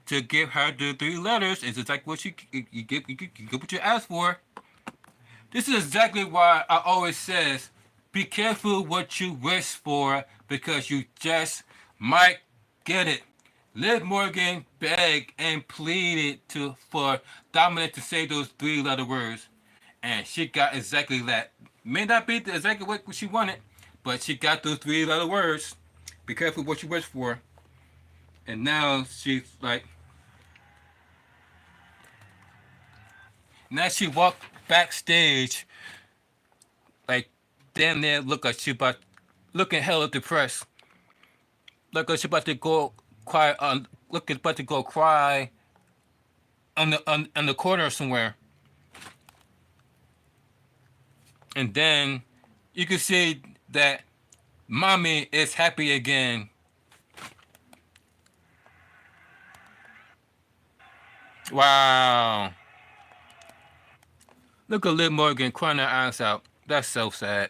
to give her the three letters. It's exactly what you get what you asked for. This is exactly why I always says, be careful what you wish for because you just might get it. Liv Morgan begged and pleaded for Dominic to say those three-letter words, and she got exactly that. May not be exactly what she wanted, but she got those three-letter words. Be careful what you wish for. And now she's like, now she walked backstage, like damn near look like she about looking hella depressed. Look like she about to go cry on. Look about to go cry on the corner somewhere. And then you can see that mommy is happy again. Wow. Look at Liv Morgan crying her eyes out. That's so sad.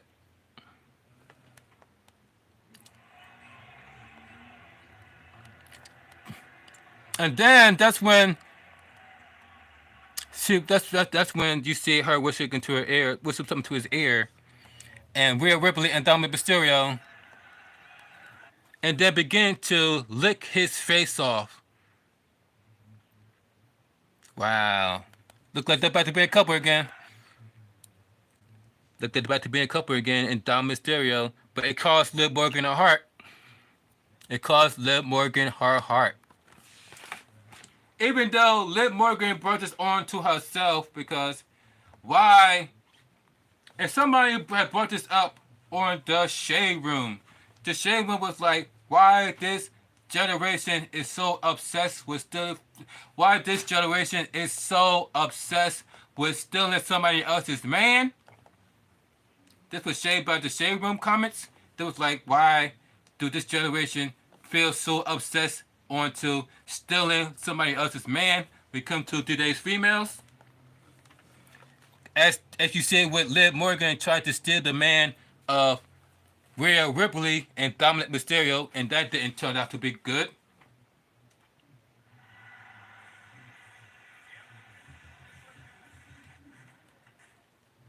And then that's when that's when you see her whispering into her ear, whisper something to his ear, and Rhea Ripley and Dominic Mysterio, and then begin to lick his face off. Wow. Look like they're about to be a couple again. Look, they're about to be a couple again in Dom Mysterio, but it cost Liv Morgan her heart. It cost Liv Morgan her heart. Even though Liv Morgan brought this on to herself, because why? If somebody had brought this up on the Shade Room was like, why this generation is so obsessed with stealing somebody else's man. This was shade by the Shade Room comments. It was like, why do this generation feel so obsessed onto stealing somebody else's man? we come to today's females. As you said, with Liv Morgan tried to steal the man of Rhea Ripley and Dominic Mysterio, and that didn't turn out to be good.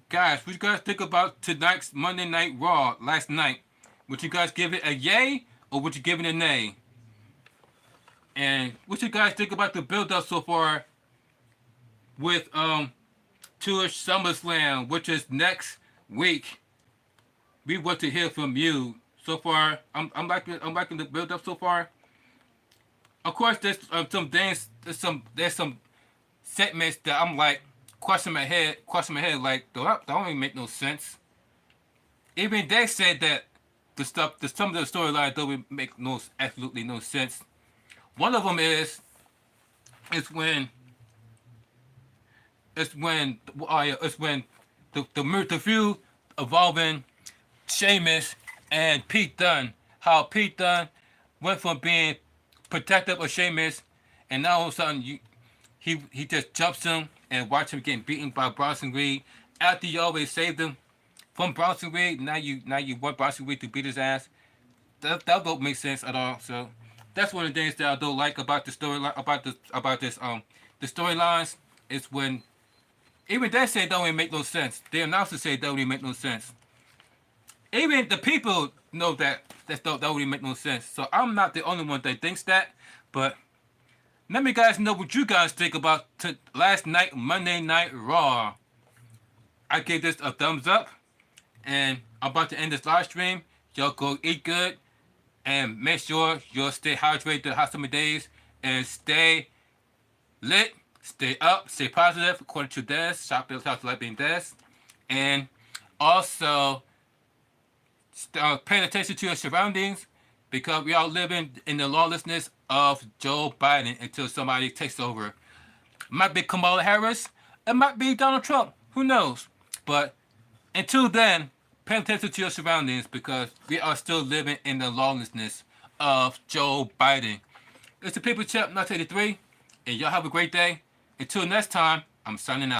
Guys, what you guys think about tonight's Monday Night Raw last night? Would you guys give it a yay or would you give it a nay? And what you guys think about the build-up so far with to SummerSlam, which is next week? We want to hear from you. So far, I'm liking the build-up so far. Of course, there's some things, there's some segments that I'm like question my head, like that don't even make no sense. Even they said that some of the storylines don't make absolutely no sense. One of them is when the feud involving Sheamus and Pete Dunne. How Pete Dunne went from being protective of Sheamus, and now all of a sudden he just jumps him and watch him getting beaten by Bronson Reed. After you always saved him from Bronson Reed, now you want Bronson Reed to beat his ass. That don't make sense at all. So that's one of the things that I don't like about the storyline the storylines is when even they say it don't even make no sense. The announcers say it don't even make no sense. Even the people know that don't even make no sense. So I'm not the only one that thinks that, but let me guys know what you guys think about last night Monday Night Raw. I gave this a thumbs up, and I'm about to end this live stream. Y'all go eat good, and make sure you'll stay hydrated the hot summer days, and stay lit, stay up, stay positive, according to Des, Shop Bills House Light being Des, and also paying attention to your surroundings, because we are living in the lawlessness of Joe Biden until somebody takes over. It might be Kamala Harris. It might be Donald Trump. Who knows? But until then, pay attention to your surroundings because we are still living in the lawlessness of Joe Biden. It's the People Champ 1983, and y'all have a great day. Until next time, I'm signing out.